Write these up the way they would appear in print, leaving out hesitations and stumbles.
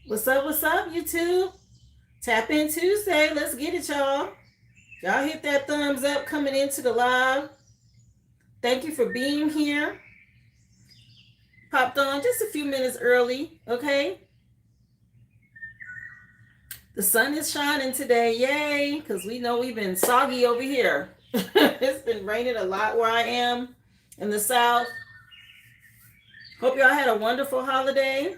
What's up, YouTube? Tap in Tuesday. Let's get it, y'all. Y'all hit that thumbs up coming into the live. Thank you for being here. Popped on just a few minutes early, okay? The sun is shining today, yay, because we know we've been soggy over here. It's been raining a lot where I am in the south. Hope y'all had a wonderful holiday.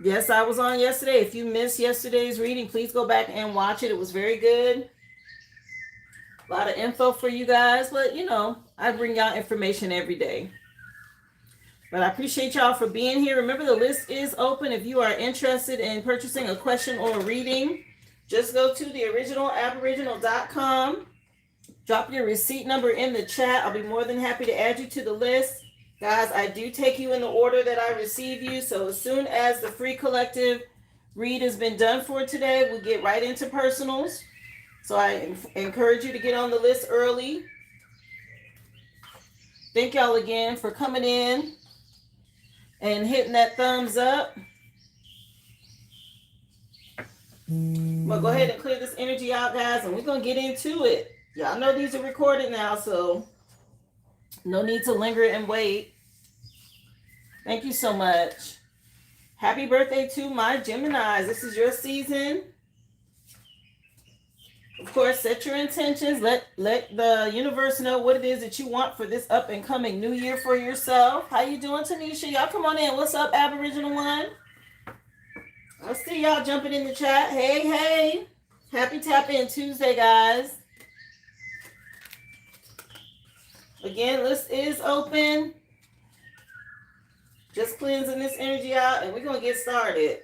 Yes, I was on yesterday. If you missed yesterday's reading, please go back and watch it. It was very good. A lot of info for you guys, but I bring y'all information every day. But I appreciate y'all for being here. Remember, the list is open. If you are interested in purchasing a question or a reading, just go to theoriginalaboriginal.com. Drop your receipt number in the chat. I'll be more than happy to add you to the list. Guys, I do take you in the order that I receive you. So as soon as the free collective read has been done for today, we'll get right into personals. So I encourage you to get on the list early. Thank y'all again for coming in and hitting that thumbs up. I'm going to go ahead and clear this energy out, guys, and we're going to get into it. Y'all know these are recorded now, so no need to linger and wait. Thank you so much. Happy birthday to my Geminis. This is your season. Of course, set your intentions. Let the universe know what it is that you want for this up and coming new year for yourself. How you doing, Tanisha? Y'all come on in. What's up, Aboriginal one? I see y'all jumping in the chat. Hey. Happy Tap In Tuesday, guys. Again, list is open. Just cleansing this energy out, and we're going to get started.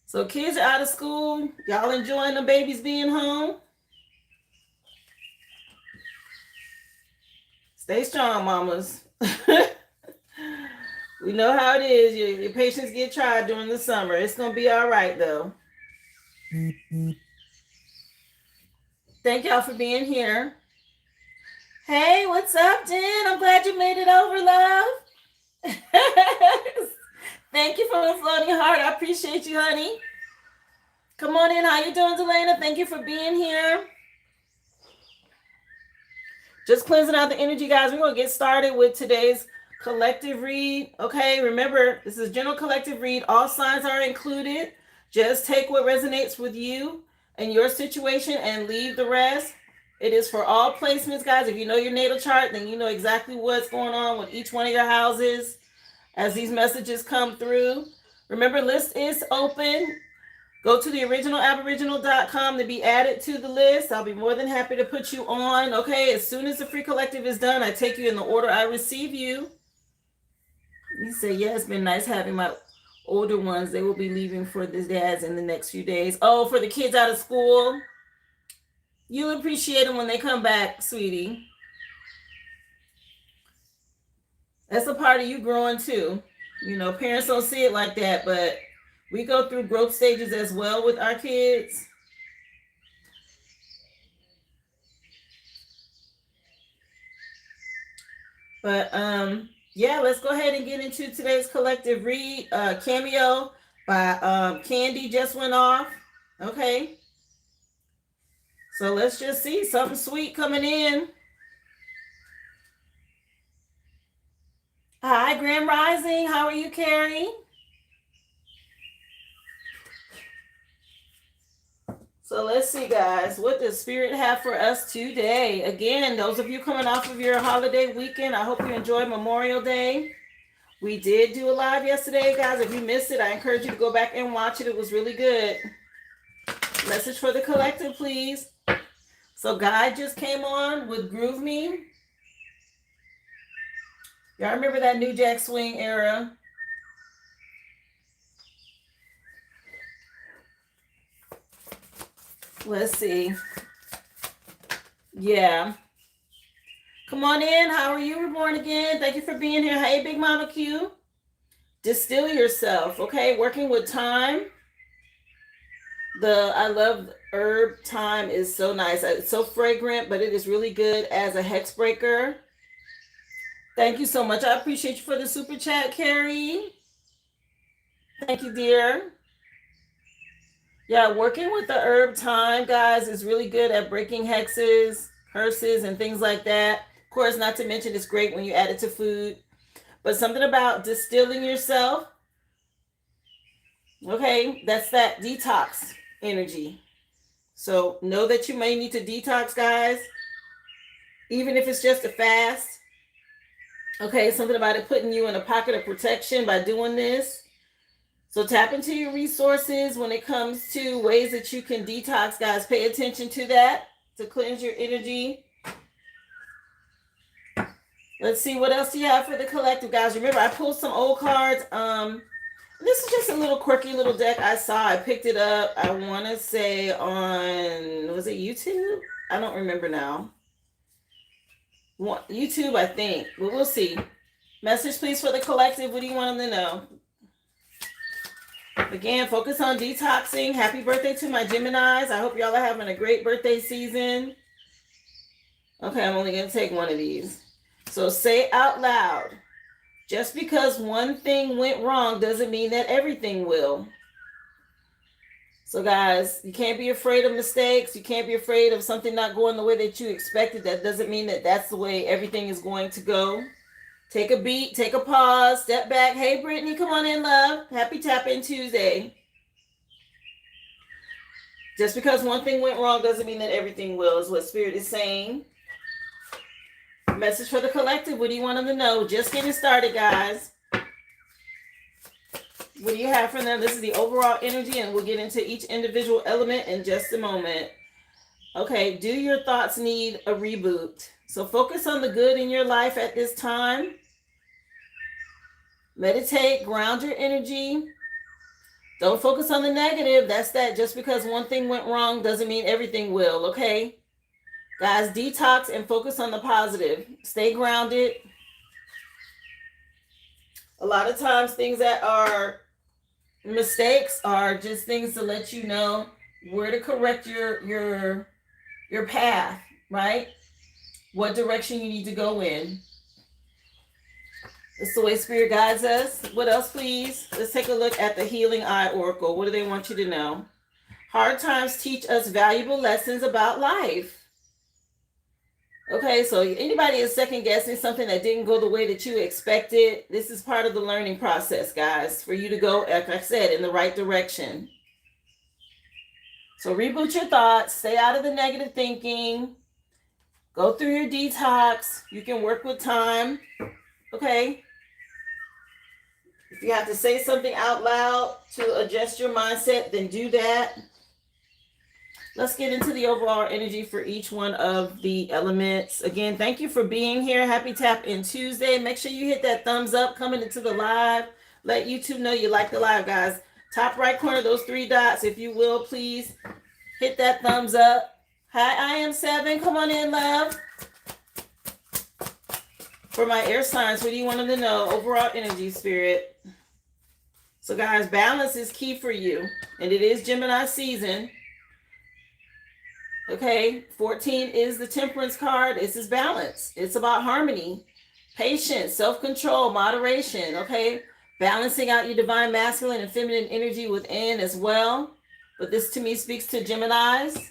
So kids are out of school. Y'all enjoying the babies being home? Stay strong, mamas. We know how it is. Your patients get tried during the summer. It's going to be all right, though. Thank y'all for being here. Hey, what's up, Jen? I'm glad you made it over, love. Thank you for the floating heart. I appreciate you, honey. Come on in. How you doing, Delana? Thank you for being here. Just cleansing out the energy, guys. We're going to get started with today's collective read. Okay, remember, this is general collective read. All signs are included. Just take what resonates with you and your situation and leave the rest. It is for all placements, guys. If you know your natal chart, then you know exactly what's going on with each one of your houses as these messages come through. Remember, list is open. Go to theoriginalaboriginal.com to be added to the list. I'll be more than happy to put you on. Okay, as soon as the free collective is done, I take you in the order I receive you. You say, yeah, it's been nice having my older ones. They will be leaving for the dads in the next few days. Oh, for the kids out of school. You'll appreciate them when they come back, sweetie. That's a part of you growing too. Parents don't see it like that, but we go through growth stages as well with our kids. But yeah, let's go ahead and get into today's collective read. Cameo by Candy just went off. Okay. So let's just see something sweet coming in. Hi, Grand Rising. How are you, Carrie? So let's see, guys. What does Spirit have for us today? Again, those of you coming off of your holiday weekend, I hope you enjoyed Memorial Day. We did do a live yesterday, guys. If you missed it, I encourage you to go back and watch it. It was really good. Message for the collective, please. So Guy just came on with Groove Me. Y'all remember that New Jack Swing era? Let's see. Yeah. Come on in. How are you, Reborn Again? Thank you for being here. Hey, Big Mama Q. Distill yourself, okay? Working with time. I love herb thyme is so nice. It's so fragrant, but it is really good as a hex breaker. Thank you so much. I appreciate you for the super chat, Carrie. Thank you, dear. Yeah, working with the herb thyme, guys, is really good at breaking hexes, curses, and things like that. Of course, not to mention it's great when you add it to food. But something about distilling yourself, okay, that's that detox energy. So know that you may need to detox, guys, even if it's just a fast. Okay, something about it putting you in a pocket of protection by doing this. So tap into your resources when it comes to ways that you can detox, guys. Pay attention to that to cleanse your energy. Let's see, what else do you have for the collective, guys? Remember, I pulled some old cards. This is just a little quirky little deck I saw. I picked it up, I want to say on, was it YouTube? I don't remember now. YouTube, I think, but we'll see. Message, please, for the collective. What do you want them to know? Again, focus on detoxing. Happy birthday to my Geminis. I hope y'all are having a great birthday season. Okay, I'm only going to take one of these. So say out loud, just because one thing went wrong doesn't mean that everything will. So guys, you can't be afraid of mistakes. You can't be afraid of something not going the way that you expected. That doesn't mean that that's the way everything is going to go. Take a beat, take a pause, step back. Hey, Brittany, come on in, love. Happy Tap In Tuesday. Just because one thing went wrong doesn't mean that everything will, is what Spirit is saying. Message for the collective. What do you want them to know? Just getting started, guys. What do you have for them? This is the overall energy, and we'll get into each individual element in just a moment. Okay, do your thoughts need a reboot? So focus on the good in your life at this time. Meditate, ground your energy. Don't focus on the negative. That's that. Just because one thing went wrong doesn't mean everything will, okay? Guys, detox and focus on the positive. Stay grounded. A lot of times things that are mistakes are just things to let you know where to correct your path, right? What direction you need to go in. It's the way Spirit guides us. What else, please? Let's take a look at the Healing Eye Oracle. What do they want you to know? Hard times teach us valuable lessons about life. Okay, so anybody is second guessing something that didn't go the way that you expected, this is part of the learning process, guys, for you to go, like I said, in the right direction. So reboot your thoughts, stay out of the negative thinking, go through your detox. You can work with time, okay? If you have to say something out loud to adjust your mindset, then do that. Let's get into the overall energy for each one of the elements. Again, thank you for being here. Happy Tap In Tuesday. Make sure you hit that thumbs up coming into the live. Let YouTube know you like the live, guys. Top right corner, those three dots, if you will, please hit that thumbs up. Hi, I am 7. Come on in, love. For my air signs, what do you want them to know? Overall energy, Spirit. So, guys, balance is key for you. And it is Gemini season. Okay, 14 is the Temperance card. This is balance. It's about harmony, patience, self-control, moderation, okay? Balancing out your divine masculine and feminine energy within as well. But this to me speaks to Geminis.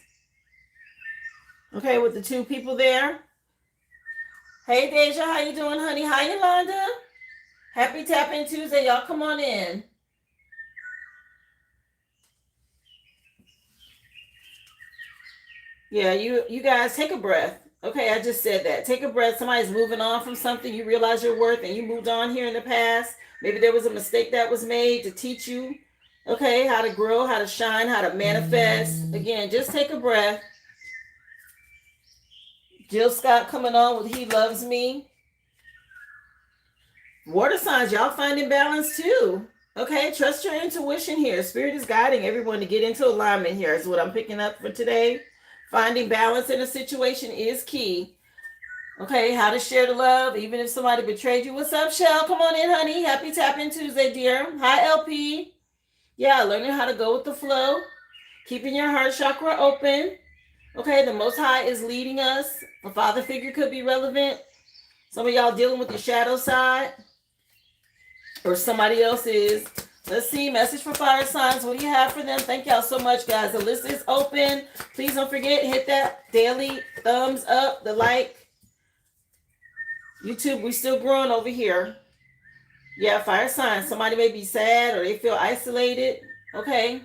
Okay, with the 2 people there. Hey, Deja, how you doing, honey? Hi, Yolanda. Happy Tap In Tuesday. Y'all come on in. Yeah, you guys take a breath. Okay, I just said that. Take a breath. Somebody's moving on from something. You realize your worth and you moved on here in the past. Maybe there was a mistake that was made to teach you, okay, how to grow, how to shine, how to manifest. Again, just take a breath. Jill Scott coming on with He Loves Me. Water signs, y'all finding balance too. Okay, trust your intuition here. Spirit is guiding everyone to get into alignment here is what I'm picking up for today. Finding balance in a situation is key. Okay, how to share the love, even if somebody betrayed you. What's up, Shell? Come on in, honey. Happy Tap In Tuesday, dear. Hi, LP. Yeah, learning how to go with the flow. Keeping your heart chakra open. Okay, the Most High is leading us. A father figure could be relevant. Some of y'all dealing with the shadow side, or somebody else is. Let's see, message for fire signs. What do you have for them? Thank y'all so much, guys. The list is open. Please don't forget, hit that daily thumbs up, the like. YouTube, we still growing over here. Yeah, fire signs. Somebody may be sad or they feel isolated. Okay.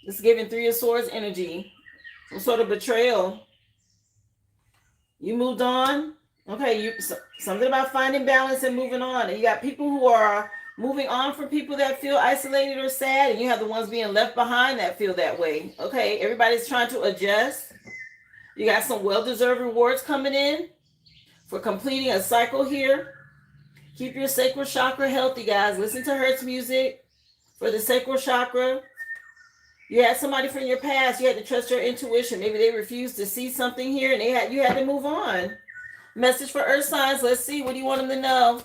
It's giving Three of Swords energy. Some sort of betrayal. You moved on. Okay, something about finding balance and moving on. And you got people who are moving on from people that feel isolated or sad, and you have the ones being left behind that feel that way. Okay, everybody's trying to adjust. You got some well-deserved rewards coming in for completing a cycle here. Keep your sacral chakra healthy, guys. Listen to Hertz music for the sacral chakra. You had somebody from your past. You had to trust your intuition. Maybe they refused to see something here, and you had to move on. Message for Earth signs. Let's see. What do you want them to know?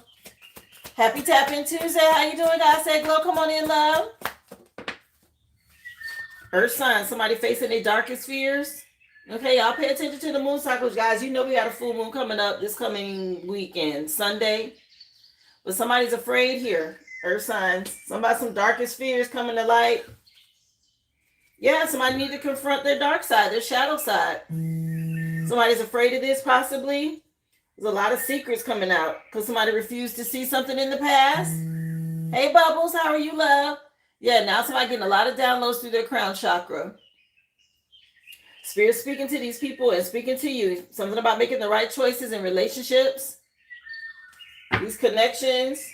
Happy Tap In Tuesday. How you doing, guys? Say glow. Come on in, love. Earth signs. Somebody facing their darkest fears. Okay, y'all pay attention to the moon cycles, guys. You know we got a full moon coming up this coming weekend, Sunday. But somebody's afraid here. Earth signs. Somebody, some darkest fears coming to light. Yeah, somebody need to confront their dark side, their shadow side. Somebody's afraid of this, possibly. There's a lot of secrets coming out because somebody refused to see something in the past. Hey, Bubbles, how are you, love? Yeah, now somebody getting a lot of downloads through their crown chakra. Spirit speaking to these people and speaking to you. Something about making the right choices in relationships. These connections.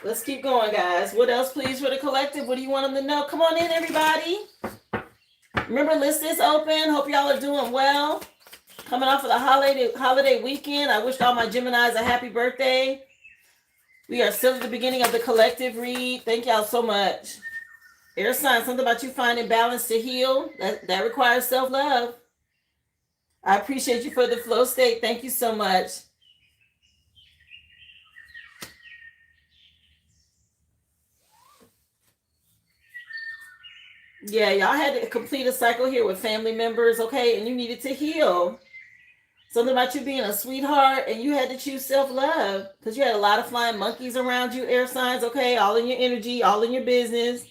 Let's keep going, guys. What else, please, for the collective? What do you want them to know? Come on in, everybody. Remember, list is open. Hope y'all are doing well. Coming off of the holiday weekend. I wished all my Geminis a happy birthday. We are still at the beginning of the collective read. Thank y'all so much. Air sign, something about you finding balance to heal. That requires self-love. I appreciate you for the flow state. Thank you so much. Yeah, y'all had to complete a cycle here with family members, okay? And you needed to heal. Something about you being a sweetheart, and you had to choose self-love because you had a lot of flying monkeys around you, air signs, okay? All in your energy, all in your business.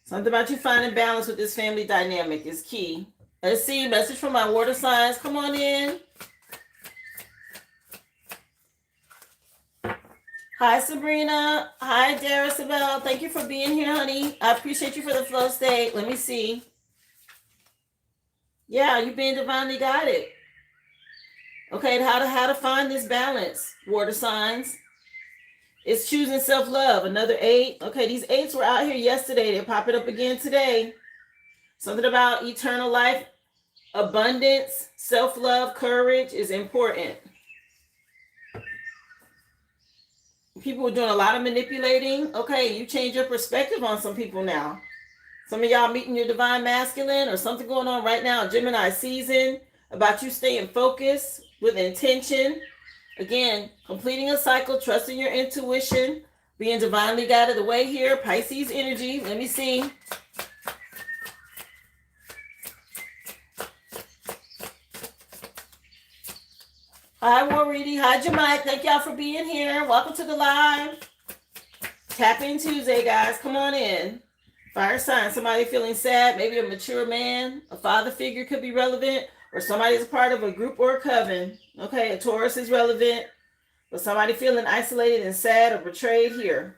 Something about you finding balance with this family dynamic is key. Let's see, message from my water signs. Come on in. Hi, Sabrina. Hi, Darasabel. Thank you for being here, honey. I appreciate you for the flow state. Let me see. Yeah, you're being divinely guided. Okay, how to find this balance, water signs. It's choosing self-love. Another 8. Okay, these 8s were out here yesterday. They're popping up again today. Something about eternal life, abundance, self-love, courage is important. People are doing a lot of manipulating. Okay, you change your perspective on some people now. Some of y'all meeting your divine masculine or something going on right now, Gemini season, about you staying focused with intention. Again, completing a cycle, trusting your intuition, being divinely guided the way here. Pisces energy. Let me see. Hi, Warreedy. Hi, Jamai. Thank y'all for being here. Welcome to the live. Tap In Tuesday, guys. Come on in. Fire sign. Somebody feeling sad. Maybe a mature man. A father figure could be relevant. Or somebody's a part of a group or a coven. Okay, a Taurus is relevant. But somebody feeling isolated and sad or betrayed here.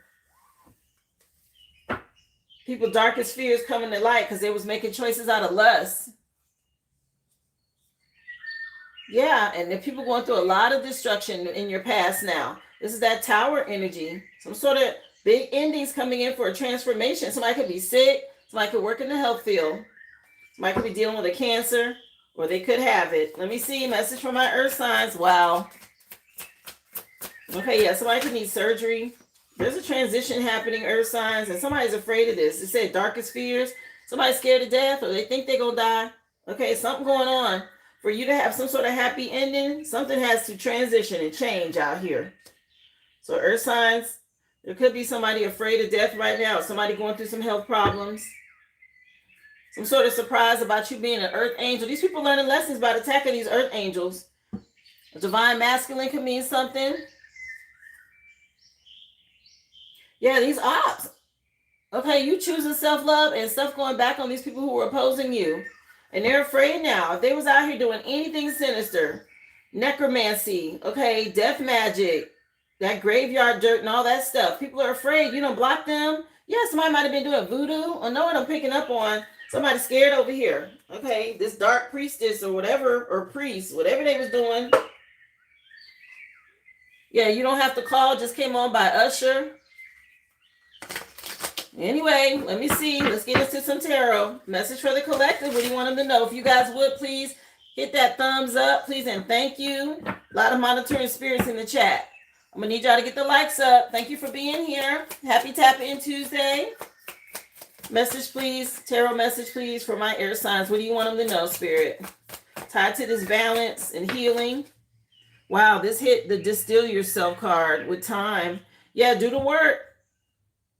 People darkest fears coming to light because they was making choices out of lust. Yeah, and then people going through a lot of destruction in your past now. This is that tower energy. Some sort of big endings coming in for a transformation. Somebody could be sick. Somebody could work in the health field. Somebody could be dealing with a cancer, or they could have it. Let me see. Message from my earth signs. Wow. Okay, yeah, somebody could need surgery. There's a transition happening, earth signs, and somebody's afraid of this. It said darkest fears. Somebody's scared to death, or they think they're going to die. Okay, something going on. For you to have some sort of happy ending, something has to transition and change out here. So earth signs, There could be somebody afraid of death right now. Somebody going through some health problems. Some sort of surprise about you being an earth angel. These people learning lessons by attacking these earth angels. A divine masculine could mean something. Yeah, these ops. Okay, you choosing self-love and stuff going back on these people who were opposing you. And they're afraid now. If they was out here doing anything sinister, necromancy, okay, death magic, that graveyard dirt and all that stuff, people are afraid. You don't block them. Yeah, somebody might have been doing voodoo. I know what I'm picking up on. Somebody scared over here. Okay, this dark priestess or whatever, or priest, whatever they was doing. Yeah, you don't have to call. Just came on by Usher. Anyway, let me see. Let's get into some tarot. Message for the collective. What do you want them to know? If you guys would, please hit that thumbs up, please, and thank you. A lot of monitoring spirits in the chat. I'm going to need y'all to get the likes up. Thank you for being here. Happy Tap-In Tuesday. Message, please. Tarot message, please, for my air signs. What do you want them to know, Spirit? Tied to this balance and healing. Wow, this hit the Distill Yourself card with time. Yeah, do the work.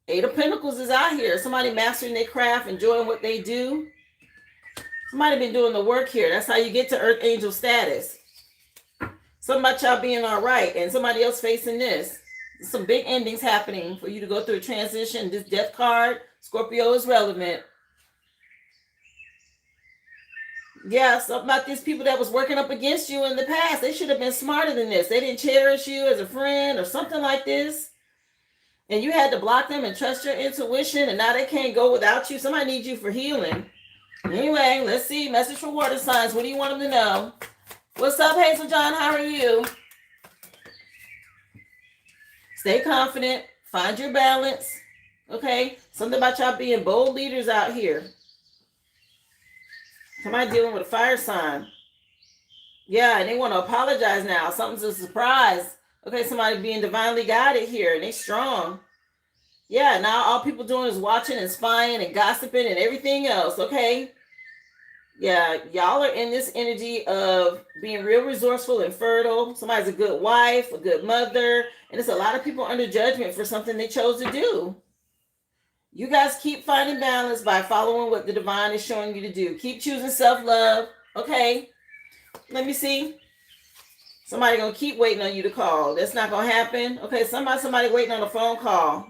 Eight of Pentacles is out here. Somebody mastering their craft, enjoying what they do. Somebody been doing the work here. That's how you get to Earth Angel status. Something about y'all being all right and somebody else facing this. Some big endings happening for you to go through a transition. This Death card, Scorpio, is relevant. Yeah, something about these people that was working up against you in the past. They should have been smarter than this. They didn't cherish you as a friend or something like this. And you had to block them and trust your intuition, and now they can't go without you. Somebody needs you for healing. Anyway, let's see. Message for water signs. What do you want them to know? What's up, Hazel John? How are you? Stay confident. Find your balance. Okay? Something about y'all being bold leaders out here. Somebody dealing with a fire sign. Yeah, and they want to apologize now. Something's a surprise. Okay, somebody being divinely guided here, and they strong. Yeah, now all people doing is watching and spying and gossiping and everything else, okay? Yeah, y'all are in this energy of being real resourceful and fertile. Somebody's a good wife, a good mother, and it's a lot of people under judgment for something they chose to do. You guys keep finding balance by following what the divine is showing you to do. Keep choosing self-love, okay? Let me see. Somebody gonna keep waiting on you to call. That's not gonna happen. Okay, somebody waiting on a phone call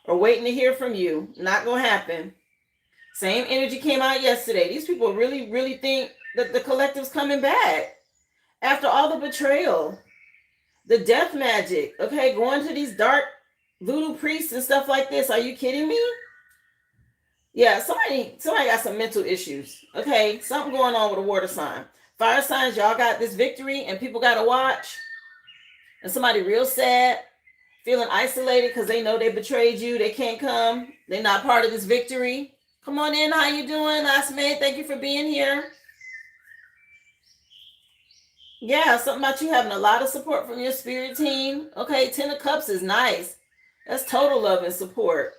or waiting to hear from you. Not gonna happen. Same energy came out yesterday. These people really, really think that the collective's coming back after all the betrayal, the death magic. Okay, going to these dark voodoo priests and stuff like this. Are you kidding me? Yeah, somebody got some mental issues. Okay, something going on with a water sign. Fire signs, y'all got this victory and people got to watch. And somebody real sad, feeling isolated because they know they betrayed you. They can't come. They're not part of this victory. Come on in. How you doing, last minute? Thank you for being here. Yeah, something about you having a lot of support from your spirit team. Okay, 10 of Cups is nice. That's total love and support.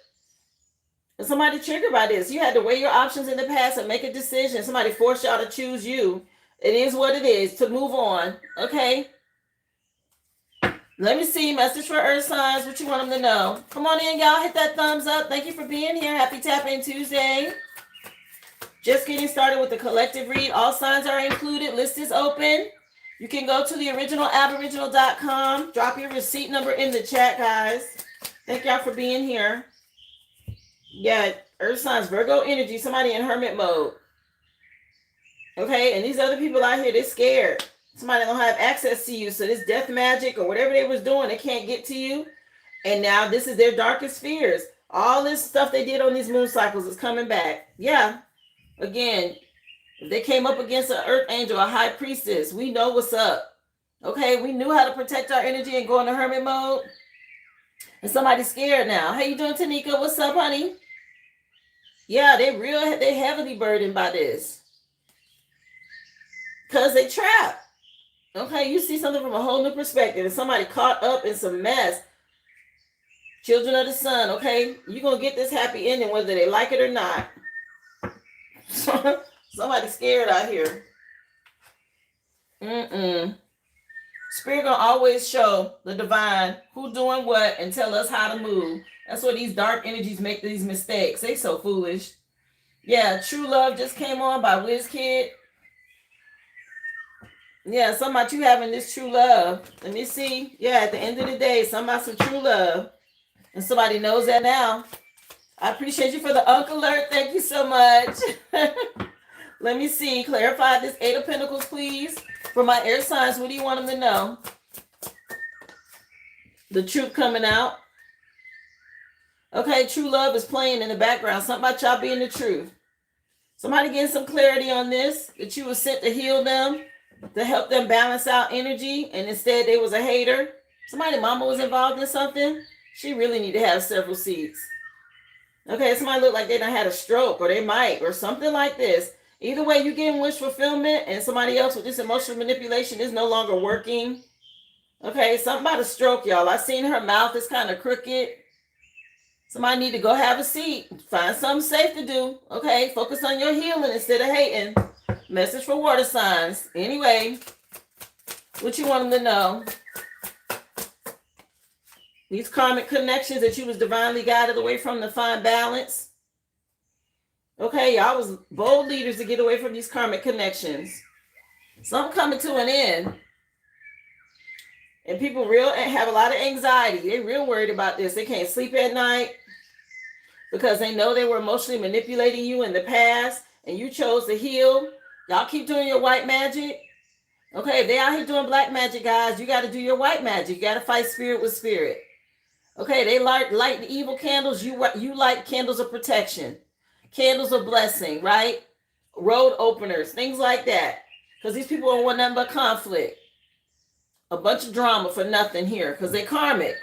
And somebody triggered by this. You had to weigh your options in the past and make a decision. Somebody forced y'all to choose you. It is what it is to move on. Okay. Let me see. Message for Earth signs. What you want them to know? Come on in, y'all. Hit that thumbs up. Thank you for being here. Happy Tap-In Tuesday. Just getting started with the collective read. All signs are included. List is open. You can go to the original aboriginal.com. Drop your receipt number in the chat, guys. Thank y'all for being here. Yeah, Earth signs, Virgo energy. Somebody in hermit mode. Okay, and these other people out here, they're scared. Somebody don't have access to you. So this death magic or whatever they was doing, they can't get to you. And now this is their darkest fears. All this stuff they did on these moon cycles is coming back. Yeah. Again, if they came up against an earth angel, a high priestess, we know what's up. Okay, we knew how to protect our energy and go into hermit mode. And somebody's scared now. How you doing, Tanika? What's up, honey? Yeah, they heavily burdened by this. Because they trapped. Okay, you see something from a whole new perspective. And somebody caught up in some mess. Children of the sun, okay? You're going to get this happy ending whether they like it or not. Somebody's scared out here. Spirit gonna always show the divine who doing what and tell us how to move. That's why these dark energies make these mistakes. They so foolish. Yeah, True Love just came on by WizKid. Yeah, something about you having this true love. Let me see. Yeah, at the end of the day, something about some true love. And somebody knows that now. I appreciate you for the Uncle Alert. Thank you so much. Let me see. Clarify this Eight of Pentacles, please. For my air signs, what do you want them to know? The truth coming out. Okay, true love is playing in the background. Something about y'all being the truth. Somebody getting some clarity on this. That you were sent to heal them, to help them balance out energy, and instead they was a hater. Somebody mama was involved in something. She really need to have several seats. Okay, somebody look like they done had a stroke, or they might, or something like this. Either way, you getting wish fulfillment, and somebody else with this emotional manipulation is no longer working. Okay, something about a stroke, y'all. I seen her mouth is kind of crooked. Somebody need to go have a seat. Find something safe to do. Okay, focus on your healing instead of hating. Message for water signs. Anyway, what you want them to know? These karmic connections that you was divinely guided away from to find balance. Okay, y'all was bold leaders to get away from these karmic connections. Something coming to an end. And people have a lot of anxiety. They're real worried about this. They can't sleep at night because they know they were emotionally manipulating you in the past and you chose to heal. Y'all keep doing your white magic. Okay, if they out here doing black magic, guys, you got to do your white magic. You got to fight spirit with spirit. Okay, they light the evil candles. You light candles of protection, candles of blessing, right? Road openers, things like that. Because these people don't want nothing but conflict. A bunch of drama for nothing here because they karmic.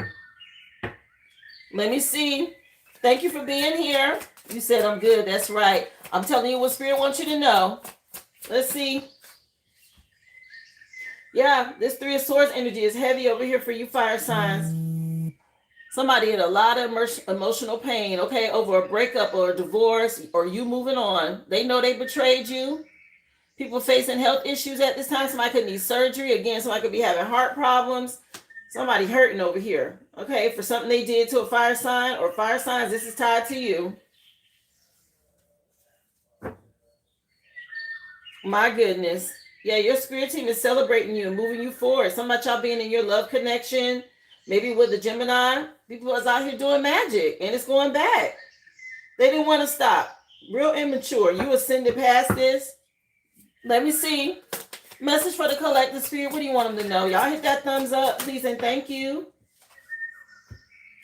Let me see. Thank you for being here. You said I'm good. That's right. I'm telling you what spirit wants you to know. Let's see. Yeah, this Three of Swords energy is heavy over here for you fire signs. Somebody had a lot of emotional pain, okay, over a breakup or a divorce or you moving on. They know they betrayed you. People facing health issues at this time. Somebody could need surgery. Again, somebody could be having heart problems. Somebody hurting over here, okay, for something they did to a fire sign or fire signs. This is tied to you. My goodness. Yeah, your spirit team is celebrating you and moving you forward. Something about y'all being in your love connection. Maybe with the Gemini. People was out here doing magic and it's going back. They didn't want to stop. Real immature. You ascended past this. Let me see. Message for the collective spirit. What do you want them to know? Y'all hit that thumbs up, please, and thank you.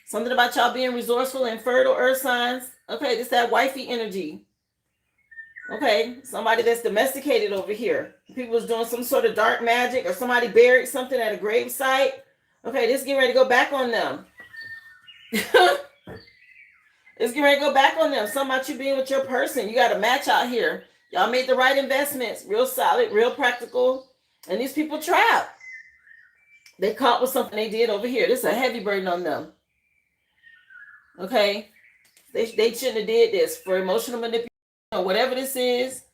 Something about y'all being resourceful and fertile earth signs. Okay, this that wifey energy. Okay, somebody that's domesticated over here. People was doing some sort of dark magic or somebody buried something at a grave site. Okay, this getting ready to go back on them. It's getting ready to go back on them. Something about you being with your person. You got a match out here. Y'all made the right investments. Real solid, real practical. And these people trapped. They caught with something they did over here. This is a heavy burden on them. Okay? They shouldn't have did this for emotional manipulation or whatever this is.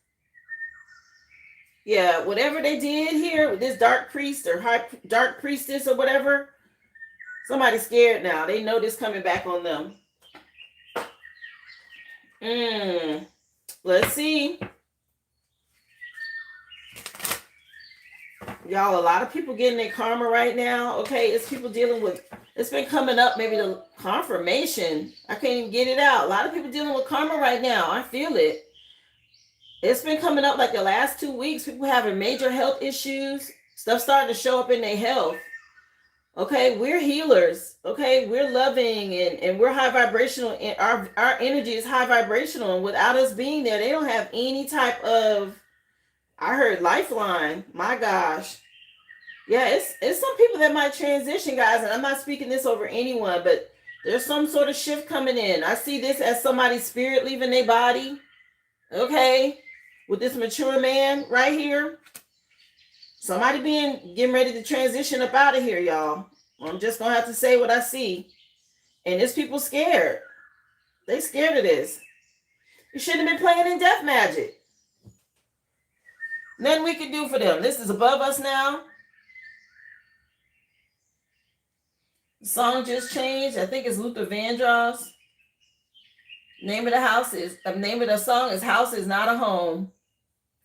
Yeah, whatever they did here with this dark priest or dark priestess or whatever. Somebody's scared now. They know this coming back on them. Let's see. Y'all, a lot of people getting their karma right now. Okay, it's people dealing with, it's been coming up, maybe the confirmation. I can't even get it out. A lot of people dealing with karma right now. I feel it. It's been coming up like the last 2 weeks. People having major health issues. Stuff starting to show up in their health. Okay, we're healers. Okay, we're loving and we're high vibrational. And our energy is high vibrational. And without us being there, they don't have any type of, I heard lifeline. My gosh. Yeah, it's some people that might transition, guys. And I'm not speaking this over anyone, but there's some sort of shift coming in. I see this as somebody's spirit leaving their body. Okay, with this mature man right here. Somebody getting ready to transition up out of here, y'all. I'm just gonna have to say what I see. And this people scared. They scared of this. You shouldn't have been playing in death magic. Nothing we can do for them. This is above us now. The song just changed. I think it's Luther Vandross. Name of the song is "House Is Not a Home"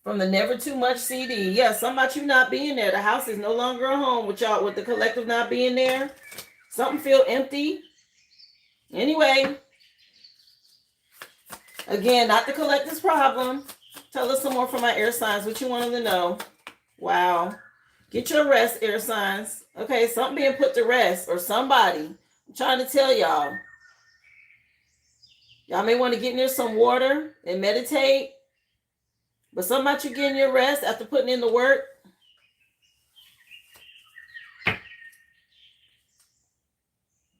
from the Never Too Much CD. Yeah, something about you not being there. The house is no longer a home with y'all, with the collective not being there. Something feel empty. Anyway, again, not the collective's problem. Tell us some more from my air signs. What you want them to know? Wow. Get your rest, air signs. Okay, something being put to rest or somebody. I'm trying to tell y'all. Y'all may want to get near some water and meditate. But something about you getting your rest after putting in the work.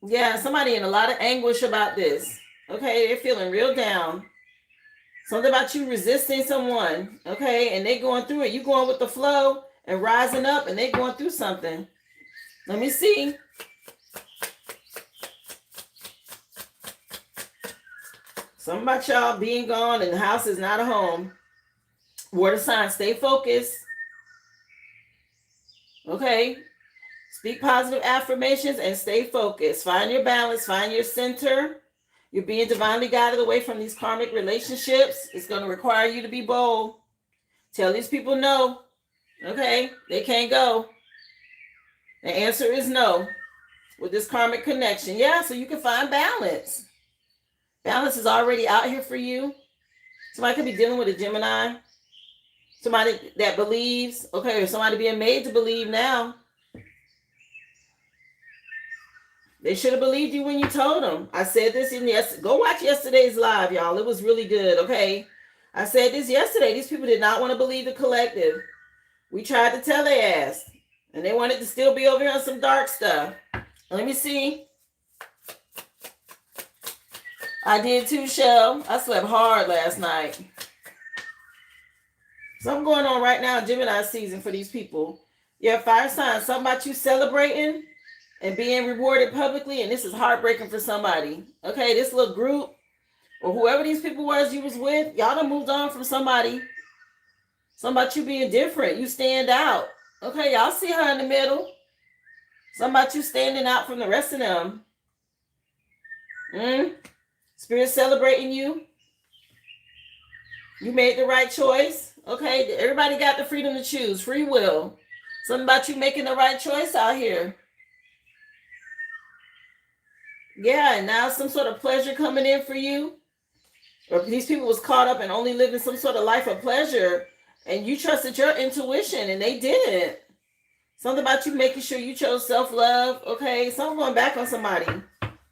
Yeah, somebody in a lot of anguish about this. Okay, they're feeling real down. Something about you resisting someone. Okay, and they going through it. You going with the flow and rising up, and they going through something. Let me see. Something about y'all being gone and the house is not a home. Water sign, stay focused. Okay. Speak positive affirmations and stay focused. Find your balance. Find your center. You're being divinely guided away from these karmic relationships. It's going to require you to be bold. Tell these people no. Okay. They can't go. The answer is no with this karmic connection. Yeah, so you can find balance. Balance is already out here for you. Somebody could be dealing with a Gemini. Somebody that believes, okay, or somebody being made to believe now. They should have believed you when you told them. I said this go watch yesterday's live, y'all. It was really good, okay? I said this yesterday. These people did not want to believe the collective. We tried to tell their ass. And they wanted to still be over here on some dark stuff. Let me see. I did too, Shell. I slept hard last night. Something going on right now in Gemini season for these people. Yeah, fire sign. Something about you celebrating and being rewarded publicly, and this is heartbreaking for somebody. Okay, this little group or whoever these people was you was with, y'all done moved on from somebody. Something about you being different. You stand out. Okay, y'all see her in the middle. Something about you standing out from the rest of them. Spirit celebrating you. You made the right choice. Okay, everybody got the freedom to choose. Free will. Something about you making the right choice out here. Yeah, and now some sort of pleasure coming in for you. Or these people was caught up and only living some sort of life of pleasure. And you trusted your intuition and they didn't. Something about you making sure you chose self-love. Okay, something going back on somebody.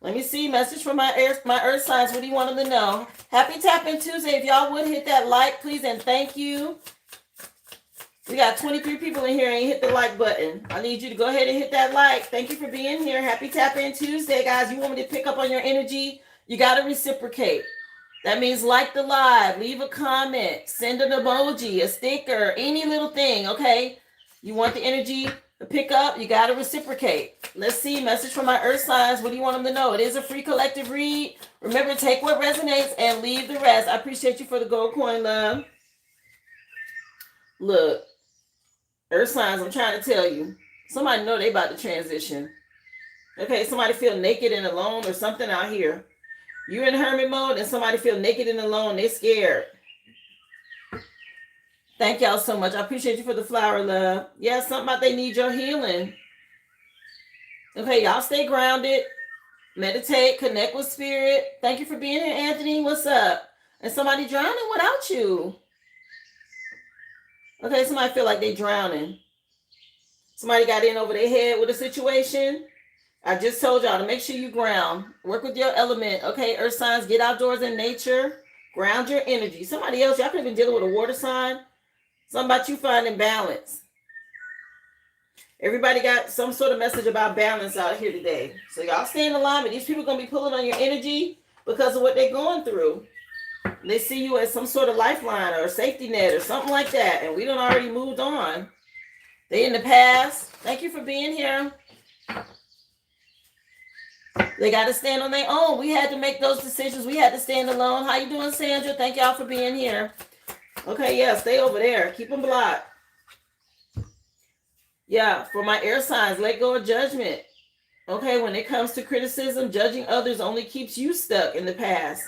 Let me see. Message from my earth signs. What do you want them to know? Happy Tap In Tuesday. If y'all would hit that like, please, and thank you. We got 23 people in here and hit the like button. I need you to go ahead and hit that like. Thank you for being here. Happy Tap In Tuesday, guys. You want me to pick up on your energy? You got to reciprocate. That means like the live, leave a comment, send an emoji, a sticker, any little thing, okay? You want the energy to pick up, you got to reciprocate. Let's see, message from my earth signs. What do you want them to know? It is a free collective read. Remember, take what resonates and leave the rest. I appreciate you for the gold coin, love. Look, earth signs, I'm trying to tell you. Somebody know they about to transition. Okay, somebody feel naked and alone or something out here. You're in hermit mode and somebody feel naked and alone. They're scared. Thank y'all so much. I appreciate you for the flower, love. Yeah, something about they need your healing. Okay, y'all stay grounded. Meditate. Connect with spirit. Thank you for being here, Anthony. What's up? And somebody drowning without you. Okay, somebody feel like they drowning. Somebody got in over their head with a situation. I just told y'all to make sure you ground. Work with your element. Okay, earth signs, get outdoors in nature. Ground your energy. Somebody else, y'all could have been dealing with a water sign. Something about you finding balance. Everybody got some sort of message about balance out here today. So y'all stay in alignment. These people are going to be pulling on your energy because of what they're going through. They see you as some sort of lifeline or a safety net or something like that. And we done already moved on. They in the past. Thank you for being here. They got to stand on their own. We had to make those decisions. We had to stand alone. How you doing, Sandra? Thank y'all for being here. Okay, yeah, stay over there. Keep them blocked. Yeah, for my air signs, let go of judgment. Okay, when it comes to criticism, judging others only keeps you stuck in the past.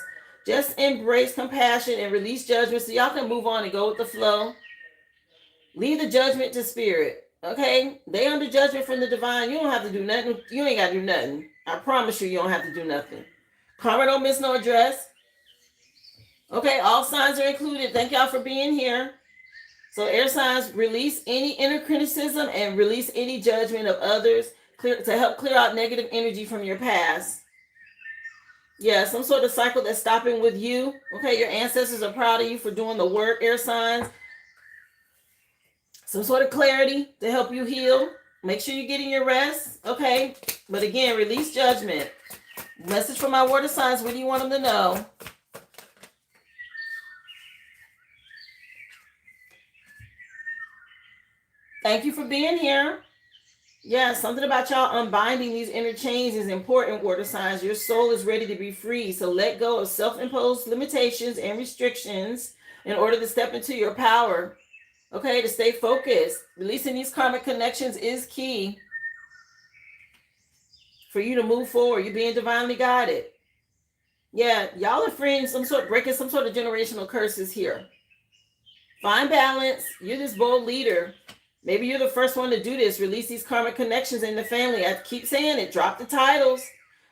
Just embrace compassion and release judgment so y'all can move on and go with the flow. Leave the judgment to spirit. Okay? They under judgment from the divine. You don't have to do nothing. You ain't got to do nothing. I promise you, you don't have to do nothing. Karma don't miss no address. Okay, all signs are included. Thank y'all for being here. So air signs, release any inner criticism and release any judgment of others to help clear out negative energy from your past. Yeah, some sort of cycle that's stopping with you. Okay, your ancestors are proud of you for doing the work, air signs. Some sort of clarity to help you heal. Make sure you're getting your rest. Okay, but again, release judgment. Message from my water signs. What do you want them to know? Thank you for being here. Yeah, something about y'all unbinding these inner chains is important, water signs. Your soul is ready to be free. So let go of self-imposed limitations and restrictions in order to step into your power. Okay, to stay focused. Releasing these karmic connections is key for you to move forward. You're being divinely guided. Yeah, y'all are freeing breaking some sort of generational curses here. Find balance. You're this bold leader. Maybe you're the first one to do this. Release these karmic connections in the family. I keep saying it. Drop the titles.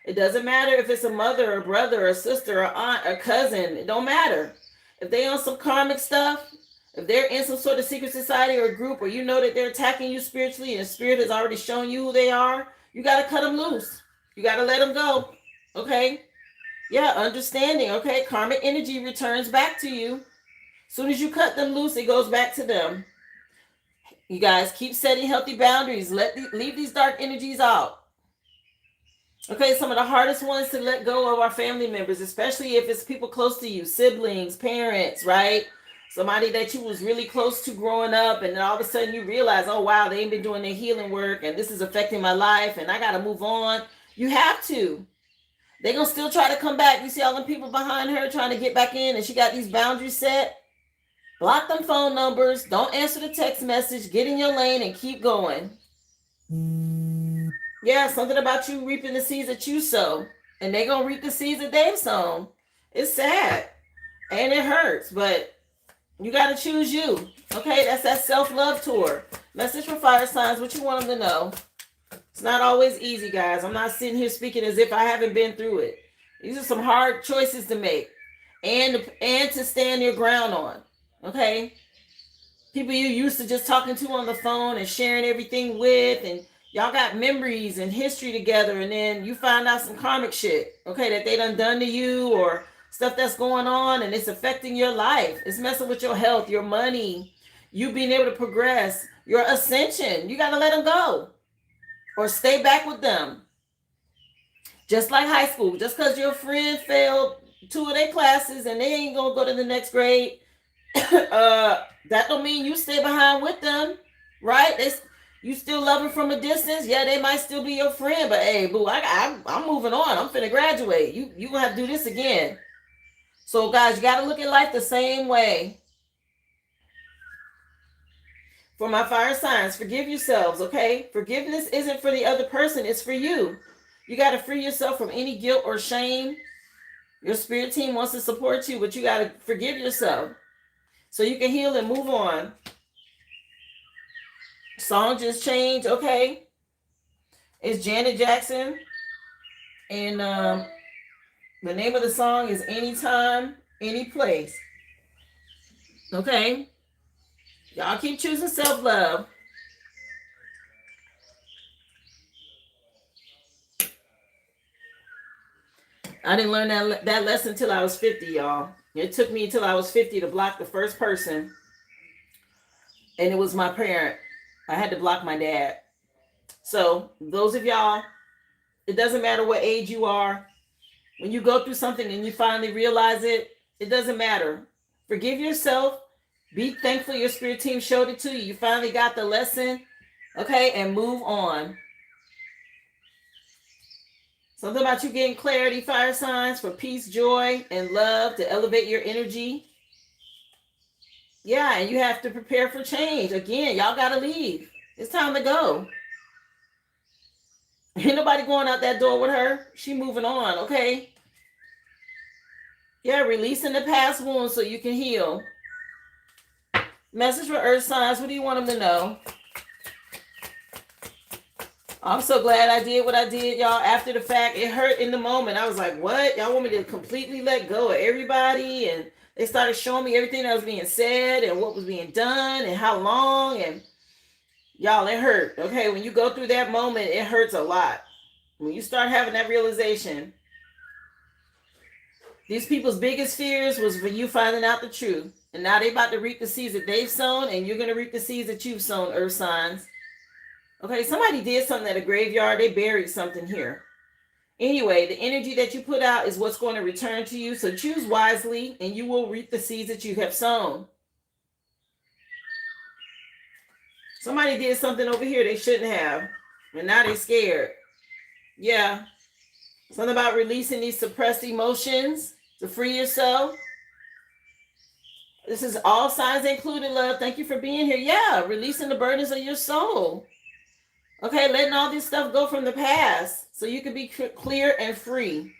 It doesn't matter if it's a mother or brother or sister or aunt or cousin. It don't matter. If they on some karmic stuff, if they're in some sort of secret society or group, or you know that they're attacking you spiritually and spirit has already shown you who they are, you got to cut them loose. You got to let them go. Okay? Yeah, understanding. Okay? Karmic energy returns back to you. As soon as you cut them loose, it goes back to them. You guys keep setting healthy boundaries. Leave these dark energies out. Okay, some of the hardest ones to let go of our family members, especially if it's people close to you, siblings, parents, right? Somebody that you was really close to growing up, and then all of a sudden you realize, oh wow, they ain't been doing their healing work, and this is affecting my life, and I got to move on. You have to. They're going to still try to come back. You see all them people behind her trying to get back in, and she got these boundaries set. Block them phone numbers. Don't answer the text message. Get in your lane and keep going. Yeah, something about you reaping the seeds that you sow. And they're going to reap the seeds that they've sown. It's sad. And it hurts. But you got to choose you. Okay, that's that self-love tour. Message for fire signs. What you want them to know. It's not always easy, guys. I'm not sitting here speaking as if I haven't been through it. These are some hard choices to make. And to stand your ground on. Okay, people you used to just talking to on the phone and sharing everything with, and y'all got memories and history together, and then you find out some karmic shit, okay, that they done to you, or stuff that's going on, and it's affecting your life. It's messing with your health, your money, you being able to progress, your ascension. You got to let them go or stay back with them. Just like high school, just because your friend failed 2 of their classes and they ain't gonna go to the next grade, that don't mean you stay behind with them, right? You still love them from a distance. Yeah, they might still be your friend, but hey, boo, I'm moving on. I'm finna graduate. You gonna have to do this again. So guys, you gotta look at life the same way. For my fire signs, forgive yourselves, okay? Forgiveness isn't for the other person, it's for you. You gotta free yourself from any guilt or shame. Your spirit team wants to support you, but you gotta forgive yourself so you can heal and move on. Song just changed, okay? It's Janet Jackson. And the name of the song is Anytime, Any Place. Okay? Y'all keep choosing self-love. I didn't learn that lesson until I was 50, y'all. It took me until I was 50 to block the first person. And it was my parent. I had to block my dad. So those of y'all, it doesn't matter what age you are. When you go through something and you finally realize it, it doesn't matter. Forgive yourself. Be thankful your spirit team showed it to you. You finally got the lesson. Okay, and move on. Something about you getting clarity, fire signs, for peace, joy, and love to elevate your energy. Yeah, and you have to prepare for change. Again, y'all got to leave. It's time to go. Ain't nobody going out that door with her. She moving on, okay? Yeah, releasing the past wounds so you can heal. Message for earth signs. What do you want them to know? I'm so glad I did what I did, y'all. After the fact, it hurt in the moment. I was like, what? Y'all want me to completely let go of everybody? And they started showing me everything that was being said and what was being done and how long. And y'all, it hurt. Okay, when you go through that moment, it hurts a lot. When you start having that realization, these people's biggest fears was for you finding out the truth. And now they about to reap the seeds that they've sown, and you're going to reap the seeds that you've sown, earth signs. Okay, somebody did something at a graveyard. They buried something here. Anyway, the energy that you put out is what's going to return to you. So choose wisely, and you will reap the seeds that you have sown. Somebody did something over here they shouldn't have, and now they're scared. Yeah. Something about releasing these suppressed emotions to free yourself. This is all signs included, love. Thank you for being here. Yeah, releasing the burdens of your soul. Okay, letting all this stuff go from the past so you can be clear and free.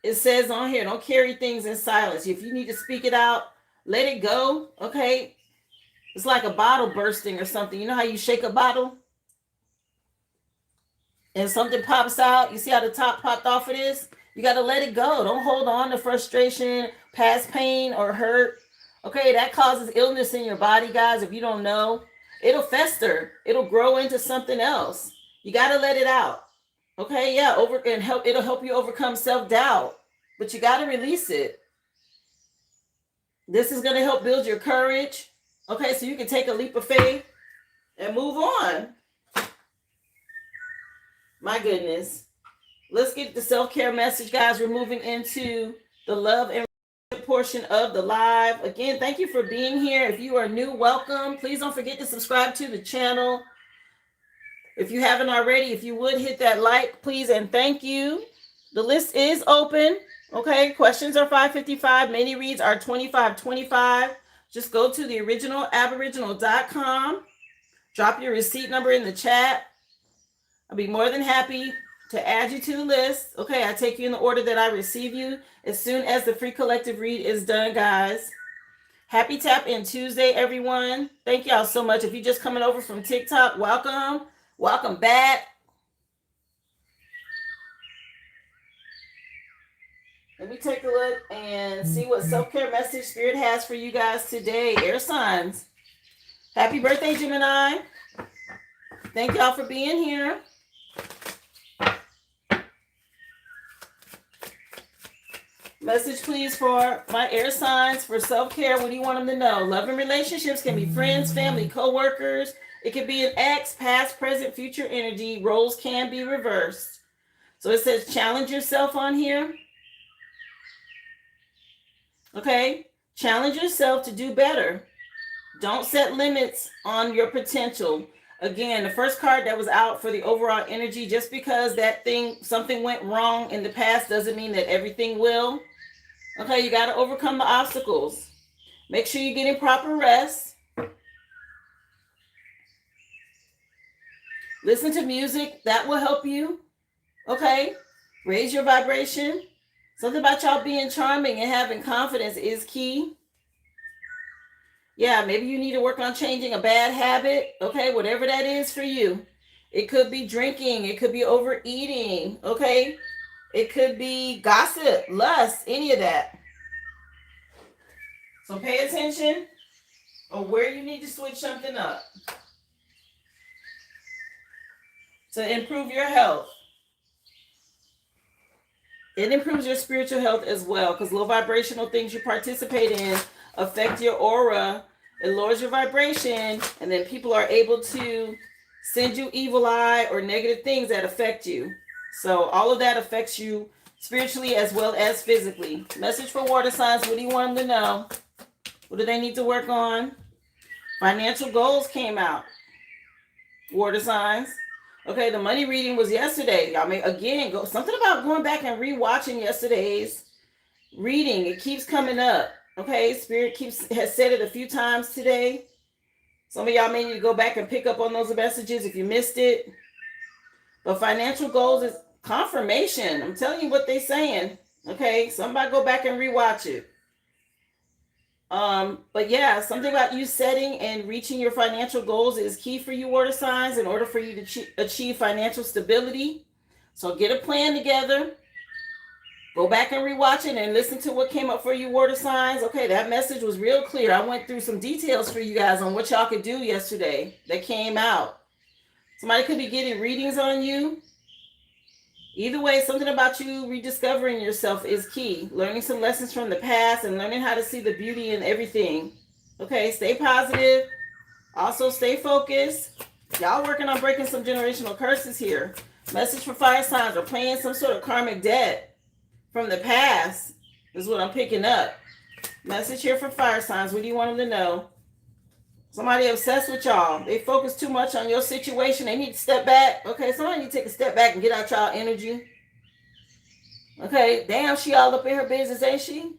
It says on here, don't carry things in silence. If you need to speak it out, let it go. Okay, it's like a bottle bursting or something. You know how you shake a bottle and something pops out? You see how the top popped off of this? You got to let it go. Don't hold on to frustration, past pain, or hurt. Okay, that causes illness in your body, guys, if you don't know. It'll fester. It'll grow into something else. You got to let it out. Okay, yeah, it'll help you overcome self-doubt, but you got to release it. This is going to help build your courage. Okay, so you can take a leap of faith and move on. My goodness. Let's get the self-care message, guys. We're moving into the love and portion of the live. Again, thank you for being here. If you are new, welcome. Please don't forget to subscribe to the channel. If you haven't already, if you would hit that like, please, and thank you. The list is open. Okay, questions are $5.55. Mini reads are $25.25. Just go to the originalaboriginal.com. Drop your receipt number in the chat. I'll be more than happy to add you to the list. Okay, I take you in the order that I receive you as soon as the free collective read is done, guys. Happy Tap In Tuesday, everyone. Thank y'all so much. If you're just coming over from TikTok, welcome. Welcome back. Let me take a look and see what self-care message Spirit has for you guys today. Air signs. Happy birthday, Gemini. Thank y'all for being here. Message, please, for my air signs for self-care. What do you want them to know? Love and relationships can be friends, family, co-workers. It could be an ex, past, present, future energy. Roles can be reversed. So it says challenge yourself on here. Okay? Challenge yourself to do better. Don't set limits on your potential. Again, the first card that was out for the overall energy, just because something went wrong in the past doesn't mean that everything will. Okay, you got to overcome the obstacles. Make sure you're getting proper rest. Listen to music. That will help you. Okay, raise your vibration. Something about y'all being charming and having confidence is key. Yeah, maybe you need to work on changing a bad habit. Okay, whatever that is for you. It could be drinking. It could be overeating. Okay, it could be gossip, lust, any of that. So pay attention on where you need to switch something up to improve your health. It improves your spiritual health as well, because low vibrational things you participate in affect your aura. It lowers your vibration, and then people are able to send you evil eye or negative things that affect you. So all of that affects you spiritually as well as physically. Message for water signs. What do you want them to know? What do they need to work on? Financial goals came out. Water signs. Okay, the money reading was yesterday. Y'all may again go something about going back and rewatching yesterday's reading. It keeps coming up. Okay, Spirit has said it a few times today. Some of y'all may need to go back and pick up on those messages if you missed it. But financial goals is confirmation. I'm telling you what they're saying. Okay, somebody go back and rewatch it. But yeah, something about you setting and reaching your financial goals is key for you, water signs, in order for you to achieve financial stability. So get a plan together. Go back and rewatch it and listen to what came up for you, water signs. Okay, that message was real clear. I went through some details for you guys on what y'all could do yesterday that came out. Somebody could be getting readings on you. Either way, something about you rediscovering yourself is key. Learning some lessons from the past and learning how to see the beauty in everything. Okay, stay positive. Also, stay focused. Y'all working on breaking some generational curses here. Message for fire signs, or paying some sort of karmic debt from the past is what I'm picking up. Message here for fire signs. What do you want them to know? Somebody obsessed with y'all. They focus too much on your situation. They need to step back. Okay, somebody need to take a step back and get out y'all energy. Okay, damn, she all up in her business, ain't she?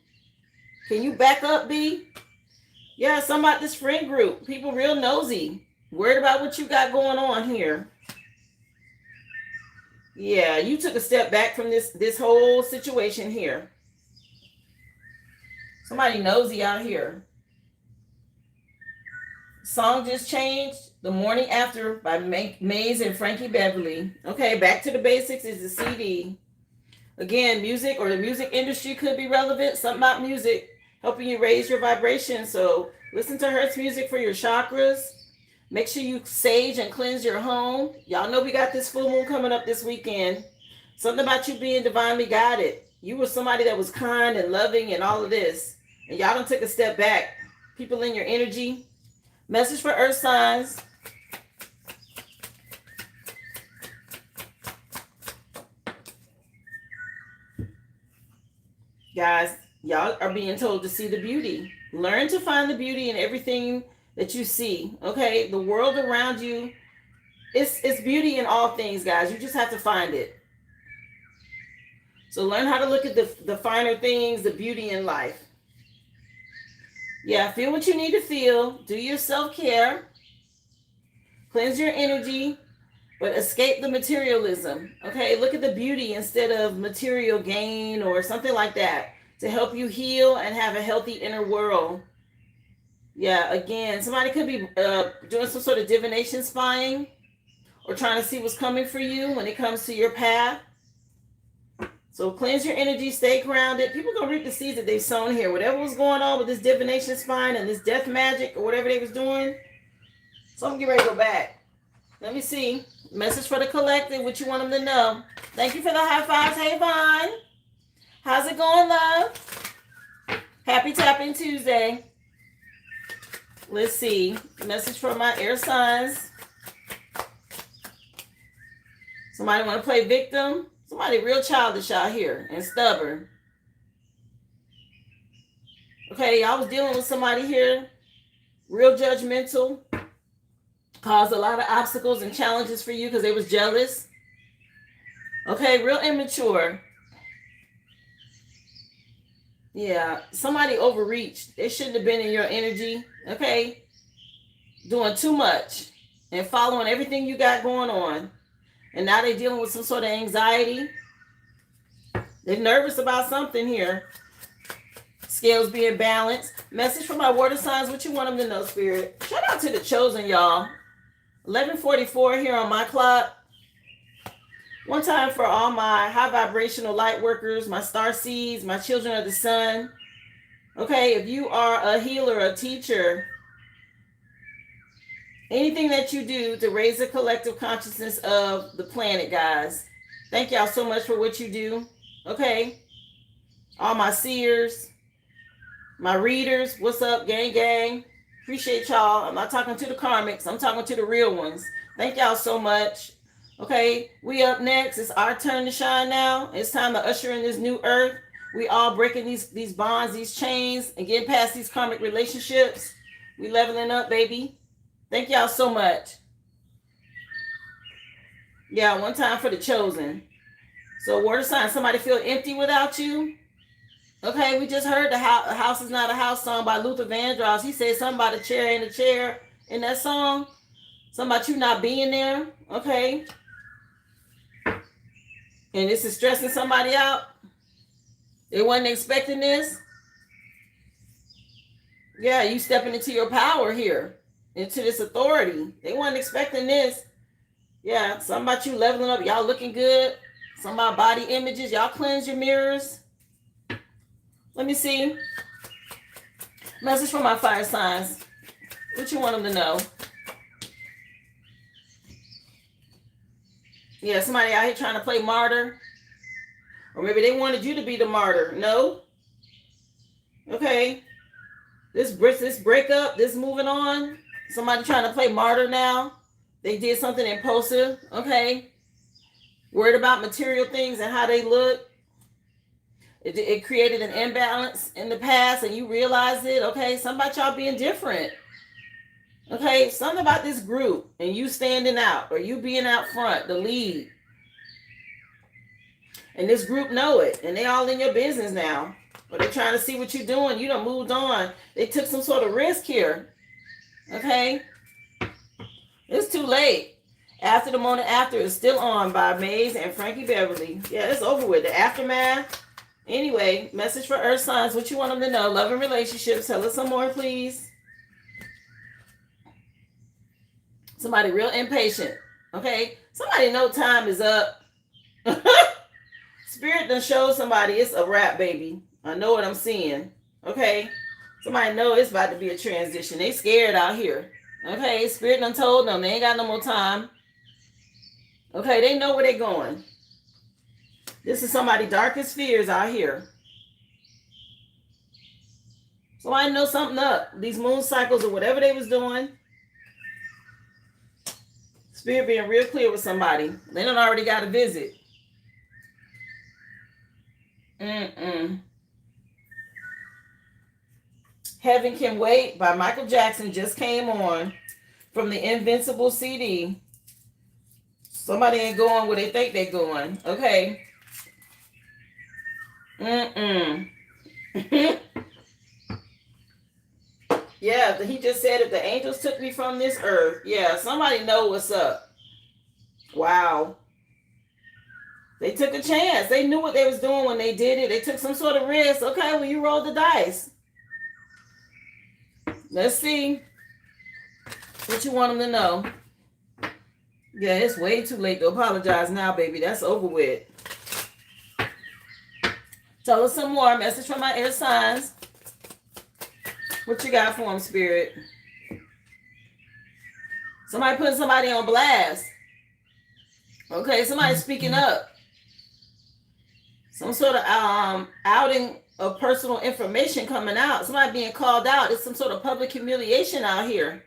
Can you back up, B? Yeah, somebody, this friend group. People real nosy. Worried about what you got going on here. Yeah, you took a step back from this whole situation here. Somebody nosy out here. Song just changed. The Morning After by Maze and Frankie Beverly. Okay, Back to the Basics is the CD. Again, music or the music industry could be relevant. Something about music helping you raise your vibration. So listen to Hertz music for your chakras. Make sure you sage and cleanse your home. Y'all know we got this full moon coming up this weekend. Something about you being divinely guided. You were somebody that was kind and loving and all of this. And y'all done took a step back. People in your energy. Message for earth signs. Guys, y'all are being told to see the beauty. Learn to find the beauty in everything that you see. Okay, the world around you, it's beauty in all things, guys. You just have to find it. So learn how to look at the finer things, the beauty in life. Yeah, feel what you need to feel. Do your self-care. Cleanse your energy, but escape the materialism. Okay, look at the beauty instead of material gain or something like that to help you heal and have a healthy inner world. Yeah, again, somebody could be doing some sort of divination spying or trying to see what's coming for you when it comes to your path. So cleanse your energy, stay grounded. People gonna reap the seeds that they've sown here. Whatever was going on with this divination spying and this death magic or whatever they was doing, so I'm getting ready to go back. Let me see. Message for the collective, what you want them to know. Thank you for the high fives. Hey, Vaughn. How's it going, love? Happy Tapping Tuesday. Let's see. Message for my air signs. Somebody want to play victim? Somebody real childish out here and stubborn. Okay, I was dealing with somebody here, real judgmental, caused a lot of obstacles and challenges for you because they was jealous. Okay, real immature. Yeah, somebody overreached. They shouldn't have been in your energy. Okay, doing too much and following everything you got going on. And now they're dealing with some sort of anxiety. They're nervous about something here. Scales being balanced. Message for my water signs. What you want them to know, Spirit? Shout out to the chosen, y'all. 11:44 here on my clock. One time for all my high vibrational light workers, my star seeds, my children of the sun. Okay, if you are a healer, a teacher, anything that you do to raise the collective consciousness of the planet, guys. Thank y'all so much for what you do. Okay. All my seers, my readers, what's up, gang, gang? Appreciate y'all. I'm not talking to the karmics. I'm talking to the real ones. Thank y'all so much. Okay, we up next. It's our turn to shine now. It's time to usher in this new earth. We all breaking these bonds, these chains, and getting past these karmic relationships. We leveling up, baby. Thank y'all so much. Yeah, one time for the chosen. So water sign, somebody feel empty without you? Okay, we just heard the house is not a house song by Luther Vandross. He said something about a chair ain't a chair in that song? Something about you not being there, okay? And this is stressing somebody out. They wasn't expecting this. Yeah, you stepping into your power here, into this authority. They wasn't expecting this. Yeah, something about you leveling up. Y'all looking good. Some about body images. Y'all cleanse your mirrors. Let me see. Message from my fire signs. What you want them to know? Yeah, somebody out here trying to play martyr. Or maybe they wanted you to be the martyr. No? Okay. This breakup, this moving on. Somebody trying to play martyr now. They did something impulsive. Okay. Worried about material things and how they look. It created an imbalance in the past and you realized it. Okay. Something about y'all being different. Okay. Something about this group and you standing out or you being out front, the lead. And this group know it. And they all in your business now. But they're trying to see what you're doing. You done moved on. They took some sort of risk here. Okay. It's too late. After the Morning After is still on by Maze and Frankie Beverly. Yeah, it's over with. The aftermath. Anyway, message for Earth signs. What you want them to know? Love and relationships. Tell us some more, please. Somebody real impatient. Okay. Somebody know time is up. Spirit done showed somebody it's a wrap, baby. I know what I'm seeing. Okay. Somebody know it's about to be a transition. They scared out here. Okay. Spirit done told them they ain't got no more time. Okay. They know where they're going. This is somebody's darkest fears out here. Somebody know something up. These moon cycles or whatever they was doing. Spirit being real clear with somebody. They done already got a visit. Heaven Can Wait by Michael Jackson just came on from the Invincible CD. Somebody ain't going where they think they're going. Okay. Yeah, he just said if the angels took me from this earth. Yeah, somebody know what's up. Wow. They took a chance. They knew what they was doing when they did it. They took some sort of risk. Okay, well, you rolled the dice. Let's see what you want them to know. Yeah, it's way too late to apologize now, baby. That's over with. Tell us some more. Message from my air signs. What you got for them, Spirit? Somebody putting somebody on blast. Okay, somebody speaking up. Some sort of outing of personal information coming out. Somebody being called out. It's some sort of public humiliation out here.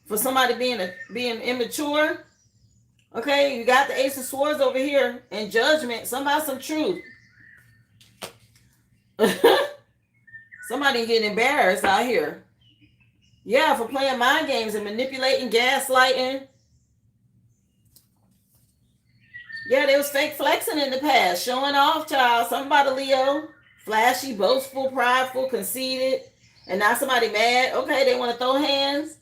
For somebody being immature. Okay, you got the Ace of Swords over here in judgment. Somebody some truth. Somebody getting embarrassed out here. Yeah, for playing mind games and manipulating, gaslighting. Yeah, they was fake flexing in the past. Showing off, child. Something about a Leo. Flashy, boastful, prideful, conceited. And now somebody mad. Okay, they want to throw hands.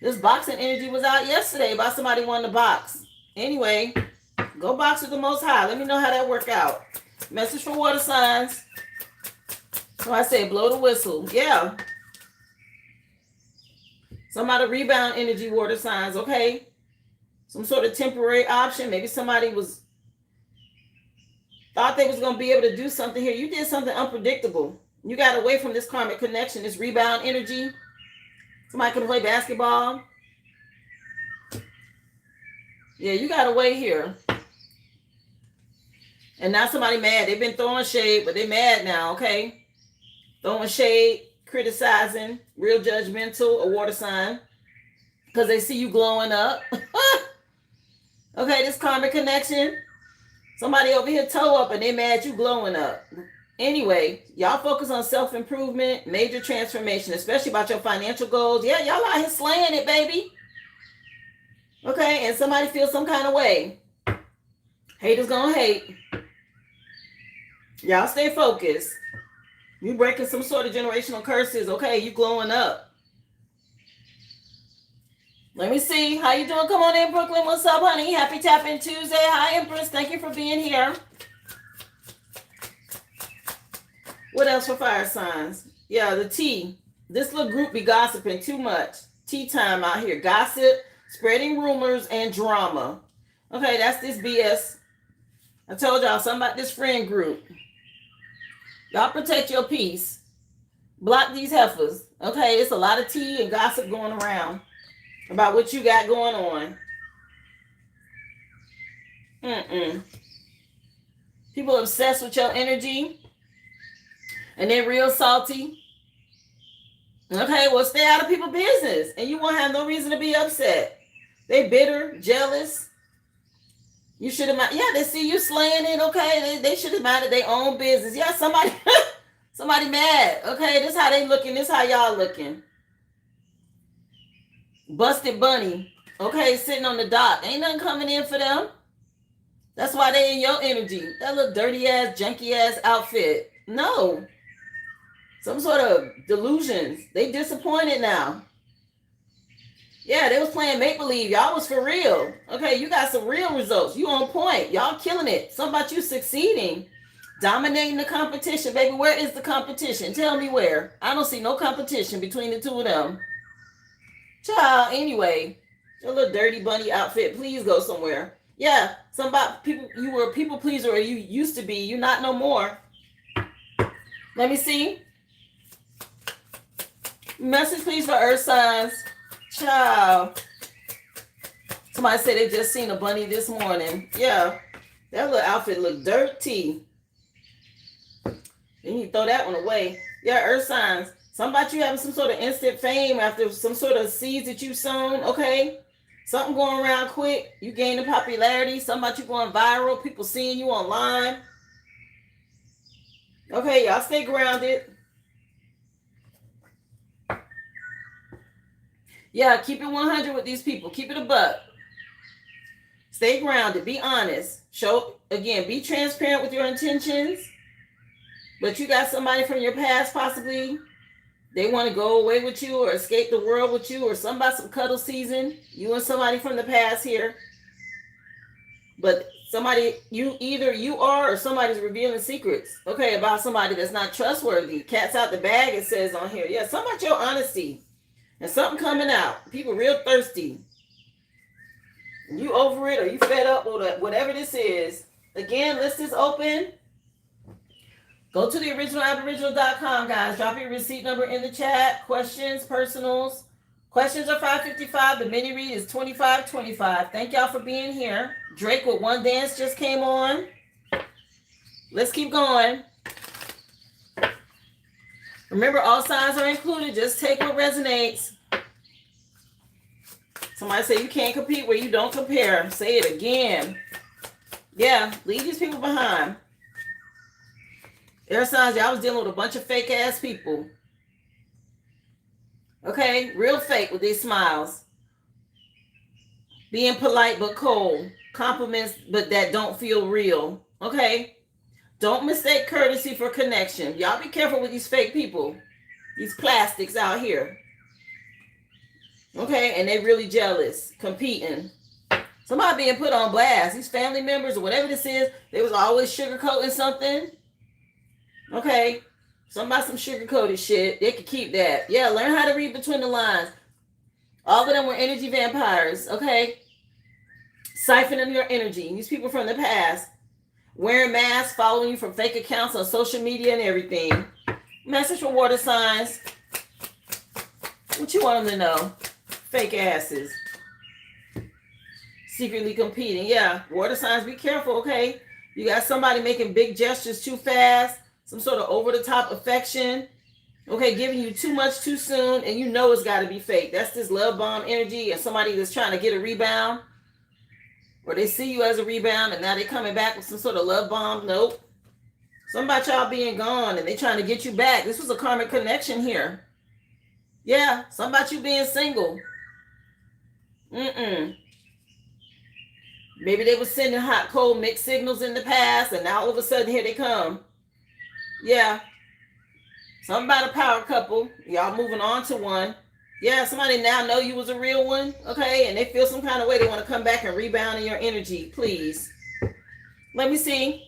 This boxing energy was out yesterday about somebody wanting to box. Anyway, go box with the Most High. Let me know how that worked out. Message for water signs. So I said, blow the whistle. Yeah. Somebody rebound energy, water signs. Okay. Some sort of temporary option. Maybe somebody thought they was going to be able to do something here. You did something unpredictable. You got away from this karmic connection, this rebound energy. Somebody can play basketball. Yeah, you got away here. And now somebody mad. They've been throwing shade, but they mad now, okay? Throwing shade, criticizing, real judgmental, a water sign. Because they see you glowing up. Okay, this karmic connection. Somebody over here toe up and they mad you glowing up. Anyway, y'all focus on self-improvement, major transformation, especially about your financial goals. Yeah, y'all out here slaying it, baby. Okay, and somebody feels some kind of way. Haters gonna hate. Y'all stay focused. You breaking some sort of generational curses. Okay, you glowing up. Let me see. How you doing? Come on in, Brooklyn. What's up, honey? Happy Tap In Tuesday. Hi, Empress. Thank you for being here. What else for fire signs? Yeah, the tea. This little group be gossiping too much. Tea time out here. Gossip, spreading rumors, and drama. Okay, that's this BS. I told y'all something about this friend group. Y'all protect your peace. Block these heifers. Okay, it's a lot of tea and gossip going around about what you got going on. People obsessed with your energy. And they're real salty. Okay, well, stay out of people's business. And you won't have no reason to be upset. They bitter, jealous. You should have, yeah, they see you slaying it, okay? They should have minded their own business. Yeah, somebody mad. Okay, this how they looking. This how y'all looking. Busted bunny. Okay, sitting on the dock. Ain't nothing coming in for them. That's why they in your energy. That little dirty ass, junky ass outfit. No. Some sort of delusions. They disappointed now. Yeah, they was playing make-believe. Y'all was for real. Okay, you got some real results. You on point. Y'all killing it. Something about you succeeding. Dominating the competition. Baby, where is the competition? Tell me where. I don't see no competition between the two of them. Child, anyway. Your little dirty bunny outfit. Please go somewhere. Yeah, somebody, people, you were a people pleaser or you used to be. You're not no more. Let me see. Message please for earth signs. Child. Somebody said they just seen a bunny this morning. Yeah. That little outfit looked dirty. You need to throw that one away. Yeah, earth signs. Something about you having some sort of instant fame after some sort of seeds that you've sown. Okay. Something going around quick. You gaining popularity. Something about you going viral. People seeing you online. Okay, y'all stay grounded. Yeah, keep it 100 with these people. Keep it a buck. Stay grounded. Be honest. Show, again, be transparent with your intentions. But you got somebody from your past possibly. They want to go away with you or escape the world with you or somebody some cuddle season. You and somebody from the past here. But somebody, either you are or somebody's revealing secrets. Okay, about somebody that's not trustworthy. Cat's out the bag, it says on here. Yeah, something about your honesty. And something coming out. People real thirsty. You over it or you fed up or whatever this is. Again, list is open. Go to the originalaboriginal.com, guys. Drop your receipt number in the chat. Questions, personals. Questions are $5.55. The mini read is $25.25. Thank y'all for being here. Drake with One Dance just came on. Let's keep going. Remember, all signs are included. Just take what resonates. Somebody say you can't compete where you don't compare. Say it again. Yeah, leave these people behind. Air signs, y'all was dealing with a bunch of fake ass people. Okay, real fake with these smiles. Being polite but cold. Compliments but that don't feel real. Okay. Don't mistake courtesy for connection. Y'all be careful with these fake people. These plastics out here. Okay, and they really jealous. Competing. Somebody being put on blast. These family members or whatever this is, they was always sugarcoating something. Okay. Somebody some sugar-coated shit. They could keep that. Yeah, learn how to read between the lines. All of them were energy vampires. Okay. Siphoning your energy. These people from the past. Wearing masks, following you from fake accounts on social media and everything. Message for water signs. What you want them to know? Fake asses. Secretly competing. Yeah, water signs, be careful, okay? You got somebody making big gestures too fast. Some sort of over-the-top affection. Okay, giving you too much too soon, and you know it's got to be fake. That's this love bomb energy and somebody that's trying to get a rebound. Or they see you as a rebound and now they're coming back with some sort of love bomb. Nope. Something about y'all being gone and they trying to get you back. This was a karmic connection here. Yeah, something about you being single. Maybe they were sending hot, cold mixed signals in the past and now all of a sudden here they come. Yeah. Something about a power couple. Y'all moving on to one. Yeah, somebody now know you was a real one, okay, and they feel some kind of way. They want to come back and rebound in your energy. Please, let me see.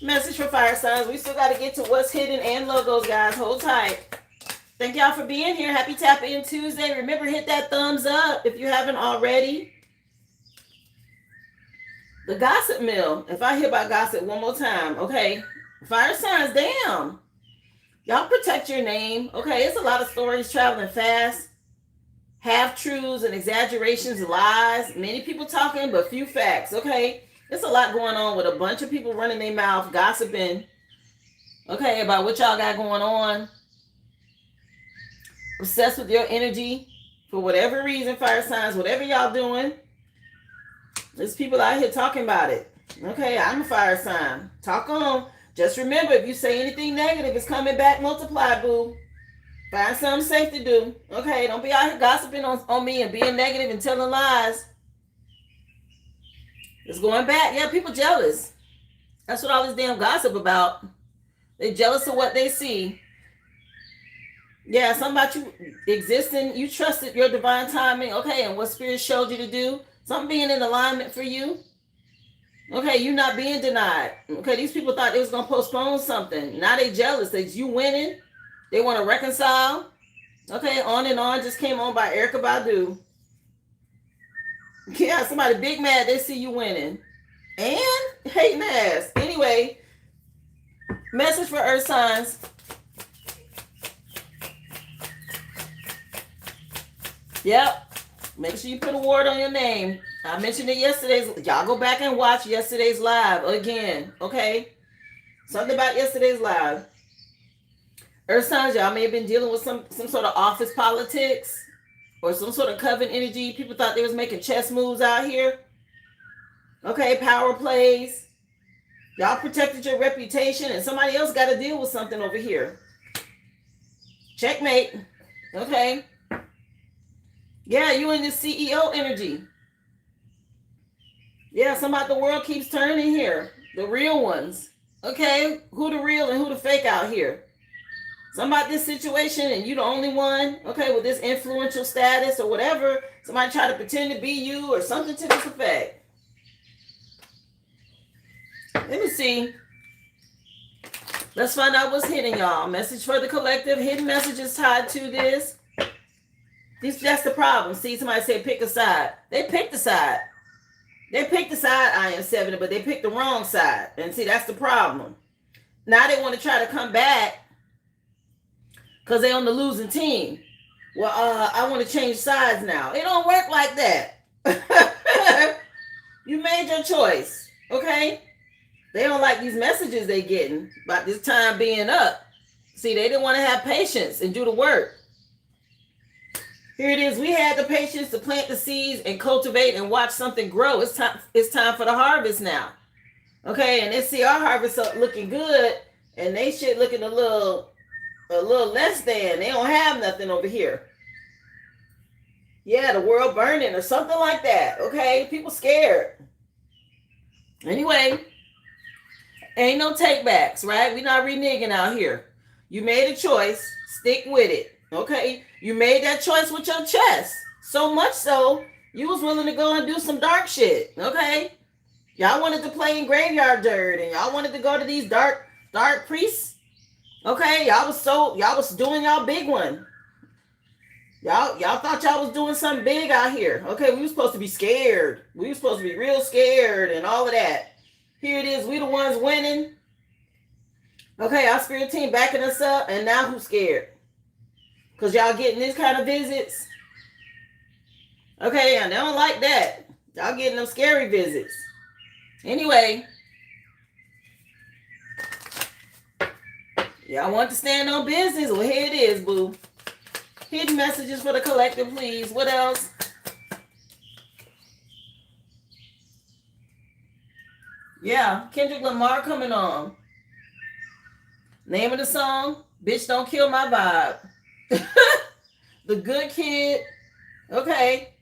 Message for fire signs. We still got to get to what's hidden and logos, guys. Hold tight. Thank y'all for being here. Happy Tap In Tuesday. Remember, hit that thumbs up if you haven't already. The gossip mill. If I hear about gossip one more time, okay. Fire signs, damn. Y'all protect your name, okay? It's a lot of stories traveling fast. Half-truths and exaggerations, lies. Many people talking, but few facts, okay? There's a lot going on with a bunch of people running their mouth, gossiping, okay, about what y'all got going on. Obsessed with your energy for whatever reason, fire signs, whatever y'all doing. There's people out here talking about it. Okay, I'm a fire sign. Talk on. Just remember, if you say anything negative, it's coming back multiplied, boo. Find something safe to do. Okay, don't be out here gossiping on me and being negative and telling lies. It's going back. Yeah, people jealous. That's what all this damn gossip about. They're jealous of what they see. Yeah, something about you existing. You trusted your divine timing. Okay, and what spirit showed you to do. Something being in alignment for you. Okay, you not being denied. Okay, these people thought they was going to postpone something. Now they jealous. You winning. They want to reconcile. Okay, On and On just came on by Erykah Badu. Yeah, somebody big mad. They see you winning. And hating ass. Anyway, message for earth signs. Yep. Make sure you put a word on your name. I mentioned it yesterday's. Y'all go back and watch yesterday's live again. Okay? Something about yesterday's live. Earth signs, y'all may have been dealing with some sort of office politics or some sort of coven energy. People thought they was making chess moves out here. Okay, power plays. Y'all protected your reputation and somebody else got to deal with something over here. Checkmate. Okay. Yeah, you in this CEO energy. Yeah, somebody the world keeps turning here. The real ones. Okay, who the real and who the fake out here? Somebody this situation and you the only one, okay, with this influential status or whatever. Somebody try to pretend to be you or something to this effect. Let me see. Let's find out what's hidden, y'all. Message for the collective. Hidden messages tied to this. That's the problem. See, somebody said pick a side. They picked a side. They picked the side, I am 70, but they picked the wrong side. And see, that's the problem. Now they want to try to come back because they're on the losing team. Well, I want to change sides now. It don't work like that. You made your choice, okay? They don't like these messages they getting about this time being up. See, they didn't want to have patience and do the work. Here it is. We had the patience to plant the seeds and cultivate and watch something grow. It's time for the harvest now. Okay, and they see our harvest looking good, and they shit looking a little less than. They don't have nothing over here. Yeah, the world burning or something like that. Okay, people scared. Anyway, ain't no takebacks, right? We're not reneging out here. You made a choice. Stick with it. Okay, you made that choice with your chest. So much so, you was willing to go and do some dark shit. Okay, y'all wanted to play in graveyard dirt, and y'all wanted to go to these dark priests. Okay, y'all was doing y'all big one. Y'all thought y'all was doing something big out here. Okay, we were supposed to be scared. We were supposed to be real scared and all of that. Here it is. We the ones winning. Okay, our spirit team backing us up, and now who's scared? Because y'all getting these kind of visits. Okay, and they don't like that. Y'all getting them scary visits. Anyway. Y'all want to stand on business? Well, here it is, boo. Hidden messages for the collective, please. What else? Yeah, Kendrick Lamar coming on. Name of the song, Bitch Don't Kill My Vibe. The Good Kid, okay,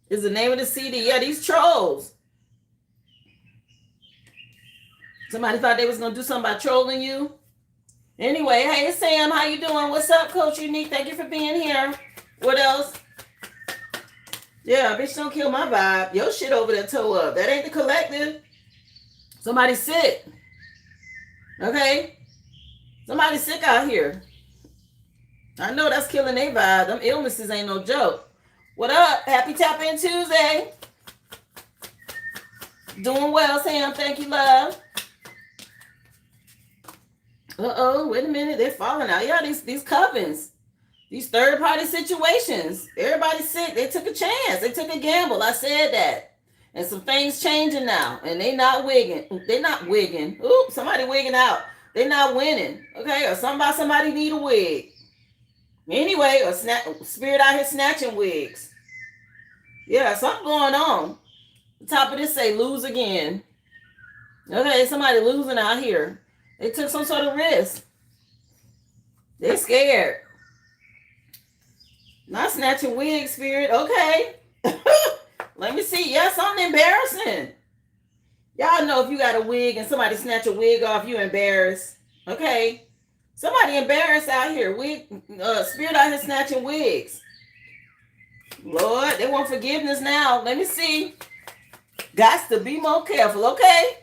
is the name of the CD. Yeah, these trolls. Somebody thought they was gonna do something by trolling you. Anyway, hey Sam, how you doing? What's up, Coach Unique? Thank you for being here. What else? Yeah, bitch, don't kill my vibe. Your shit over there toe up. That ain't the collective. Somebody sick. Okay? Somebody sick out here. I know that's killing their vibe. Them illnesses ain't no joke. What up? Happy Tap In Tuesday. Doing well, Sam. Thank you, love. Uh-oh, wait a minute. They're falling out. Yeah, these covens. These third-party situations. Everybody's sick. They took a chance. They took a gamble. I said that. And some things changing now. And they not wigging. They not wigging. Oops, somebody wigging out. They not winning. Okay? Or somebody need a wig. Anyway, or spirit out here snatching wigs. Yeah, something going on. The top of this say lose again. Okay, somebody losing out here. They took some sort of risk. They're scared. Not snatching wig, spirit. Okay. Let me see. Yeah, something embarrassing. Y'all know if you got a wig and somebody snatch a wig off, you embarrassed. Okay. Somebody embarrassed out here. Spirit out here snatching wigs. Lord, they want forgiveness now. Let me see. Got to be more careful, okay?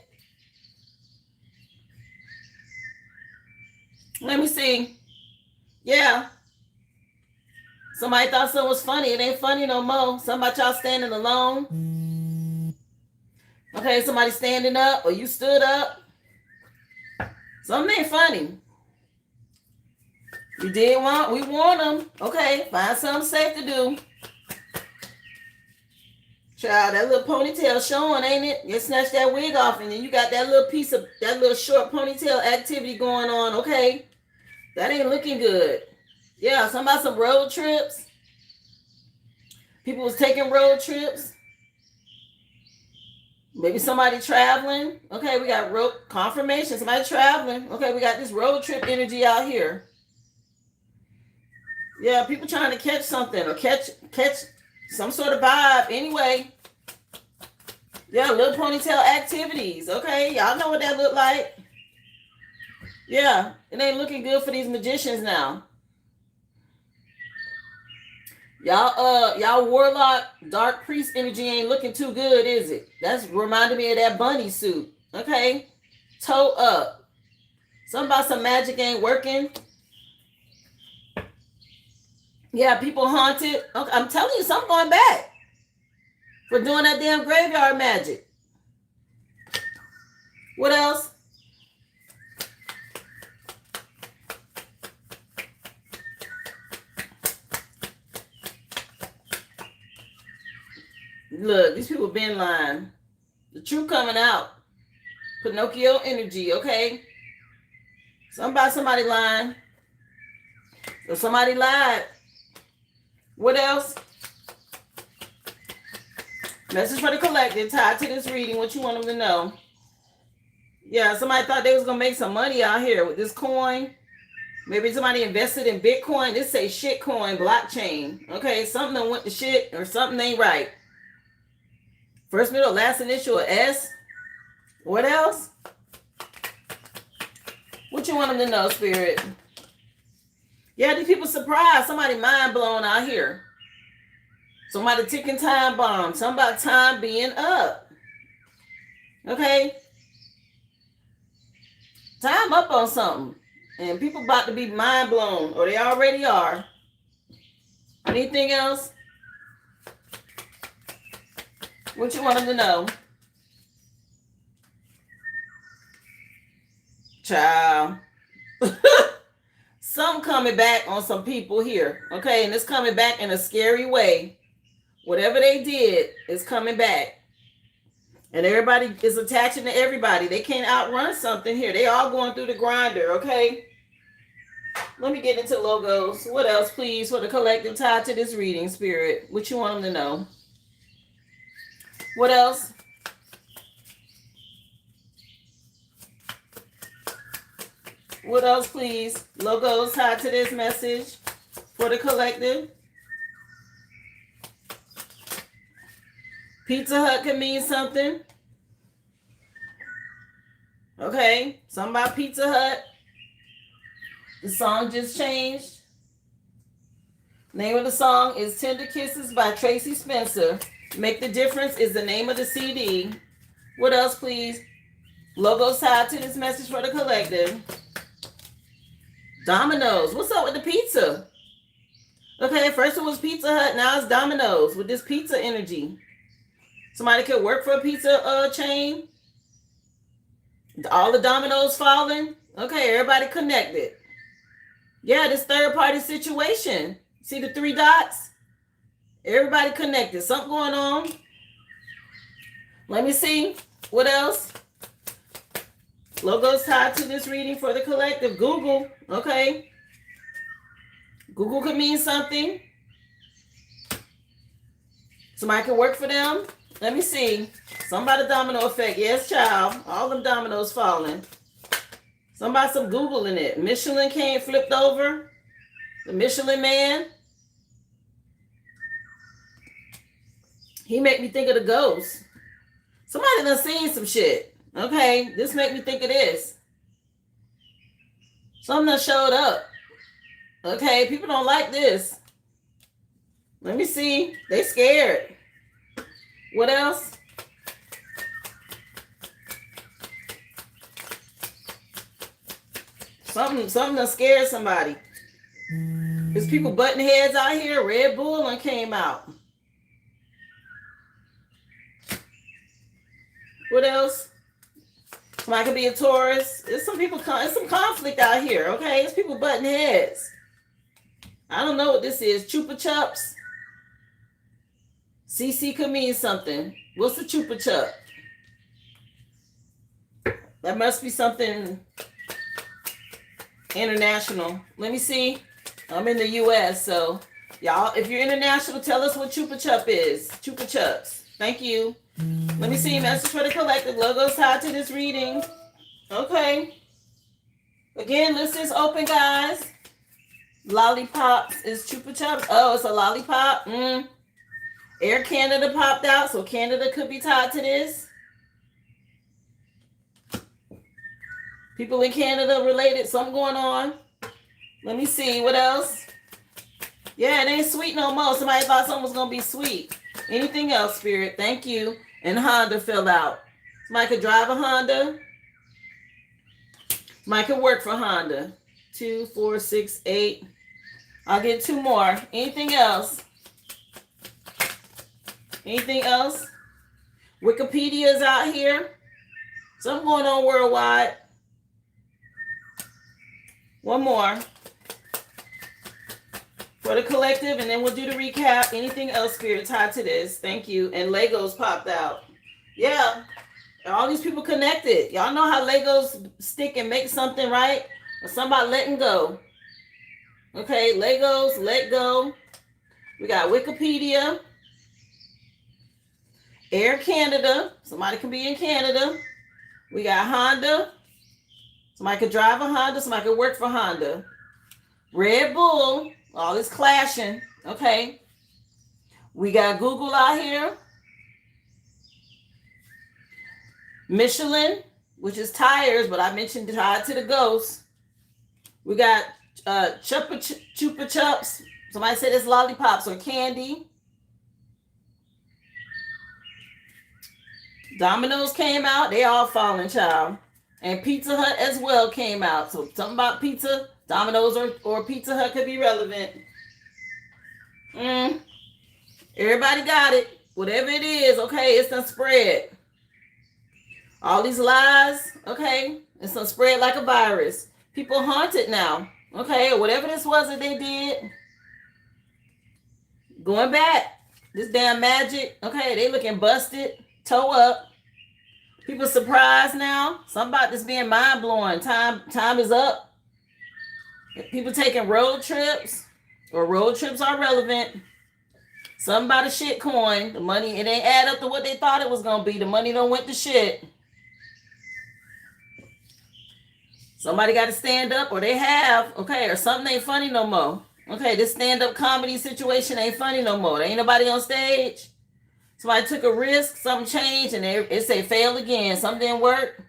Let me see. Yeah. Somebody thought something was funny. It ain't funny no more. Something about y'all standing alone. Okay, somebody standing up or you stood up. Something ain't funny. We warned them. Okay, find something safe to do. Child, that little ponytail showing, ain't it? You snatch that wig off and then you got that little piece of, that little short ponytail activity going on, okay? That ain't looking good. Yeah, some road trips. People was taking road trips. Maybe somebody traveling. Okay, we got road confirmation. Somebody traveling. Okay, we got this road trip energy out here. Yeah, people trying to catch something or catch some sort of vibe. Anyway. Yeah, little ponytail activities. Okay, y'all know what that look like. Yeah, it ain't looking good for these magicians now. Y'all warlock, dark priest energy ain't looking too good, is it? That's reminding me of that bunny suit. Okay, toe up. Something about some magic ain't working. Yeah, people haunted. Okay, I'm telling you, something going back for doing that damn graveyard magic. What else? Look, these people been lying. The truth coming out. Pinocchio energy, okay? Somebody lying. Or somebody lied. What else? Message for the collective tied to this reading. What you want them to know? Yeah, somebody thought they was going to make some money out here with this coin. Maybe somebody invested in Bitcoin. This say shit coin, blockchain. Okay, something that went to shit or something ain't right. First, middle, last initial, S. What else? What you want them to know, spirit? Yeah, these people surprised. Somebody mind blown out here. Somebody ticking time bomb. Something about time being up. Okay? Time up on something. And people about to be mind blown. Or they already are. Anything else? What you want them to know? Child. Some coming back on some people here. Okay, and it's coming back in a scary way. Whatever they did is coming back. And everybody is attaching to everybody. They can't outrun something here. They all going through the grinder, okay? Let me get into logos. What else, please, for the collective tied to this reading, spirit? What you want them to know? What else? What else, please? Logos tied to this message for the collective. Pizza Hut can mean something. Okay, something about Pizza Hut. The song just changed. Name of the song is Tender Kisses by Tracy Spencer. Make the Difference is the name of the CD. What else, please? Logos tied to this message for the collective. Domino's. What's up with the pizza? Okay, first it was Pizza Hut, now it's Domino's with this pizza energy. Somebody could work for a pizza chain. All the dominoes falling. Okay, everybody connected. Yeah, this third party situation. See the 3 dots? Everybody connected. Something going on. Let me see. What else? Logos tied to this reading for the collective. Google. Okay. Google could mean something. Somebody can work for them. Let me see. Somebody domino effect. Yes, child. All them dominoes falling. Somebody some Googling it. Michelin came flipped over. The Michelin man. He make me think of the ghost. Somebody done seen some shit. Okay. This make me think of this. Something that showed up. Okay. People don't like this. Let me see. They scared. What else? Something that scared somebody. There's people butting heads out here. Red Bull and came out. What else? Somebody could be a Taurus. There's some people. There's some conflict out here. Okay, it's people butting heads. I don't know what this is. Chupa Chups. CC could mean something. What's the Chupa Chup? That must be something international. Let me see. I'm in the U.S., so y'all, if you're international, tell us what Chupa Chup is. Chupa Chups. Thank you. Let me see. Message for the collective. Logos tied to this reading. Okay. Again, list is open, guys. Lollipops is Chupa Chups. Oh, it's a lollipop. Air Canada popped out, so Canada could be tied to this. People in Canada related, something going on. Let me see, what else? Yeah, it ain't sweet no more. Somebody thought something was going to be sweet. Anything else, Spirit? Thank you. And Honda fell out. Somebody could drive a Honda. Somebody could work for Honda. 2, 4, 6, 8. I'll get 2 more. Anything else? Anything else? Wikipedia is out here. Something going on worldwide. One more for the collective, and then we'll do the recap. Anything else, Spirit, tied to this? Thank you. And Legos popped out. Yeah. All these people connected. Y'all know how Legos stick and make something, right? Or somebody letting go. Okay, Legos, let go. We got Wikipedia. Air Canada. Somebody can be in Canada. We got Honda. Somebody could drive a Honda. Somebody could work for Honda. Red Bull. All this clashing. Okay. We got Google out here. Michelin, which is tires, but I mentioned tied to the ghost. We got Chupa Chups. Somebody said it's lollipops or candy. Domino's came out. They all falling, child. And Pizza Hut as well came out. So something about pizza, Domino's or Pizza Hut could be relevant. Everybody got it. Whatever it is, okay, it's done spread. All these lies, okay, it's done spread like a virus. People haunted now, okay, whatever this was that they did. Going back, this damn magic, okay, they looking busted, toe up. People surprised now. Something about this being mind-blowing. Time is up. People taking road trips, or road trips are relevant. Something about a shit coin. The money, it ain't add up to what they thought it was going to be. The money don't went to shit. Somebody got to stand up, or they have, okay, or something ain't funny no more. Okay, this stand-up comedy situation ain't funny no more. There ain't nobody on stage. Somebody took a risk, something changed, and it say fail again. Something didn't work.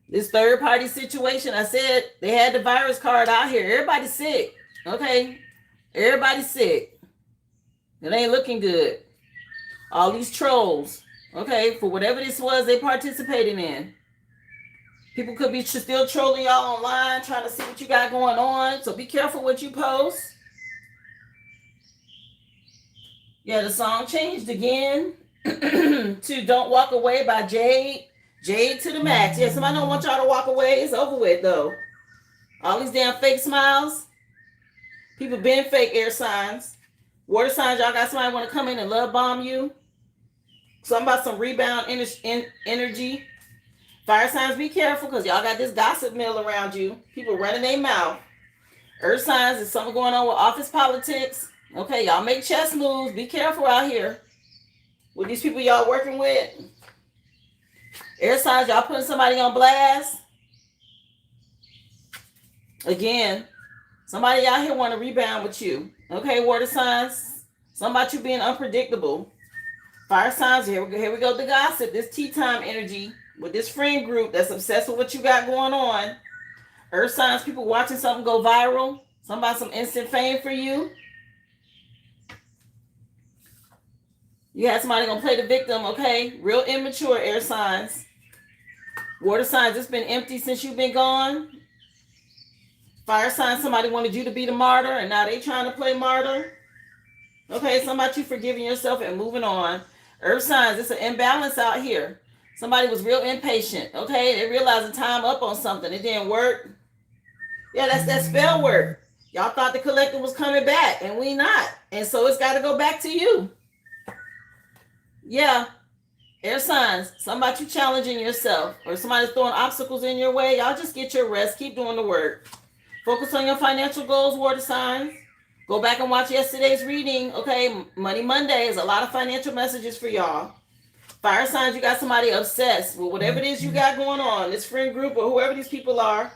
This third-party situation, I said they had the virus card out here. Everybody's sick. Okay? Everybody's sick. It ain't looking good. All these trolls, okay, for whatever this was they participated in. People could be still trolling y'all online, trying to see what you got going on. So be careful what you post. Yeah, the song changed again to Don't Walk Away by Jade. Jade to the max. Yeah, somebody don't want y'all to walk away. It's over with, though. All these damn fake smiles. People been fake air signs. Water signs, y'all got somebody want to come in and love bomb you. Something about some rebound energy. Fire signs, be careful because y'all got this gossip mill around you. People running their mouth. Earth signs, there's something going on with office politics. Okay, y'all make chess moves. Be careful out here with these people y'all working with. Air signs, y'all putting somebody on blast. Again, somebody out here want to rebound with you. Okay, water signs, something about you being unpredictable. Fire signs, here we go, the gossip, this tea time energy with this friend group that's obsessed with what you got going on. Earth signs, people watching something go viral. Something about some instant fame for you. You had somebody gonna play the victim, okay? Real immature air signs. Water signs, it's been empty since you've been gone. Fire signs, somebody wanted you to be the martyr and now they trying to play martyr. Okay, something about you forgiving yourself and moving on. Earth signs, it's an imbalance out here. Somebody was real impatient, okay? They realized the time up on something. It didn't work. Yeah, that's that spell work. Y'all thought the collective was coming back, and we not. And so it's got to go back to you. Yeah. Air signs, something about you challenging yourself or somebody's throwing obstacles in your way. Y'all just get your rest. Keep doing the work. Focus on your financial goals, water signs. Go back and watch yesterday's reading. Okay, Money Monday is a lot of financial messages for y'all. Fire signs, you got somebody obsessed with whatever it is you got going on, this friend group or whoever these people are.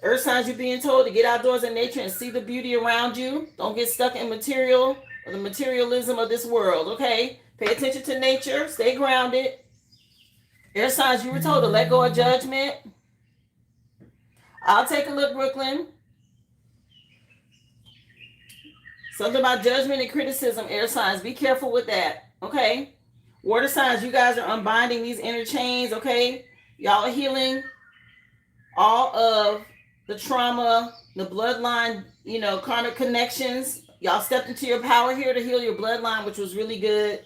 Earth signs, you're being told to get outdoors in nature and see the beauty around you. Don't get stuck in material or the materialism of this world, okay? Pay attention to nature. Stay grounded. Air signs, you were told to let go of judgment. I'll take a look, Brooklyn. Something about judgment and criticism, air signs. Be careful with that, okay? Water signs, you guys are unbinding these inner chains, okay? Y'all are healing all of the trauma, the bloodline, karmic connections. Y'all stepped into your power here to heal your bloodline, which was really good.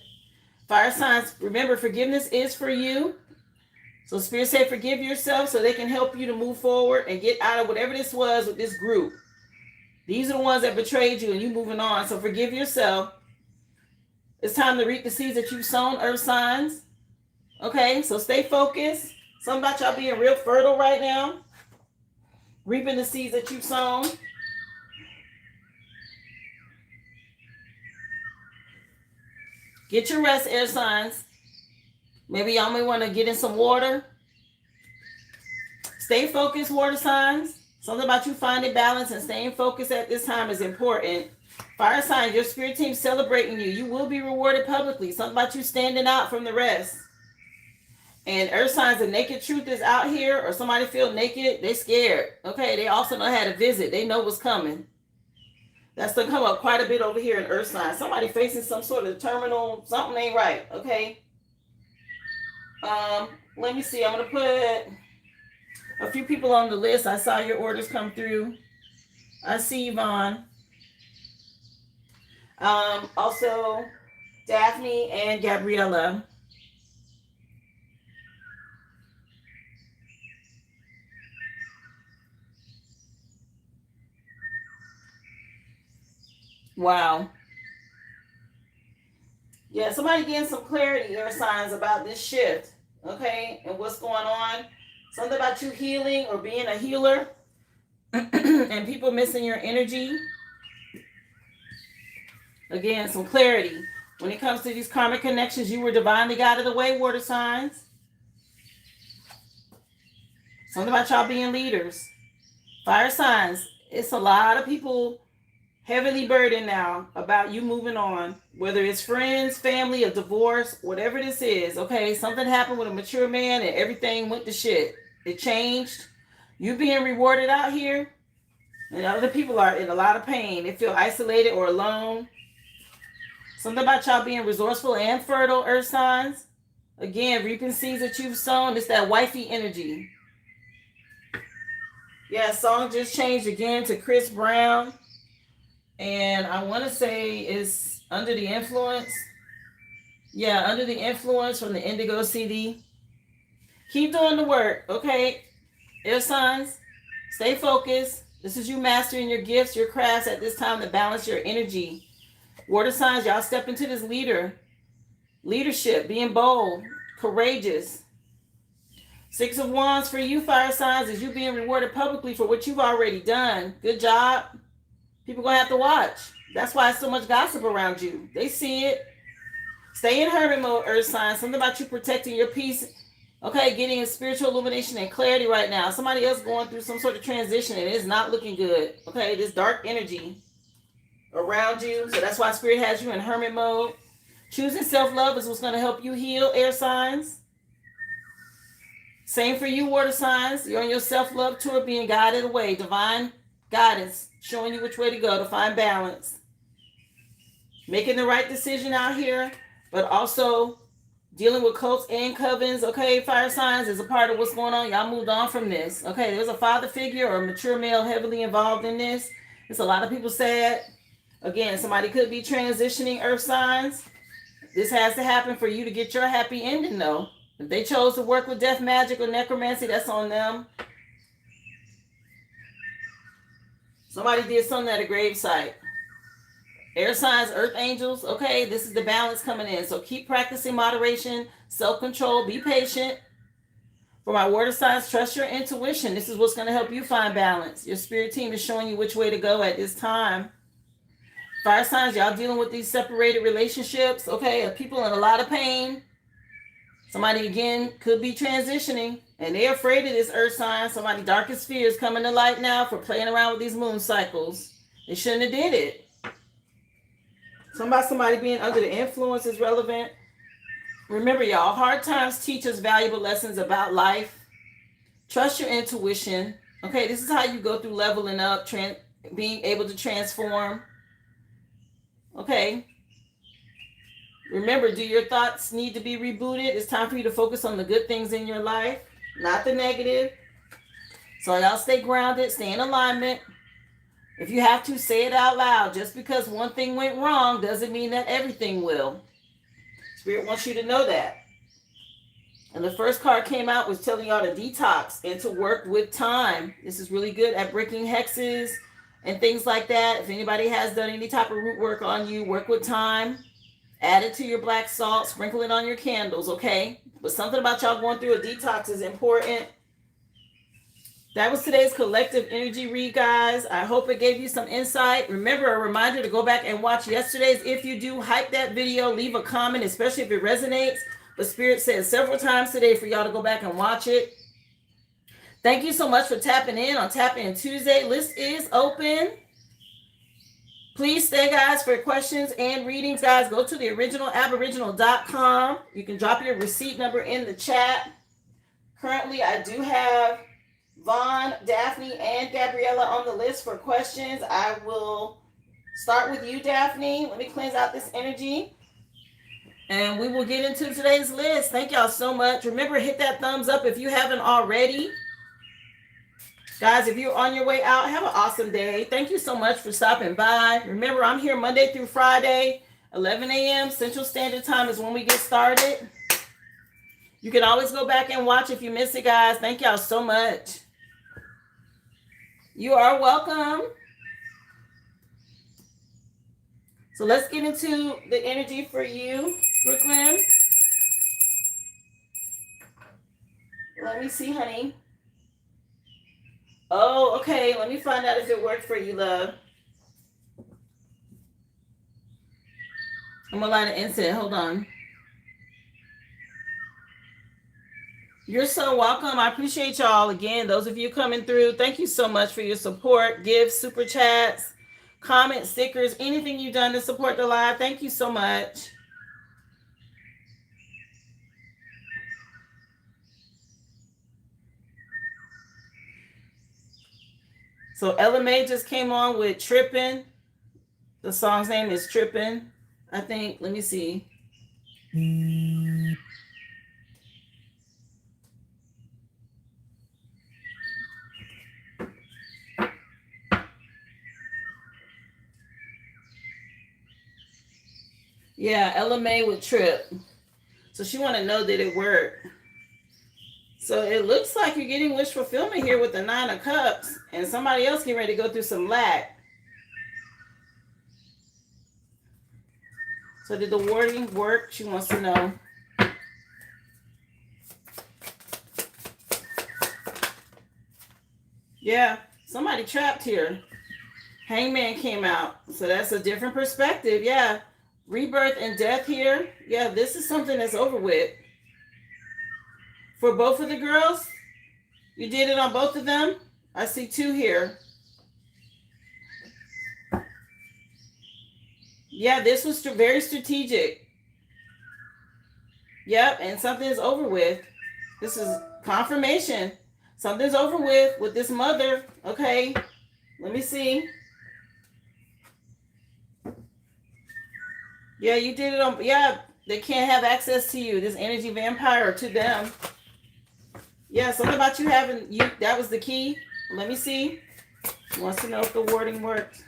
Fire signs, remember, forgiveness is for you. So Spirit say forgive yourself so they can help you to move forward and get out of whatever this was with this group. These are the ones that betrayed you and you moving on. So forgive yourself. It's time to reap the seeds that you've sown, earth signs. Okay, so stay focused. Something about y'all being real fertile right now. Reaping the seeds that you've sown. Get your rest, air signs. Maybe y'all may want to get in some water. Stay focused, water signs. Something about you finding balance and staying focused at this time is important. Fire signs, your spirit team celebrating you. You will be rewarded publicly. Something about you standing out from the rest. And earth signs, the naked truth is out here, or somebody feel naked, they scared. Okay, they also know how to visit. They know what's coming. That's going to come up quite a bit over here in earth signs. Somebody facing some sort of terminal, something ain't right, okay? Let me see. I'm going to put a few people on the list. I saw your orders come through. I see Yvonne. Also, Daphne and Gabriella. Wow. Yeah, somebody getting some clarity, air signs, about this shift, okay, and what's going on. Something about you healing or being a healer and people missing your energy. Again, some clarity. When it comes to these karmic connections, you were divinely guided away, water signs. Something about y'all being leaders. Fire signs. It's a lot of people heavily burdened now about you moving on, whether it's friends, family, a divorce, whatever this is. Okay, something happened with a mature man and everything went to shit. It changed. You being rewarded out here. And other people are in a lot of pain. They feel isolated or alone. Something about y'all being resourceful and fertile, earth signs. Again, reaping seeds that you've sown. It's that wifey energy. Yeah, song just changed again to Chris Brown. And I want to say it's Under the Influence. Yeah, Under the Influence from the Indigo CD. Keep doing the work, okay? Air signs, stay focused. This is you mastering your gifts, your crafts at this time to balance your energy. Water signs, y'all step into this leadership, being bold, courageous. 6 of Wands for you, fire signs, is you being rewarded publicly for what you've already done. Good job. People gonna have to watch. That's why there's so much gossip around you. They see it. Stay in hermit mode, earth signs. Something about you protecting your peace. Okay, getting a spiritual illumination and clarity right now. Somebody else going through some sort of transition and it's not looking good. Okay, this dark energy around you. So that's why spirit has you in hermit mode. Choosing self-love is what's going to help you heal, air signs. Same for you, water signs. You're on your self-love tour, being guided away. Divine guidance, showing you which way to go to find balance. Making the right decision out here, but also dealing with cults and covens. Okay, fire signs is a part of what's going on. Y'all moved on from this. Okay, there's a father figure or a mature male heavily involved in this. It's a lot of people sad. Again, somebody could be transitioning, earth signs. This has to happen for you to get your happy ending, though. If they chose to work with death magic or necromancy, that's on them. Somebody did something at a gravesite. Air signs, earth angels. Okay, this is the balance coming in. So keep practicing moderation, self-control, be patient. For my water signs, trust your intuition. This is what's going to help you find balance. Your spirit team is showing you which way to go at this time. Fire signs, y'all dealing with these separated relationships. Okay, people in a lot of pain. Somebody, again, could be transitioning, and they're afraid of this earth sign. Somebody darkest fears coming to light now for playing around with these moon cycles. They shouldn't have did it. Somebody being under the influence is relevant. Remember, y'all, hard times teach us valuable lessons about life. Trust your intuition. Okay, this is how you go through leveling up, being able to transform. Okay. Remember, do your thoughts need to be rebooted? It's time for you to focus on the good things in your life, not the negative. So y'all stay grounded, stay in alignment. If you have to, say it out loud. Just because one thing went wrong doesn't mean that everything will. Spirit wants you to know that. And the first card came out was telling y'all to detox and to work with time. This is really good at breaking hexes and things like that. If anybody has done any type of root work on you, work with time. Add it to your black salt, sprinkle it on your candles, okay? But something about y'all going through a detox is important. That was today's collective energy read, guys. I hope it gave you some insight. Remember, a reminder to go back and watch yesterday's. If you do, hype that video, leave a comment, especially if it resonates. But Spirit said several times today for y'all to go back and watch it. Thank you so much for tapping in on Tap In Tuesday. List is open. Please stay, guys, for questions and readings, guys. Go to the originalaboriginal.com. You can drop your receipt number in the chat. Currently, I do have Vaughn, Daphne, and Gabriella on the list for questions. I will start with you, Daphne. Let me cleanse out this energy. And we will get into today's list. Thank y'all so much. Remember, hit that thumbs up if you haven't already. Guys, if you're on your way out, have an awesome day. Thank you so much for stopping by. Remember, I'm here Monday through Friday, 11 a.m. Central Standard Time is when we get started. You can always go back and watch if you miss it, guys. Thank y'all so much. You are welcome. So let's get into the energy for you, Brooklyn. Let me see, honey. Oh, okay. Let me find out if it worked for you, love. I'm gonna light an incense. Hold on. You're so welcome. I appreciate y'all again. Those of you coming through, thank you so much for your support, gifts, super chats, comments, stickers, anything you've done to support the live. Thank you so much. So Ella May just came on with Trippin'. The song's name is Trippin', I think. Let me see. Yeah, Ella May with Trip. So she want to know that it worked. So it looks like you're getting wish fulfillment here with the 9 of Cups, and somebody else getting ready to go through some lack. So did the wording work? She wants to know. Yeah, somebody trapped here. Hangman came out. So that's a different perspective. Yeah. Rebirth and death here. Yeah, this is something that's over with. For both of the girls, you did it on both of them. I see 2 here. Yeah, this was very strategic. Yep, and something is over with. This is confirmation. Something's over with this mother. Okay, let me see. Yeah, you did it on. Yeah, they can't have access to you. This energy vampire to them. Yeah, something about you having you. That was the key. Let me see. Wants to know if the wording worked.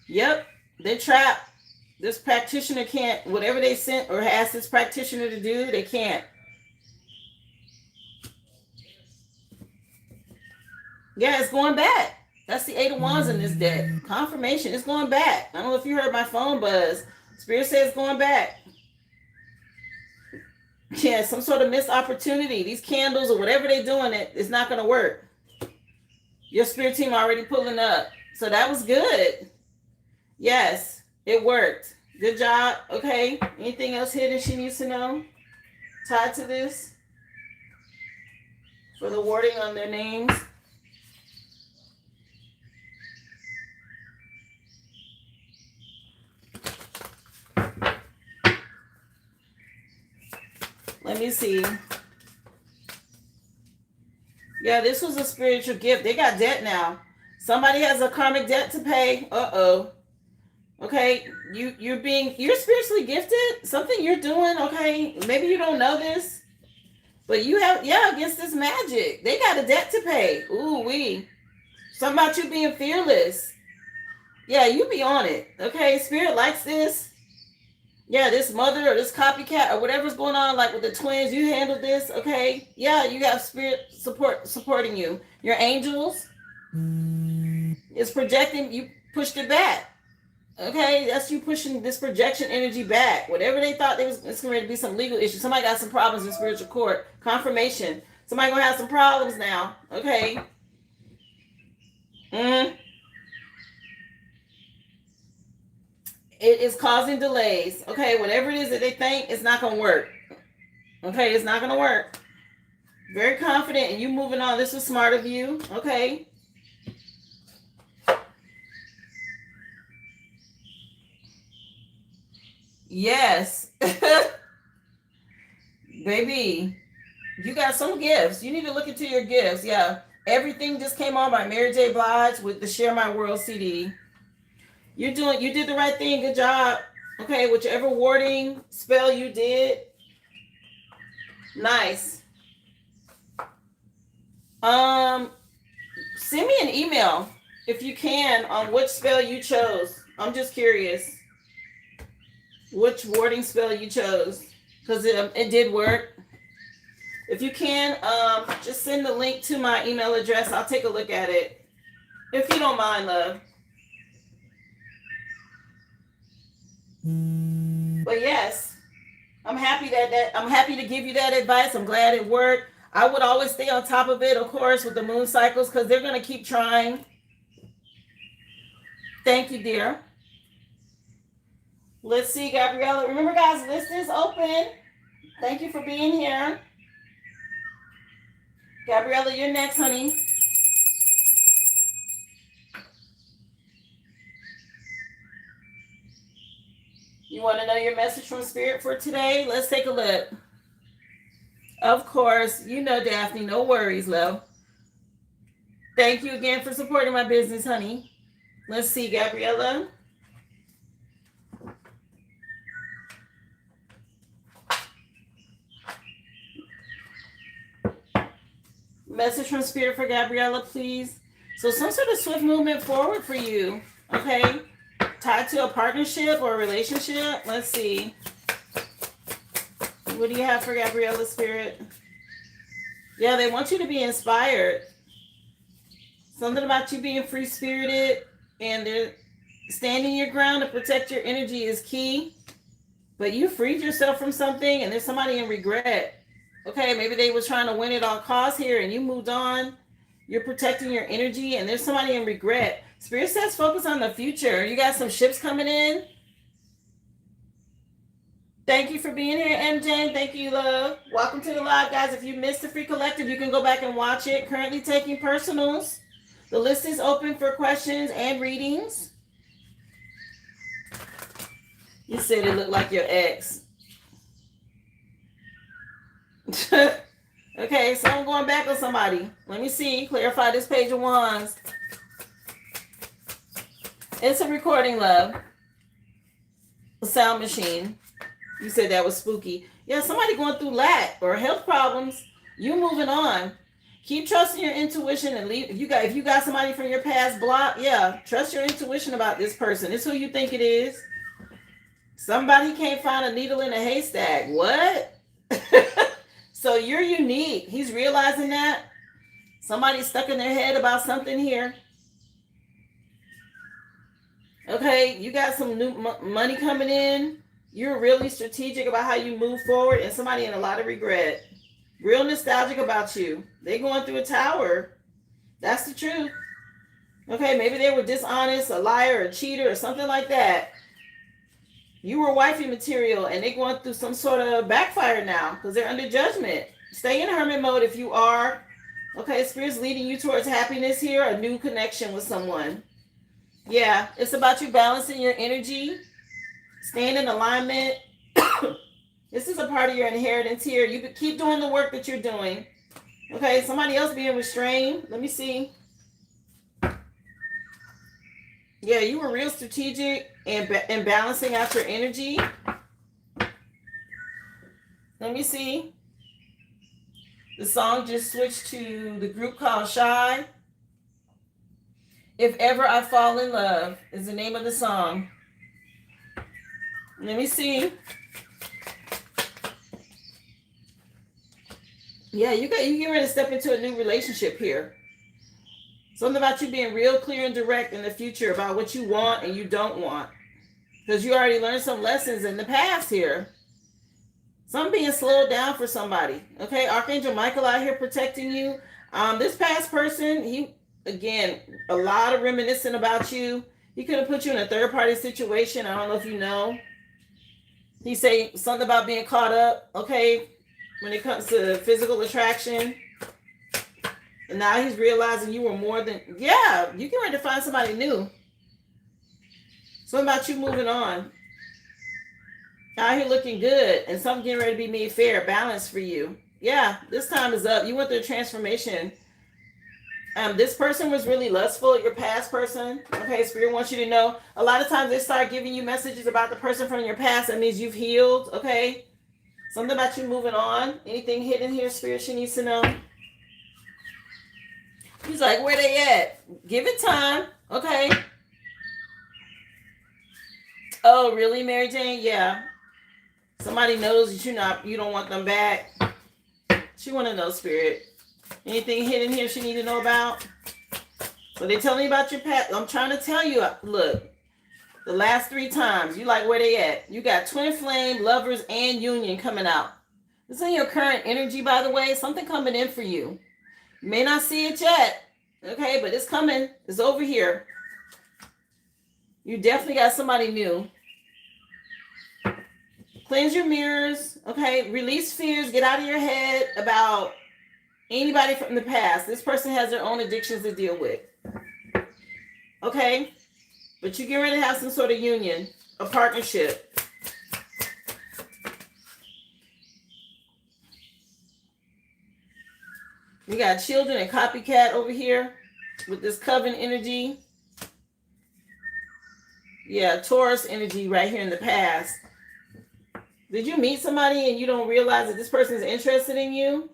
Yep, they're trapped. This practitioner can't. Whatever they sent or asked this practitioner to do, they can't. Yeah, it's going back. That's the 8 of Wands in this deck. Confirmation. It's going back. I don't know if you heard my phone buzz. Spirit says it's going back. Yeah, some sort of missed opportunity. These candles or whatever they're doing, it's not going to work. Your spirit team already pulling up. So that was good. Yes, it worked. Good job. Okay. Anything else hidden she needs to know? Tied to this? For the wording on their names? Let me see. Yeah, this was a spiritual gift. They got debt now. Somebody has a karmic debt to pay. Uh-oh. Okay, you're spiritually gifted. Something you're doing, okay? Maybe you don't know this. But you have, against this magic. They got a debt to pay. Ooh-wee. Something about you being fearless. Yeah, you be on it. Okay, spirit likes this. Yeah, this mother or this copycat or whatever's going on, like with the twins, you handled this, okay? Yeah, you got spirit supporting you. Your angels is projecting, you pushed it back. Okay, that's you pushing this projection energy back. Whatever they thought it's going to be some legal issue. Somebody got some problems in spiritual court. Confirmation. Somebody going to have some problems now. Okay. It is causing delays. Okay, whatever it is that they think, it's not going to work. Okay, it's not going to work. Very confident and you moving on. This was smart of you. Okay. Yes. Baby, you got some gifts. You need to look into your gifts. Yeah. Everything just came on by Mary J. Blige with the Share My World CD. You did the right thing. Good job. Okay, whichever warding spell you did. Nice. Send me an email if you can on which spell you chose. I'm just curious. Which warding spell you chose. Because it did work. If you can, just send the link to my email address. I'll take a look at it. If you don't mind, love. But yes, I'm happy I'm happy to give you that advice. I'm glad it worked. I would always stay on top of it, of course, with the moon cycles because they're going to keep trying. Thank you, dear. Let's see, Gabriella. Remember, guys, list is open. Thank you for being here. Gabriella, you're next, honey. You want to know your message from Spirit for today? Let's take a look. Of course, you know, Daphne, no worries, love. Thank you again for supporting my business, honey. Let's see, Gabriella. Message from Spirit for Gabriella, please. So some sort of swift movement forward for you, okay? Tied to a partnership or a relationship. Let's see. What do you have for Gabriella, Spirit? Yeah, they want you to be inspired. Something about you being free-spirited and they're standing your ground to protect your energy is key. But you freed yourself from something and there's somebody in regret. Okay, maybe they were trying to win at all costs here and you moved on. You're protecting your energy and there's somebody in regret. Spirit says focus on the future. You got some ships coming in. Thank you for being here, MJ. Thank you, love. Welcome to the live, guys. If you missed the free collective, you can go back and watch it. Currently taking personals. The list is open for questions and readings. You said it looked like your ex. Okay, so I'm going back on somebody. Let me see. Clarify this page of wands. It's a recording, love. A sound machine. You said that was spooky. Yeah, somebody going through lack or health problems. You moving on. Keep trusting your intuition and leave. If you got somebody from your past block, yeah, trust your intuition about this person. It's who you think it is. Somebody can't find a needle in a haystack. What? So you're unique. He's realizing that. Somebody's stuck in their head about something here. Okay, you got some new money coming in. You're really strategic about how you move forward, and somebody in a lot of regret. Real nostalgic about you. They're going through a tower. That's the truth. Okay, maybe they were dishonest, a liar, a cheater, or something like that. You were wifey material, and they're going through some sort of backfire now because they're under judgment. Stay in hermit mode if you are. Okay, Spirit's leading you towards happiness here, a new connection with someone. Yeah, it's about you balancing your energy, staying in alignment. This is a part of your inheritance here. You keep doing the work that you're doing. Okay, somebody else being restrained. Let me see. Yeah, you were real strategic and balancing out your energy. Let me see. The song just switched to the group called Shy. If Ever I Fall in Love is the name of the song. Let me see. Yeah, you get ready to step into a new relationship here. Something about you being real clear and direct in the future about what you want and you don't want. Because you already learned some lessons in the past here. Something being slowed down for somebody. Okay, Archangel Michael out here protecting you. This past person, he, again, a lot of reminiscing about you. He could have put you in a third-party situation. I don't know if you know. He say something about being caught up, okay, when it comes to physical attraction. And now he's realizing you were more than, yeah, you can ready to find somebody new. Something about you moving on. Out here looking good and something getting ready to be made fair, balanced for you. Yeah, this time is up. You went through a transformation. This person was really lustful, your past person. Okay, Spirit wants you to know. A lot of times they start giving you messages about the person from your past. That means you've healed, okay? Something about you moving on. Anything hidden here, Spirit, she needs to know. He's like, where they at? Give it time, okay? Oh, really, Mary Jane? Yeah. Somebody knows that you don't want them back. She want to know, Spirit. Anything hidden here she need to know about? So they tell me about your past. I'm trying to tell you, look, the last 3 times, you like where they at. You got twin flame, lovers, and union coming out. This is your current energy, by the way. Something coming in for you. You may not see it yet, okay, but it's coming. It's over here. You definitely got somebody new. Cleanse your mirrors, okay? Release fears. Get out of your head about anybody from the past. This person has their own addictions to deal with. Okay? But you get ready to have some sort of union, a partnership. We got children and copycat over here. with this coven energy. Yeah, Taurus energy right here in the past. Did you meet somebody and you don't realize that this person is interested in you?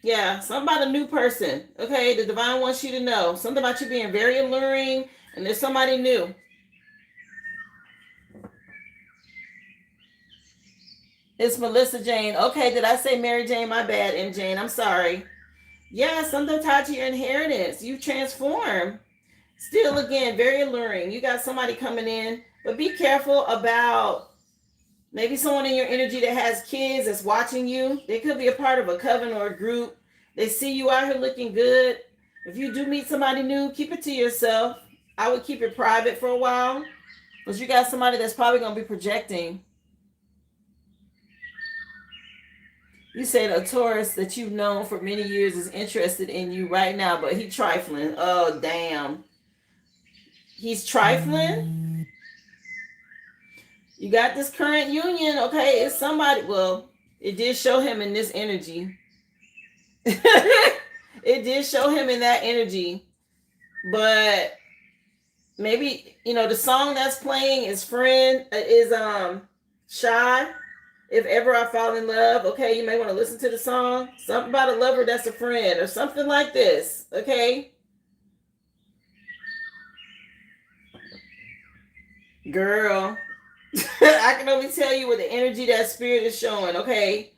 Yeah, something about a new person. Okay, the divine wants you to know something about you being very alluring, and there's somebody new. It's Melissa Jane. Okay, did I say Mary Jane? My bad, M. Jane. I'm sorry. Yeah, something tied to your inheritance. You transform. Still, again, very alluring. You got somebody coming in, but be careful about maybe someone in your energy that has kids that's watching you. They could be a part of a coven or a group. They see you out here looking good. If you do meet somebody new, keep it to yourself. I would keep it private for a while because you got somebody that's probably going to be projecting. You said a Taurus that you've known for many years is interested in you right now, but he's trifling. Oh, damn. He's trifling? You got this current union, okay? It's somebody, well, it did show him in this energy. It did show him in that energy. But maybe, the song that's playing is Shy. If ever I fall in love, okay, you may want to listen to the song. Something about a lover that's a friend or something like this, okay? Girl, I can only tell you what the energy that spirit is showing, okay?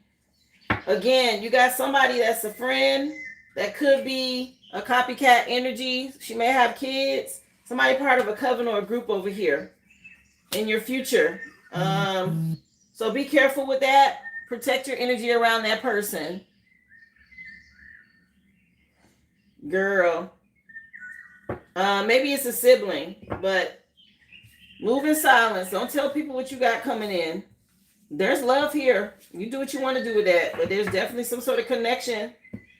Again, you got somebody that's a friend that could be a copycat energy. She may have kids. Somebody part of a coven or a group over here in your future. So be careful with that. Protect your energy around that person. Girl. Maybe it's a sibling, but move in silence. Don't tell people what you got coming in. There's love here. You do what you want to do with that, but there's definitely some sort of connection.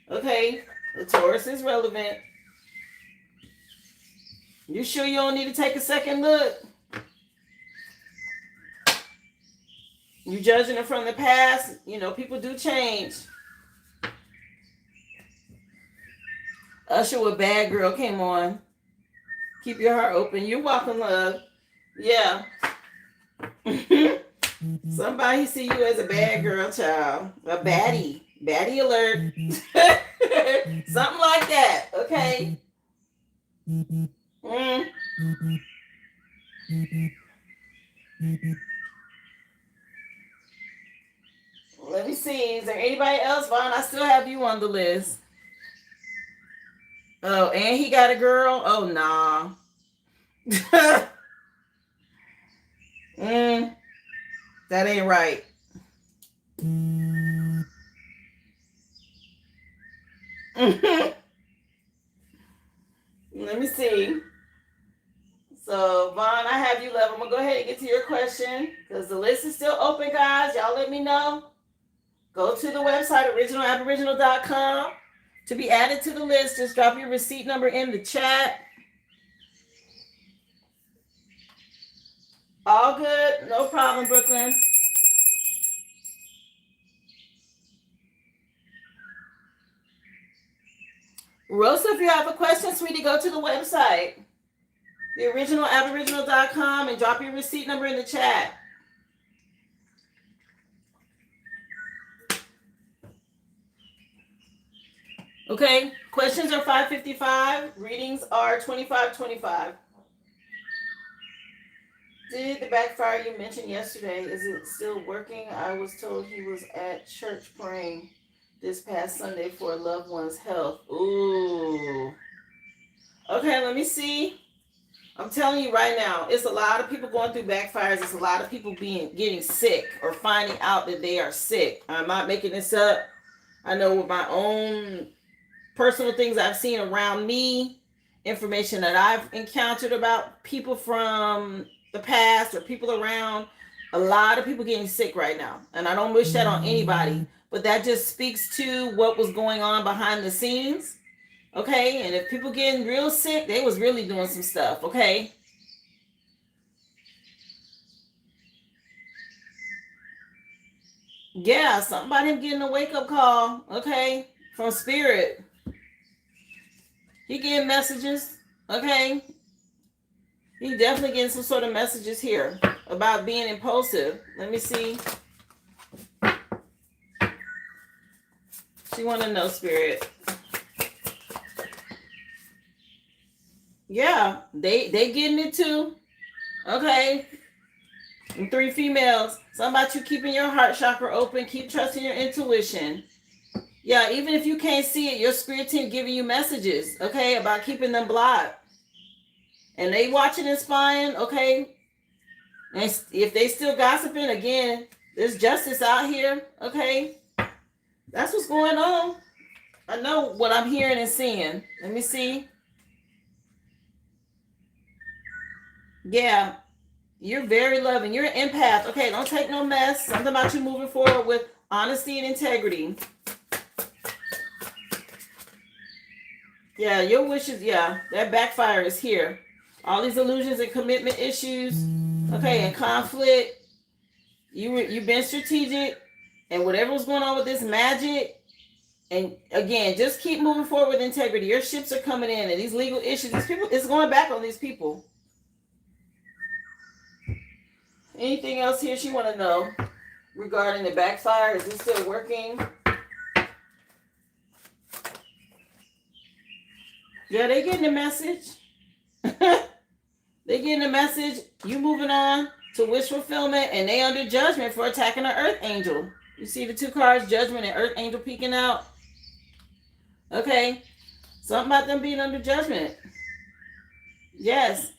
Okay? The Taurus is relevant. You sure you don't need to take a second look? You judging it from the past, people do change. Usher with Bad Girl came on. Keep your heart open. You're welcome, love. Yeah. Somebody see you as a bad girl, child. A baddie. Baddie alert. Something like that, okay? Let me see. Is there anybody else, Vaughn? I still have you on the list. Oh, and he got a girl? Oh, nah. That ain't right. Let me see. So, Vaughn, I have you, love. I'm going to go ahead and get to your question because the list is still open, guys. Y'all let me know. Go to the website, originalaboriginal.com. To be added to the list, just drop your receipt number in the chat. All good. No problem, Brooklyn. Rosa, if you have a question, sweetie, go to the website, theoriginalaboriginal.com, and drop your receipt number in the chat. Okay, questions are $5.55. Readings are $25.25. Did the backfire you mentioned yesterday, is it still working? I was told he was at church praying this past Sunday for a loved one's health. Ooh. Okay, let me see. I'm telling you right now, it's a lot of people going through backfires. It's a lot of people getting sick or finding out that they are sick. I'm not making this up. I know with my own personal things I've seen around me, information that I've encountered about people from the past or people around, a lot of people getting sick right now. And I don't wish that on anybody, but that just speaks to what was going on behind the scenes. Okay, and if people getting real sick, they was really doing some stuff, okay? Yeah, somebody getting a wake-up call, okay? from spirit. He getting messages. Okay. He definitely getting some sort of messages here about being impulsive. Let me see. She want to know, spirit. Yeah, they getting it too. Okay. And 3 females. Something about you keeping your heart chakra open. Keep trusting your intuition. Yeah, even if you can't see it, your spirit team giving you messages, okay, about keeping them blocked. And they watching and spying, okay? And if they still gossiping, again, there's justice out here, okay? That's what's going on. I know what I'm hearing and seeing. Let me see. Yeah, you're very loving. You're an empath. Okay, don't take no mess. Something about you moving forward with honesty and integrity. Yeah, your wishes, yeah, that backfire is here. All these illusions and commitment issues, okay, and conflict. You've been strategic, and whatever was going on with this magic, and again, just keep moving forward with integrity. Your ships are coming in, and these legal issues, these people, it's going back on these people. Anything else here she want to know regarding the backfire? Is this still working? Yeah, they getting the message. They getting the message. You moving on to wish fulfillment, and they under judgment for attacking an earth angel. You see the 2 cards, judgment and earth angel peeking out. Okay, something about them being under judgment. Yes,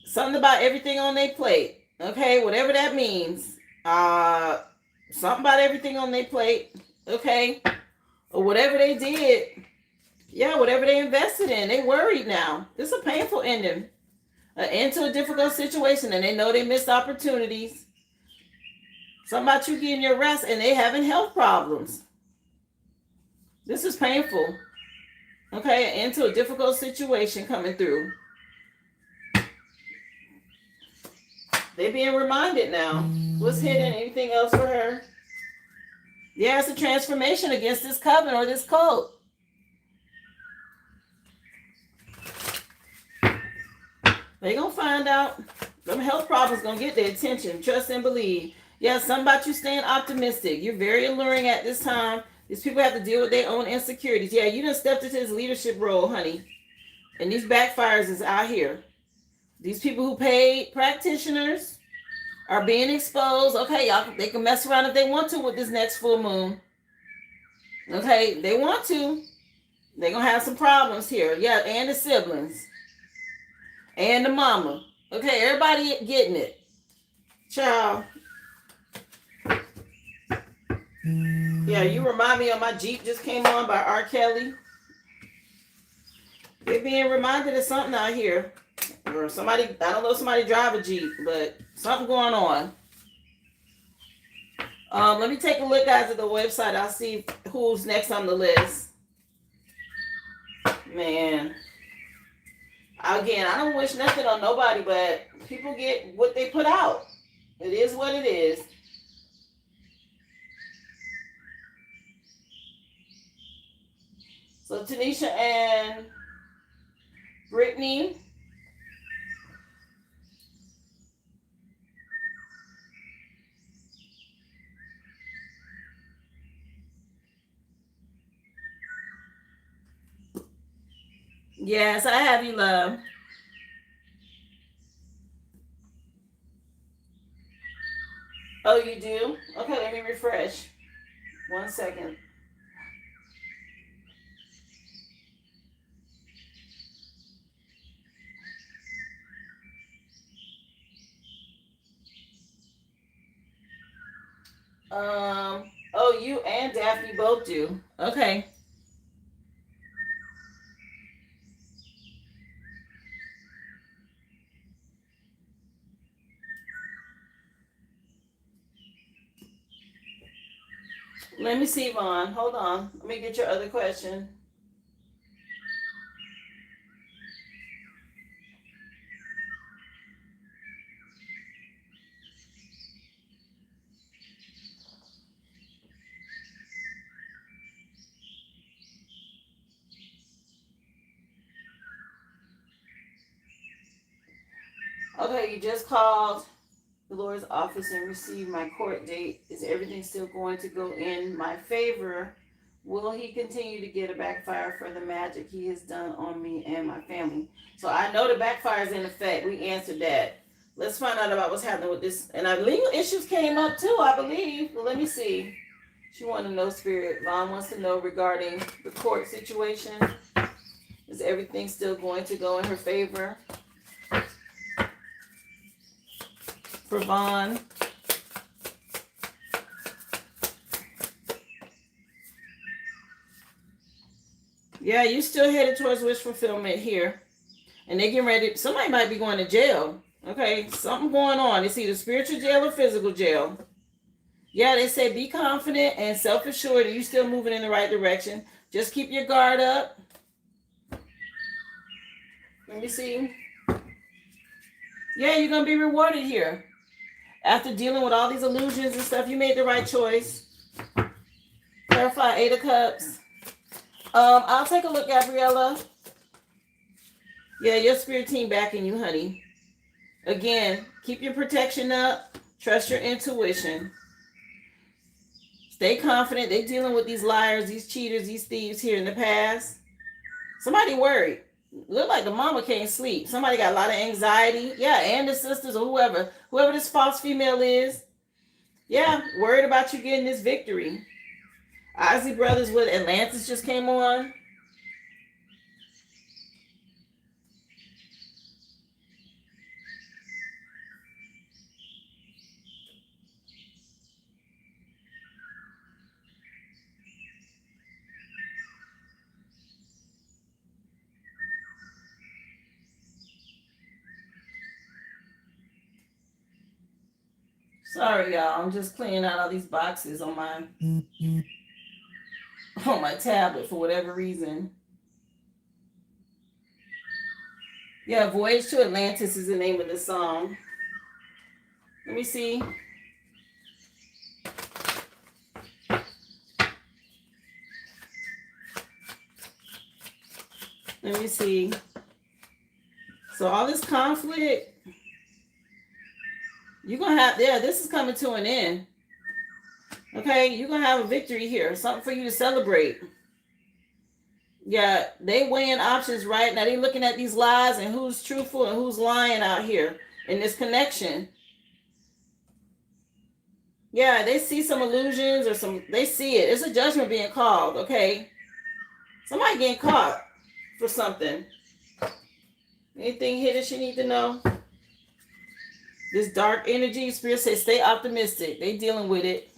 something about everything on their plate. Okay, whatever that means. Something about everything on their plate. Okay, or whatever they did. Yeah, whatever they invested in, they worried now. This is a painful ending. An end to a difficult situation, and they know they missed opportunities. Something about you getting your rest, and they having health problems. This is painful. Okay, an end to a difficult situation coming through. They being reminded now. What's hidden? Anything else for her? Yeah, it's a transformation against this coven or this cult. They gonna find out. Them health problems gonna get their attention. Trust and believe. Yeah, something about you staying optimistic. You're very alluring at this time. These people have to deal with their own insecurities. Yeah, you done stepped into this leadership role, honey. And these backfires is out here. These people who paid practitioners are being exposed. Okay, y'all, they can mess around if they want to with this next full moon. Okay, they want to. They're gonna have some problems here. Yeah, and the siblings. And the mama. Okay, everybody getting it. Ciao. Yeah, you remind me of My Jeep Just Came On by R. Kelly. They're being reminded of something out here. Or somebody, I don't know if somebody drive a Jeep, but something going on. Let me take a look, guys, at the website. I'll see who's next on the list. Man. Again, I don't wish nothing on nobody, but people get what they put out. It is what it is. So Tanisha and Brittany. Yes, I have you, love. Oh, you do? Okay, let me refresh. 1 second. Oh, you and Daphne both do. Okay. Let me see, Vaughn. Hold on. Let me get your other question. Okay, you just called the Lord's office and received my court date. Is everything still going to go in my favor? Will he continue to get a backfire for the magic he has done on me and my family? So I know the backfire is in effect. We answered that. Let's find out about what's happening with this. And our legal issues came up too, I believe. Well, let me see. She wanted to know, Spirit. Vaughn wants to know regarding the court situation. Is everything still going to go in her favor? For Vaughn. Yeah, you still headed towards wish fulfillment here. And they getting ready. Somebody might be going to jail. Okay, something going on. It's either spiritual jail or physical jail. Yeah, they say be confident and self-assured that you're still moving in the right direction. Just keep your guard up. Let me see. Yeah, you're going to be rewarded here. After dealing with all these illusions and stuff, you made the right choice. Clarify 8 of Cups. I'll take a look, Gabriella. Yeah, your spirit team backing you, honey. Again, keep your protection up. Trust your intuition. Stay confident. They're dealing with these liars, these cheaters, these thieves here in the past. Somebody worried. Look like the mama can't sleep. Somebody got a lot of anxiety. Yeah, and the sisters or whoever this false female is. Yeah, worried about you getting this victory. Ozzy Brothers with Atlantis just came on. Sorry, y'all. I'm just cleaning out all these boxes on my tablet for whatever reason. Yeah, Voyage to Atlantis is the name of the song. Let me see. Let me see. So all this conflict, you're going to have, yeah, this is coming to an end. Okay, you're going to have a victory here. Something for you to celebrate. Yeah, they weighing options right now. They looking at these lies and who's truthful and who's lying out here in this connection. Yeah, they see some illusions or they see it. It's a judgment being called, okay? Somebody getting caught for something. Anything hidden she need to know? This dark energy, Spirit says stay optimistic. They dealing with it.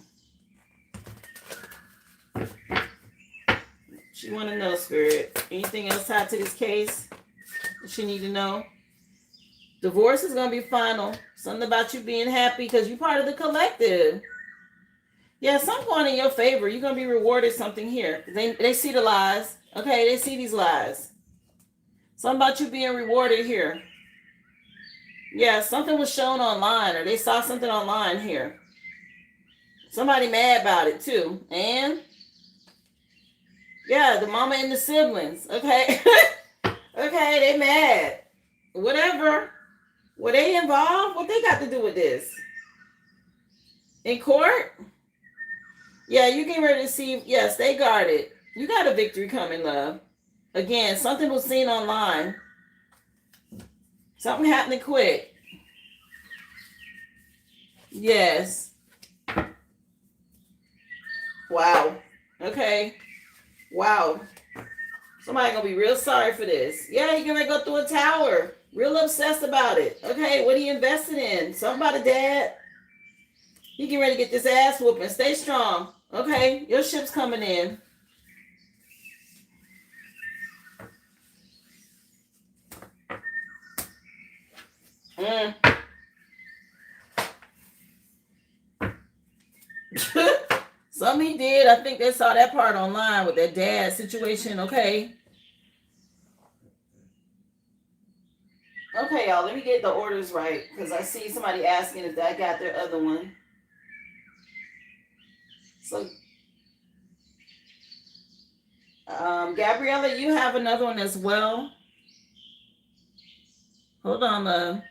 She want to know, Spirit. Anything else tied to this case that she need to know? Divorce is going to be final. Something about you being happy because you're part of the collective. Yeah, something going in your favor. You're going to be rewarded something here. They see the lies. Okay, they see these lies. Something about you being rewarded here. Yeah, something was shown online or they saw something online here. Somebody mad about it too. And yeah, the mama and the siblings. Okay. Okay, they mad. Whatever. Were they involved? What they got to do with this? In court? Yeah, you getting ready to see. Yes, they guarded. You got a victory coming, love. Again, something was seen online. Something happening quick. Yes. Wow. Okay. Wow. Somebody gonna be real sorry for this. Yeah, you're gonna go through a tower. Real obsessed about it. Okay, what are you invested in? Something about a dad. You getting ready to get this ass whooping. Stay strong. Okay, your ship's coming in. Some he did. I think they saw that part online with that dad situation. Okay. Okay, y'all. Let me get the orders right because I see somebody asking if that got their other one. So, Gabriella, you have another one as well. Hold on, love.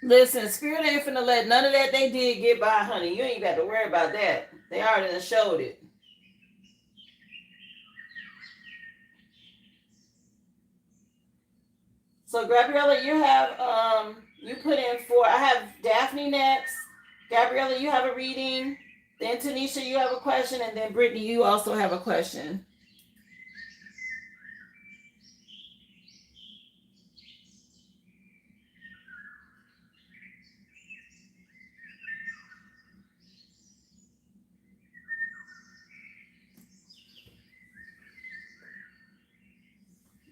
Listen, Spirit ain't finna let none of that they did get by, honey. You ain't got to worry about that. They already done showed it. So, Gabriella, you have you put in four. I have Daphne next. Gabriella, you have a reading. Then Tanisha, you have a question, and then Brittany, you also have a question.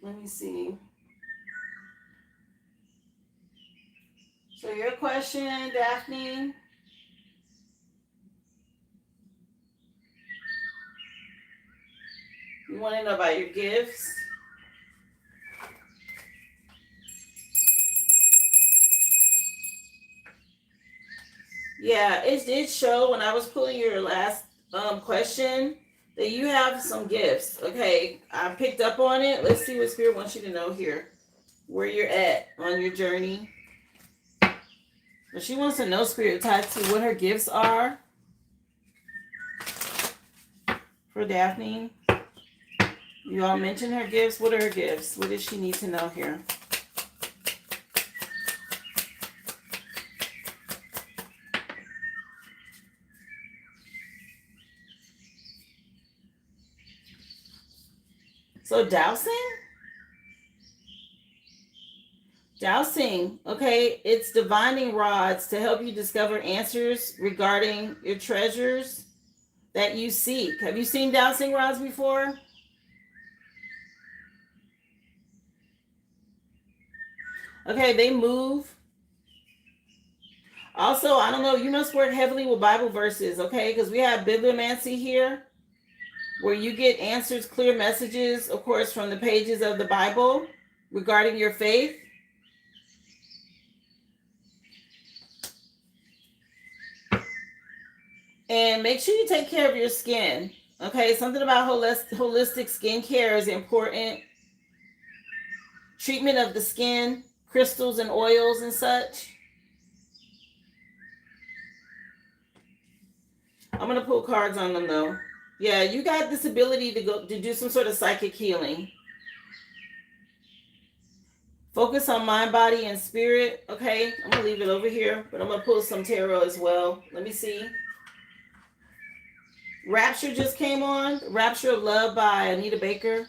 Let me see. So your question, Daphne. You want to know about your gifts? Yeah, it did show when I was pulling your last question that you have some gifts. Okay, I picked up on it. Let's see what Spirit wants you to know here. Where you're at on your journey. But she wants to know, Spirit, tied to what her gifts are for Daphne. You all mentioned her gifts. What are her gifts? What does she need to know here? So dowsing? Dowsing, okay, it's divining rods to help you discover answers regarding your treasures that you seek. Have you seen dowsing rods before? Okay, they move. Also, I don't know, you must work heavily with Bible verses, okay? Because we have bibliomancy here, where you get answers, clear messages, of course, from the pages of the Bible regarding your faith. And make sure you take care of your skin. Okay, something about holistic skincare is important. Treatment of the skin, crystals and oils and such. I'm gonna pull cards on them though. Yeah, you got this ability to go to do some sort of psychic healing. Focus on mind, body, and spirit. Okay, I'm gonna leave it over here, but I'm gonna pull some tarot as well. Let me see. Rapture just came on. Rapture of Love by Anita Baker.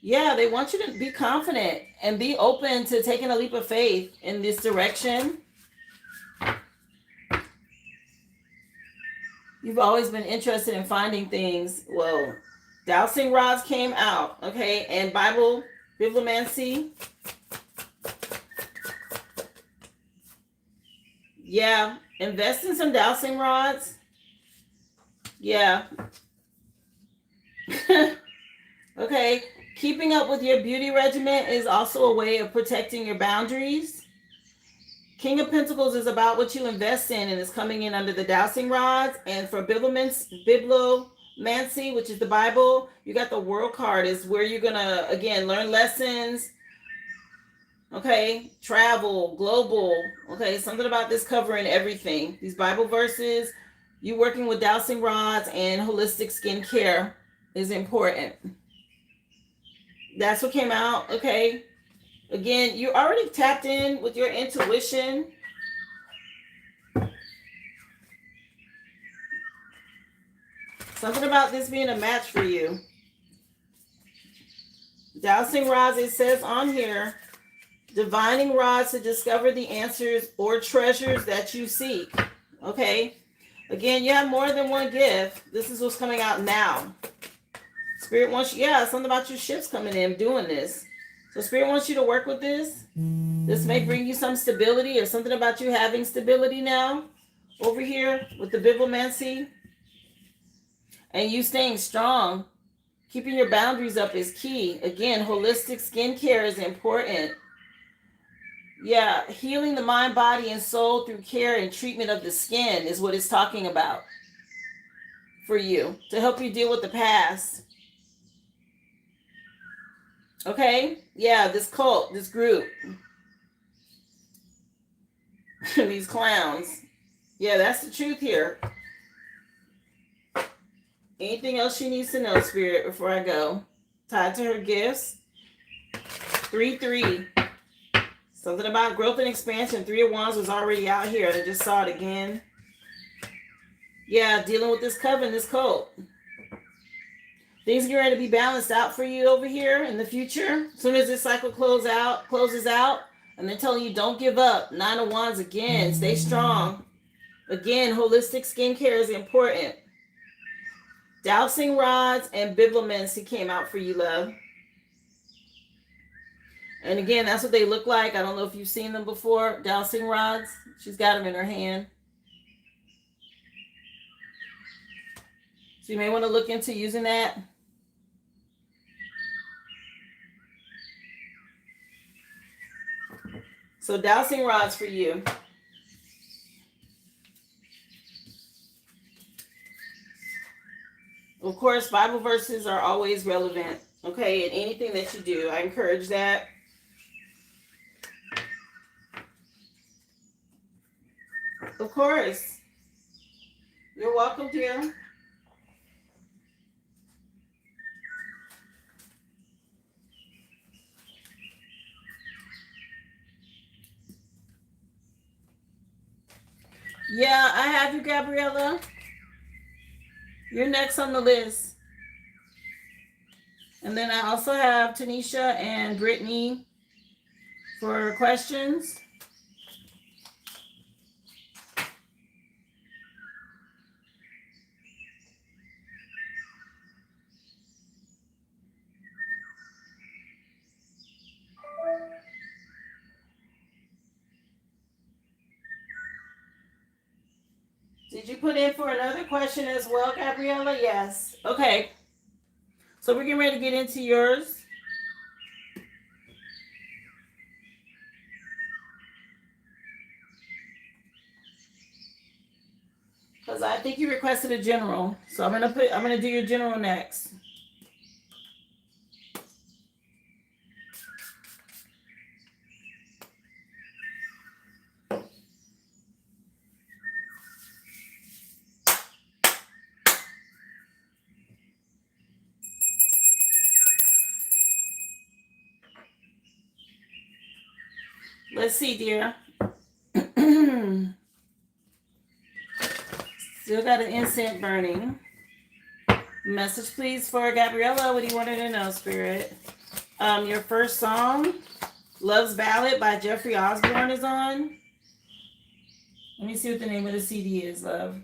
Yeah, they want you to be confident and be open to taking a leap of faith in this direction. You've always been interested in finding things. Well, dowsing rods came out, okay, and bibliomancy. Yeah, invest in some dowsing rods. Yeah. Okay, keeping up with your beauty regimen is also a way of protecting your boundaries. King of Pentacles is about what you invest in and is coming in under the dowsing rods. And for bibliomancy, which is the Bible, you got the World card is where you're going to, again, learn lessons. Okay, travel, global. Okay, something about this covering everything. These Bible verses, you working with dowsing rods and holistic skincare is important. That's what came out. Okay. Again, you already tapped in with your intuition. Something about this being a match for you. Dowsing rods, it says on here, divining rods to discover the answers or treasures that you seek. Okay. Again, you have more than one gift. This is what's coming out now. Spirit wants you, yeah, something about your shifts coming in doing this. So Spirit wants you to work with this. This may bring you some stability or something about you having stability now over here with the bibliomancy. And you staying strong. Keeping your boundaries up is key. Again, holistic skincare is important. Yeah, healing the mind, body, and soul through care and treatment of the skin is what it's talking about for you to help you deal with the past. Okay? Yeah, this cult, this group. These clowns. Yeah, that's the truth here. Anything else she needs to know, Spirit, before I go? Tied to her gifts. 3-3. Something about growth and expansion. 3 of Wands was already out here. I just saw it again. Yeah, dealing with this coven, this cult. Things get ready to be balanced out for you over here in the future. As soon as this cycle closes out, and they're telling you don't give up. 9 of Wands again. Stay strong. Again, holistic skincare is important. Dowsing rods and biblioments came out for you, love. And again, that's what they look like. I don't know if you've seen them before. Dowsing rods. She's got them in her hand. So you may want to look into using that. So dowsing rods for you. Of course, Bible verses are always relevant, okay, in anything that you do. I encourage that. Of course. You're welcome, dear. Yeah, I have you, Gabriella. You're next on the list. And then I also have Tanisha and Brittany for questions. Did you put in for another question as well, Gabriella? Yes. Okay. So we're getting ready to get into yours. Because I think you requested a general. So I'm gonna do your general next. Let's see, dear. Still got an incense burning. Message, please, for Gabriella. What do you want her to know, Spirit? Your first song, Love's Ballad by Jeffrey Osborne, is on. Let me see what the name of the CD is, love.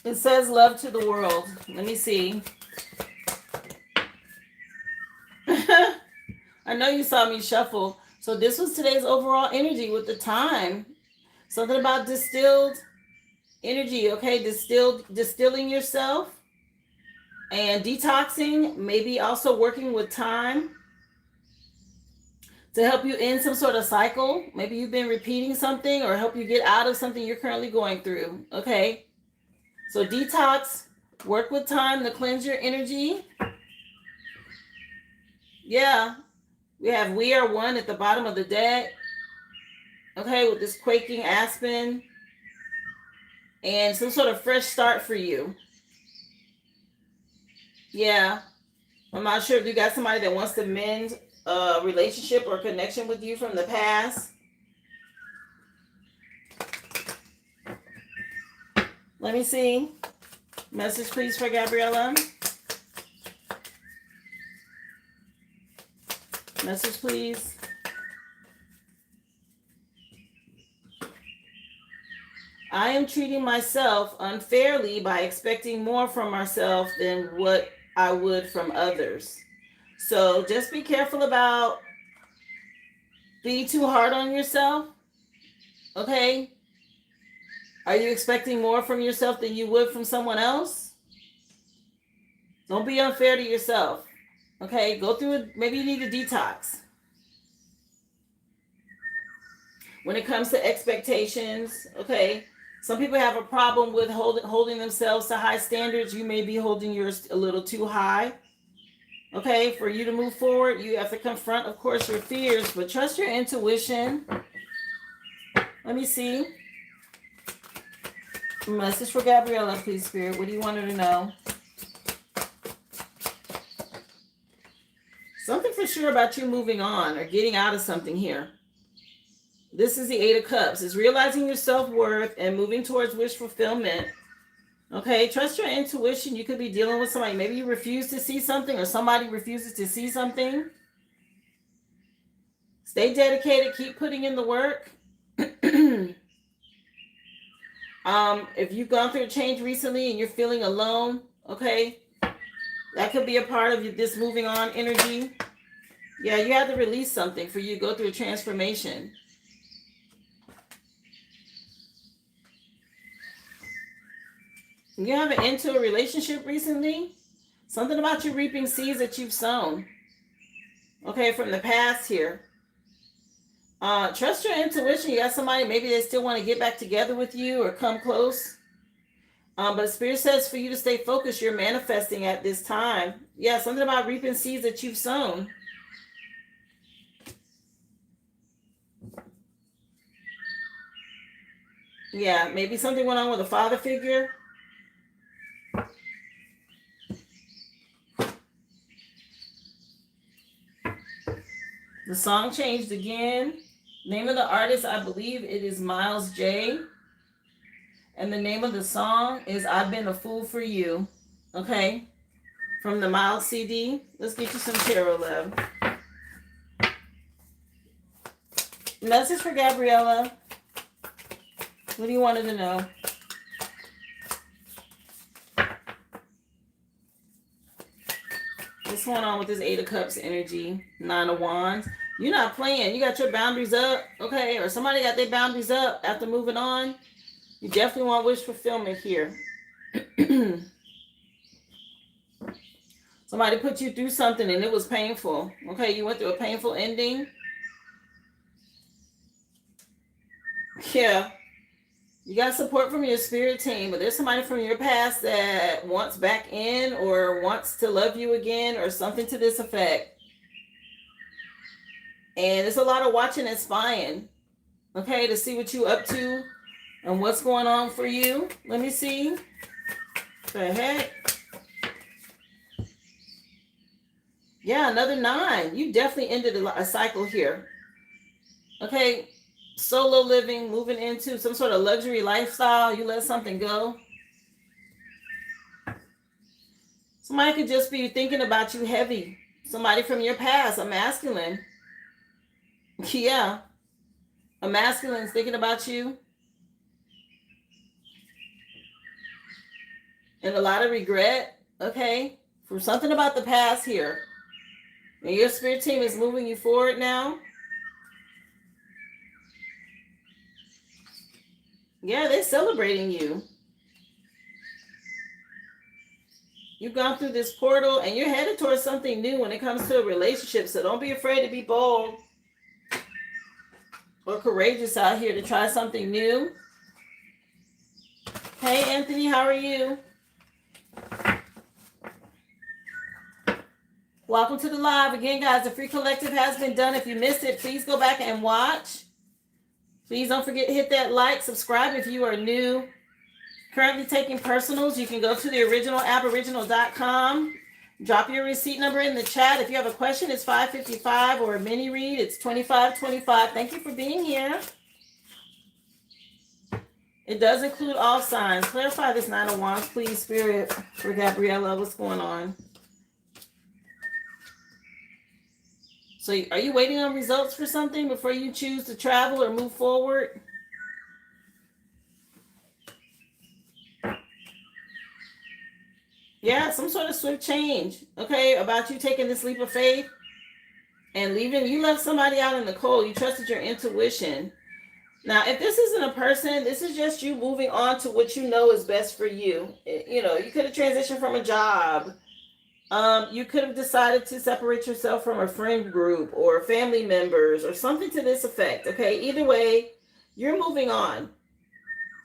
It says Love to the World. Let me see. I know you saw me shuffle. So this was today's overall energy with the time. Something about distilled energy, okay? Distilling yourself and detoxing, maybe also working with time to help you end some sort of cycle. Maybe you've been repeating something or help you get out of something you're currently going through, okay? So detox, work with time to cleanse your energy. Yeah, we have We Are One at the bottom of the deck. Okay, with this quaking aspen and some sort of fresh start for you. Yeah, I'm not sure if you got somebody that wants to mend a relationship or connection with you from the past. Let me see. Message, please, for Gabriella. Message, please. I am treating myself unfairly by expecting more from myself than what I would from others. So just be careful about being too hard on yourself. Okay? Are you expecting more from yourself than you would from someone else? Don't be unfair to yourself. Okay? Go through it. Maybe you need a detox. when it comes to expectations. Okay, some people have a problem with holding themselves to high standards. You may be holding yours a little too high. Okay, for you to move forward, you have to confront, of course, your fears, but trust your intuition. Let me see. Message for Gabriella, please, Spirit. What do you want her to know? Something for sure about you moving on or getting out of something here. This is the Eight of Cups. It's realizing your self-worth and moving towards wish fulfillment. Okay, trust your intuition. You could be dealing with somebody. Maybe you refuse to see something or somebody refuses to see something. Stay dedicated. Keep putting in the work. If you've gone through a change recently and you're feeling alone, okay, that could be a part of this moving on energy. Yeah, you have to release something for you to go through a transformation. You haven't into a relationship recently. Something about you reaping seeds that you've sown. Okay, from the past here. Trust your intuition. You got somebody, maybe they still want to get back together with you or come close. But Spirit says for you to stay focused, you're manifesting at this time. Yeah, something about reaping seeds that you've sown. Yeah, maybe something went on with a father figure. The song changed again. Name of the artist, I believe it is Miles J. And the name of the song is I've Been a Fool for You. Okay? From the Miles CD. Let's get you some tarot love. Message for Gabriella. What do you want her to know? What's going on with this Eight of Cups energy? Nine of Wands. You're not playing. You got your boundaries up, okay? Or somebody got their boundaries up after moving on. You definitely want wish fulfillment here. Somebody put you through something and it was painful. Okay, you went through a painful ending. Yeah. You got support from your spirit team, but there's somebody from your past that wants back in or wants to love you again or something to this effect. And it's a lot of watching and spying, okay, to see what you up to and what's going on for you. Let me see. The heck? Yeah, another 9. You definitely ended a cycle here. Okay, solo living, moving into some sort of luxury lifestyle. You let something go. Somebody could just be thinking about you heavy. Somebody from your past, a masculine. Yeah. A masculine's thinking about you. And a lot of regret, okay? For something about the past here. And your spirit team is moving you forward now. Yeah, they're celebrating you. You've gone through this portal and you're headed towards something new when it comes to a relationship. So don't be afraid to be bold or courageous out here to try something new. Hey, Anthony, how are you? Welcome to the live. Again, guys, the free collective has been done. If you missed it, please go back and watch. Please don't forget to hit that like, subscribe if you are new. Currently taking personals. You can go to the original aboriginal.com. Drop your receipt number in the chat. If you have a question, it's $5.55 or a mini read, it's $25.25. Thank you for being here. It does include all signs. Clarify this 9 of Wands, please, Spirit, for Gabriella. What's going on? So are you waiting on results for something before you choose to travel or move forward? Yeah, some sort of swift change, okay, about you taking this leap of faith and leaving. You left somebody out in the cold. You trusted your intuition. Now, if this isn't a person, this is just you moving on to what you know is best for you. You know, you could have transitioned from a job. You could have decided to separate yourself from a friend group or family members or something to this effect, okay? Either way, You're moving on.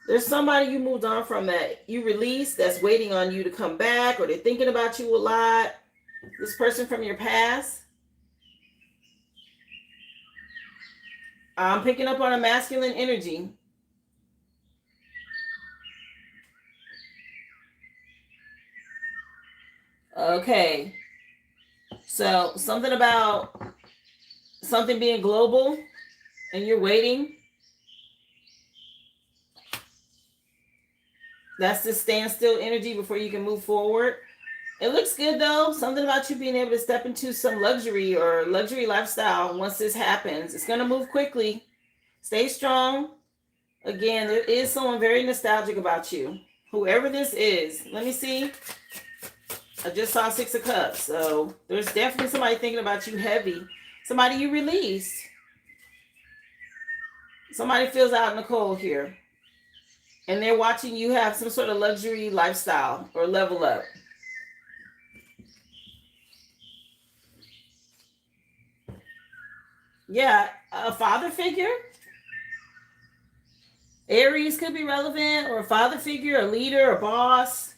There's somebody you moved on from that you released that's waiting on you to come back, or they're thinking about you a lot. This person from your past. I'm picking up on a masculine energy. Okay. So something about something being global and you're waiting. That's the standstill energy before you can move forward. It looks good though. Something about you being able to step into some luxury or luxury lifestyle once this happens. It's going to move quickly. Stay strong. Again, there is someone very nostalgic about you. Whoever this is. Let me see. I just saw 6 of Cups. So there's definitely somebody thinking about you heavy. Somebody you released. Somebody feels out in the cold here. And they're watching you have some sort of luxury lifestyle or level up. Yeah, a father figure. Aries could be relevant, or a father figure, a leader, a boss.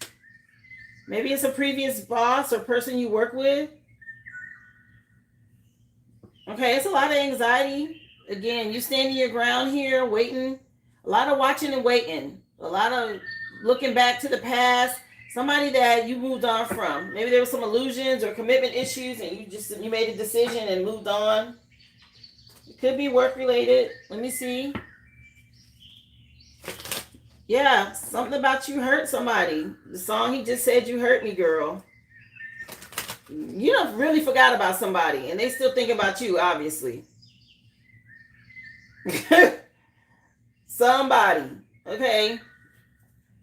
Maybe it's a previous boss or person you work with. Okay, it's a lot of anxiety. Again, you standing your ground here, waiting. A lot of watching and waiting. A lot of looking back to the past. Somebody that you moved on from. Maybe there were some illusions or commitment issues and you made a decision and moved on. It could be work related. Let me see. Yeah, something about you hurt somebody. The song he just said, "You hurt me, girl." You don't really forgot about somebody and they still think about you, obviously. Somebody. Okay.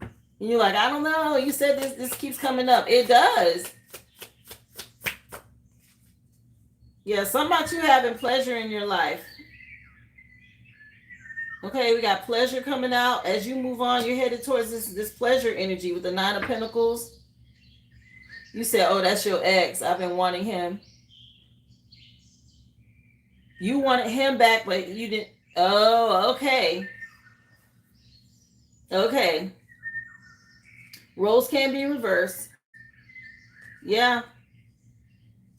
And you're like, I don't know. You said this keeps coming up. It does. Yeah, something about you having pleasure in your life. Okay, we got pleasure coming out. As you move on, you're headed towards this pleasure energy with the 9 of Pentacles. You said, oh, that's your ex. I've been wanting him. You wanted him back, but you didn't. Oh, okay. Okay. Roles can be reversed. Yeah.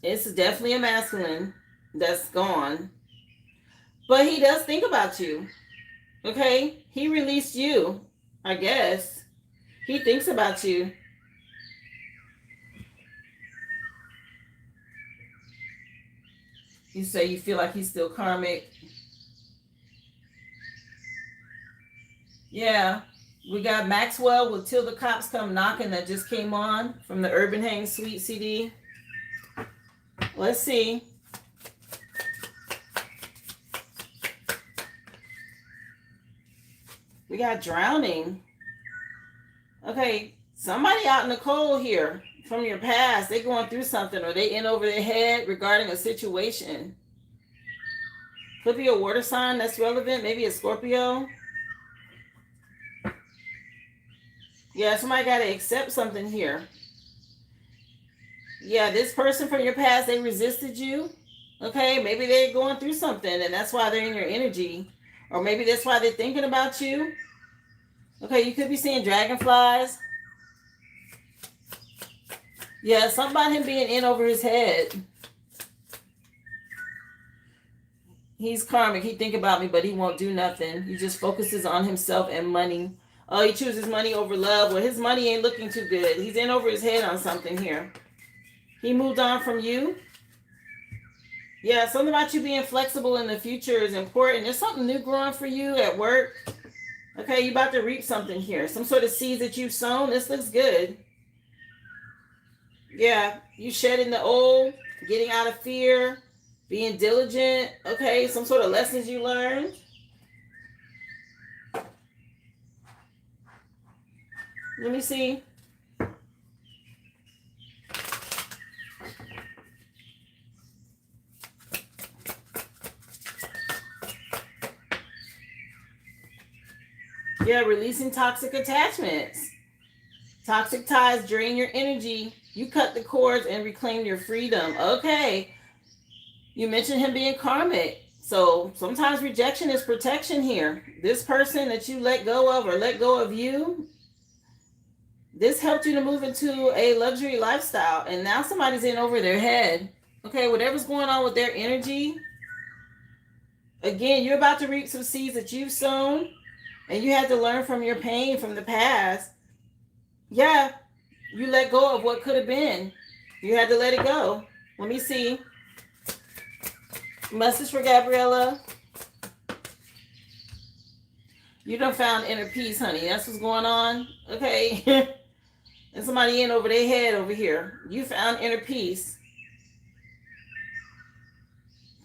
It's definitely a masculine that's gone. But he does think about you. Okay? He released you, I guess. He thinks about you. You say you feel like he's still karmic. Yeah. We got Maxwell with Till the Cops Come Knocking that just came on from the Urban Hang Suite CD. Let's see. We got Drowning. Okay, somebody out in the cold here from your past. They going through something or they in over their head regarding a situation. Could be a water sign that's relevant. Maybe a Scorpio. Yeah, somebody got to accept something here. Yeah, this person from your past, they resisted you. Okay, maybe they're going through something and that's why they're in your energy. Or maybe that's why they're thinking about you. Okay, you could be seeing dragonflies. Yeah, something about him being in over his head. He's karmic. He think about me, but he won't do nothing. He just focuses on himself and money. Oh, he chooses money over love. Well, his money ain't looking too good. He's in over his head on something here. He moved on from you. Yeah, something about you being flexible in the future is important. There's something new growing for you at work. Okay, you about to reap something here. Some sort of seeds that you've sown. This looks good. Yeah, you shedding the old, getting out of fear, being diligent. Okay, some sort of lessons you learned. Let me see. Yeah, releasing toxic attachments. Toxic ties drain your energy. You cut the cords and reclaim your freedom. Okay. You mentioned him being karmic. So sometimes rejection is protection here. This person that you let go of or let go of you, this helped you to move into a luxury lifestyle. And now somebody's in over their head. Okay, whatever's going on with their energy, again, you're about to reap some seeds that you've sown, and you had to learn from your pain from the past. Yeah, you let go of what could have been. You had to let it go. Let me see. Message for Gabriella. You done found inner peace, honey. That's what's going on. Okay. And somebody in over their head over here. You found inner peace.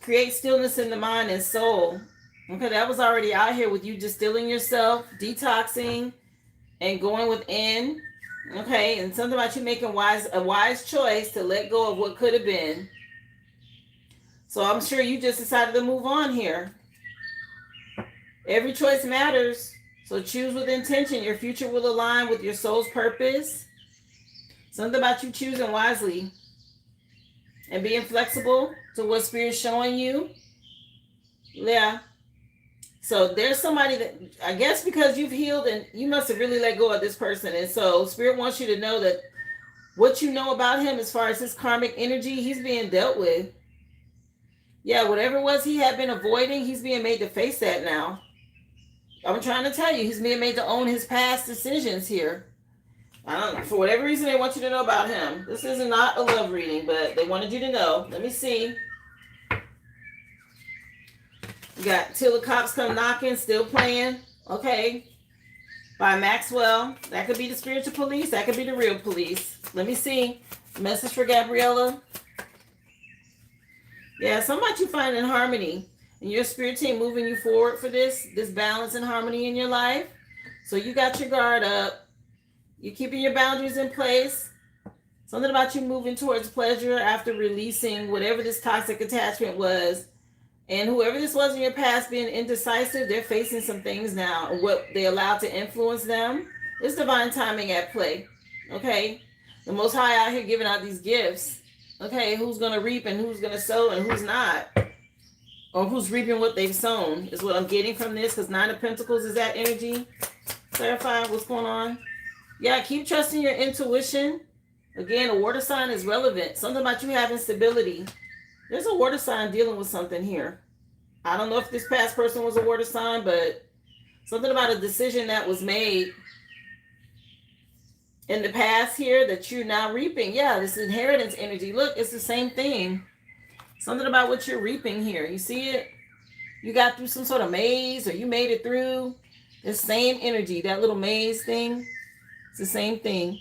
Create stillness in the mind and soul. Okay, that was already out here with you distilling yourself, detoxing, and going within. Okay, and something about you making a wise choice to let go of what could have been. So I'm sure you just decided to move on here. Every choice matters. So choose with intention. Your future will align with your soul's purpose. Something about you choosing wisely and being flexible to what Spirit's showing you. Yeah. So there's somebody that, I guess because you've healed and you must have really let go of this person. And so Spirit wants you to know that what you know about him as far as his karmic energy, he's being dealt with. Yeah, whatever it was he had been avoiding, he's being made to face that now. I'm trying to tell you, he's being made to own his past decisions here. I don't know. For whatever reason, they want you to know about him. This is not a love reading, but they wanted you to know. Let me see. You got Till the Cops Come Knocking, still playing. Okay. By Maxwell. That could be the spiritual police. That could be the real police. Let me see. Message for Gabriella. Yeah, something about you finding harmony. And your spirit team moving you forward for this balance and harmony in your life. So you got your guard up. You're keeping your boundaries in place. Something about you moving towards pleasure after releasing whatever this toxic attachment was. And whoever this was in your past being indecisive, they're facing some things now. What they allowed to influence them. It's divine timing at play. Okay? The Most High out here giving out these gifts. Okay? Who's going to reap and who's going to sow and who's not. Or who's reaping what they've sown is what I'm getting from this, because Nine of Pentacles is that energy. Clarify what's going on. Yeah, keep trusting your intuition. Again, a water sign is relevant. Something about you having stability. There's a water sign dealing with something here. I don't know if this past person was a water sign, but something about a decision that was made in the past here that you're now reaping. Yeah, this inheritance energy. Look, it's the same thing. Something about what you're reaping here. You see it? You got through some sort of maze, or you made it through the same energy. That little maze thing. It's the same thing.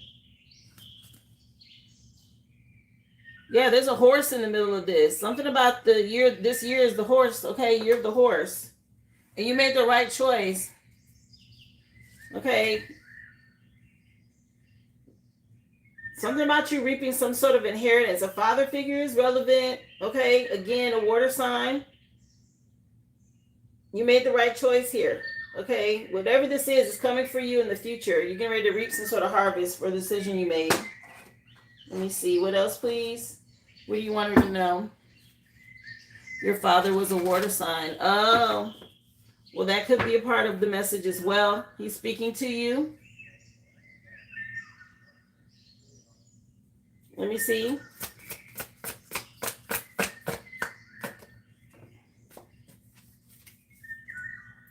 Yeah, there's a horse in the middle of this. Something about the year. This year is the horse. Okay, year of the horse. And you made the right choice. Okay. Something about you reaping some sort of inheritance. A father figure is relevant. Okay. Again, a water sign. You made the right choice here. Okay. Whatever this is coming for you in the future. You're getting ready to reap some sort of harvest for the decision you made. Let me see. What else, please? What do you want her to know? Your father was a water sign. Oh. Well, that could be a part of the message as well. He's speaking to you. Let me see.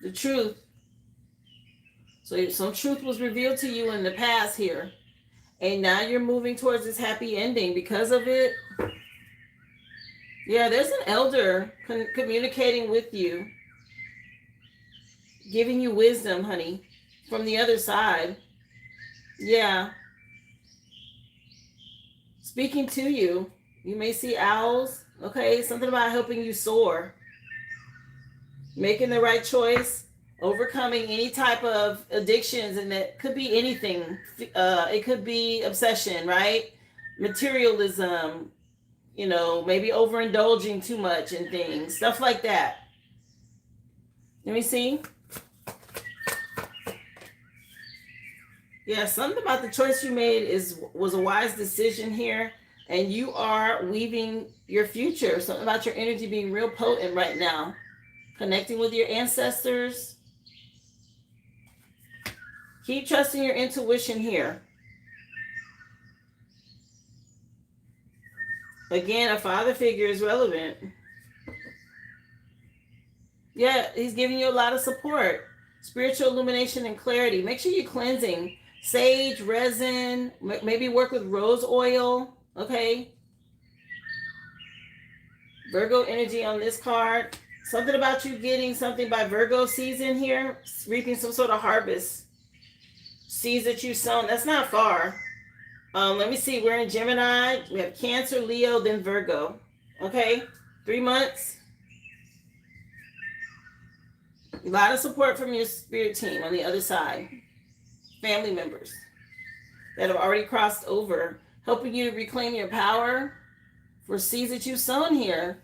The truth. So some truth was revealed to you in the past here. And now you're moving towards this happy ending because of it. Yeah, there's an elder communicating with you. Giving you wisdom, honey. From the other side. Yeah. Speaking to you. You may see owls. Okay, something about helping you soar. Making the right choice. Overcoming any type of addictions, and that could be anything. It could be obsession, right? Materialism, maybe overindulging too much in things, stuff like that. Let me see. Yeah, something about the choice you made was a wise decision here, and you are weaving your future. Something about your energy being real potent right now. connecting with your ancestors. Keep trusting your intuition here. Again, a father figure is relevant. Yeah, he's giving you a lot of support. Spiritual illumination and clarity. Make sure you're cleansing. Sage, resin, maybe work with rose oil. Okay. Virgo energy on this card. Something about you getting something by Virgo season here. Reaping some sort of harvest. Seeds that you've sown. That's not far. Let me see. We're in Gemini. We have Cancer, Leo, then Virgo. Okay. 3 months. A lot of support from your spirit team on the other side. Family members that have already crossed over, helping you to reclaim your power for seeds that you've sown here.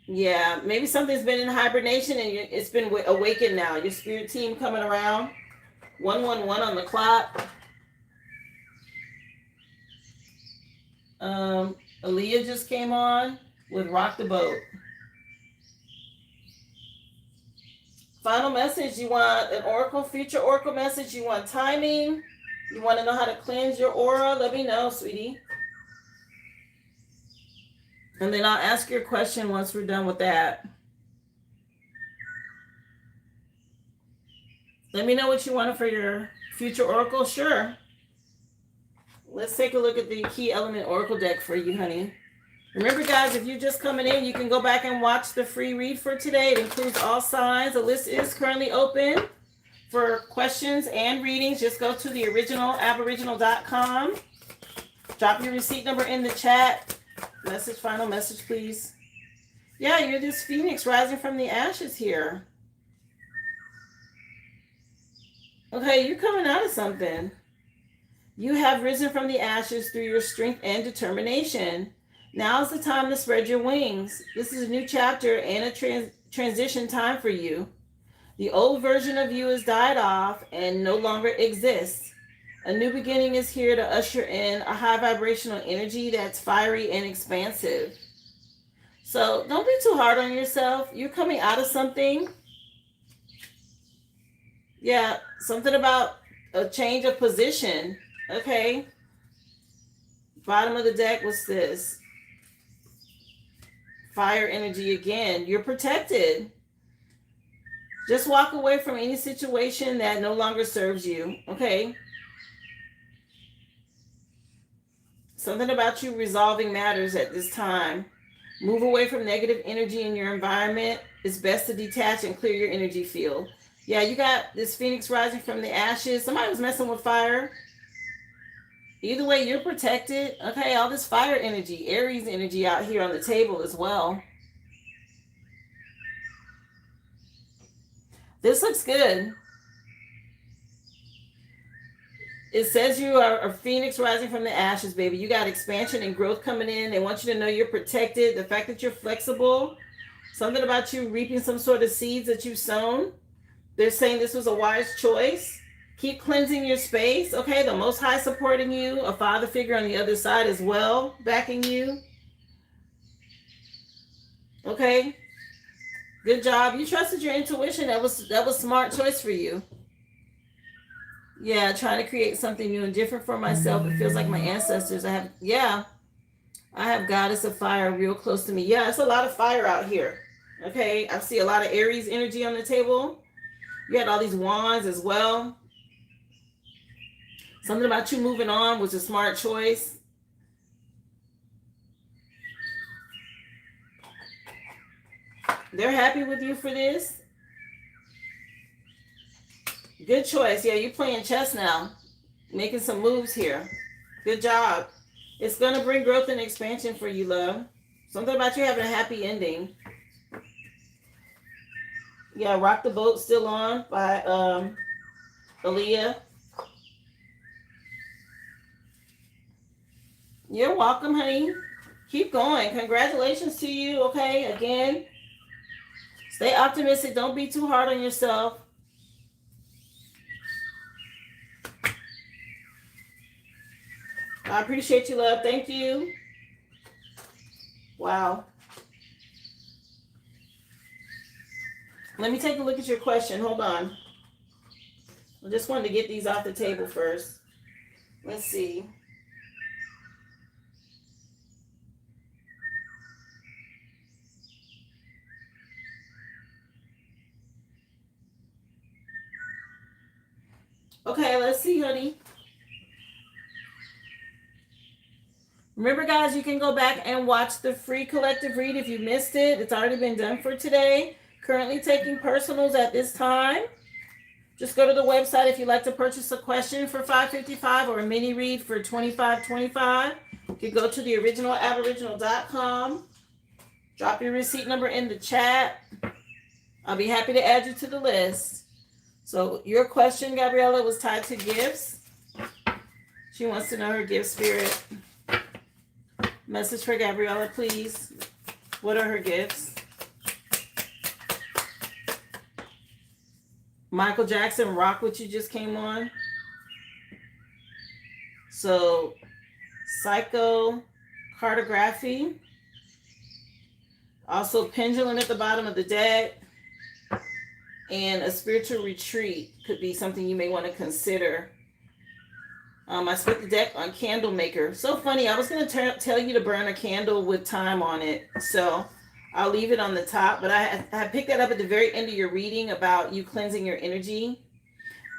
Yeah, maybe something's been in hibernation and it's been awakened now. Your spirit team coming around. 111 on the clock. Aaliyah just came on with Rock the Boat. Final message, you want an oracle, future oracle message, you want timing, you want to know how to cleanse your aura, let me know, sweetie. And then I'll ask your question once we're done with that. Let me know what you want for your future oracle, sure. Let's take a look at the key element oracle deck for you, honey. Remember, guys, if you're just coming in, you can go back and watch the free read for today. It includes all signs. The list is currently open for questions and readings. Just go to the original aboriginal.com. Drop your receipt number in the chat. Message, final message, please. Yeah, you're this phoenix rising from the ashes here. Okay, you're coming out of something. You have risen from the ashes through your strength and determination. Now is the time to spread your wings. This is a new chapter and a transition time for you. The old version of you has died off and no longer exists. A new beginning is here to usher in a high vibrational energy that's fiery and expansive. So don't be too hard on yourself. You're coming out of something. Yeah, something about a change of position. Okay. Bottom of the deck, what's this? Fire energy again. You're protected. Just walk away from any situation that no longer serves you. Okay. Something about you resolving matters at this time. Move away from negative energy in your environment. It's best to detach and clear your energy field. Yeah, you got this phoenix rising from the ashes. Somebody was messing with fire. Either way, you're protected. Okay, all this fire energy, Aries energy out here on the table as well. This looks good. It says you are a phoenix rising from the ashes, baby. You got expansion and growth coming in. They want you to know you're protected. The fact that you're flexible. Something about you reaping some sort of seeds that you've sown. They're saying this was a wise choice. Keep cleansing your space. Okay, the Most High supporting you. A father figure on the other side as well, backing you. Okay. Good job. You trusted your intuition. That was a smart choice for you. Yeah, trying to create something new and different for myself. It feels like my ancestors. I have Goddess of Fire real close to me. Yeah, it's a lot of fire out here. Okay, I see a lot of Aries energy on the table. You had all these wands as well. Something about you moving on was a smart choice. They're happy with you for this. Good choice. Yeah, you're playing chess now. Making some moves here. Good job. It's going to bring growth and expansion for you, love. Something about you having a happy ending. Yeah, Rock the Boat still on by Aaliyah. You're welcome, honey. Keep going. Congratulations to you. Okay, again. Stay optimistic. Don't be too hard on yourself. I appreciate you, love. Thank you. Wow. Let me take a look at your question. Hold on. I just wanted to get these off the table first. Let's see. Okay, let's see, honey. Remember, guys, you can go back and watch the free collective read if you missed it. It's already been done for today. Currently taking personals at this time. Just go to the website if you'd like to purchase a question for $5.55 or a mini read for $25.25. You can go to the originalaboriginal.com. Drop your receipt number in the chat. I'll be happy to add you to the list. So your question, Gabriella, was tied to gifts. She wants to know her gift spirit. Message for Gabriella, please. What are her gifts? Michael Jackson, Rock What You just came on. So, psychocartography. Also, pendulum at the bottom of the deck. And a spiritual retreat could be something you may want to consider. I split the deck on candle maker. So funny. I was going to tell you to burn a candle with time on it. So I'll leave it on the top. But I picked that up at the very end of your reading about you cleansing your energy.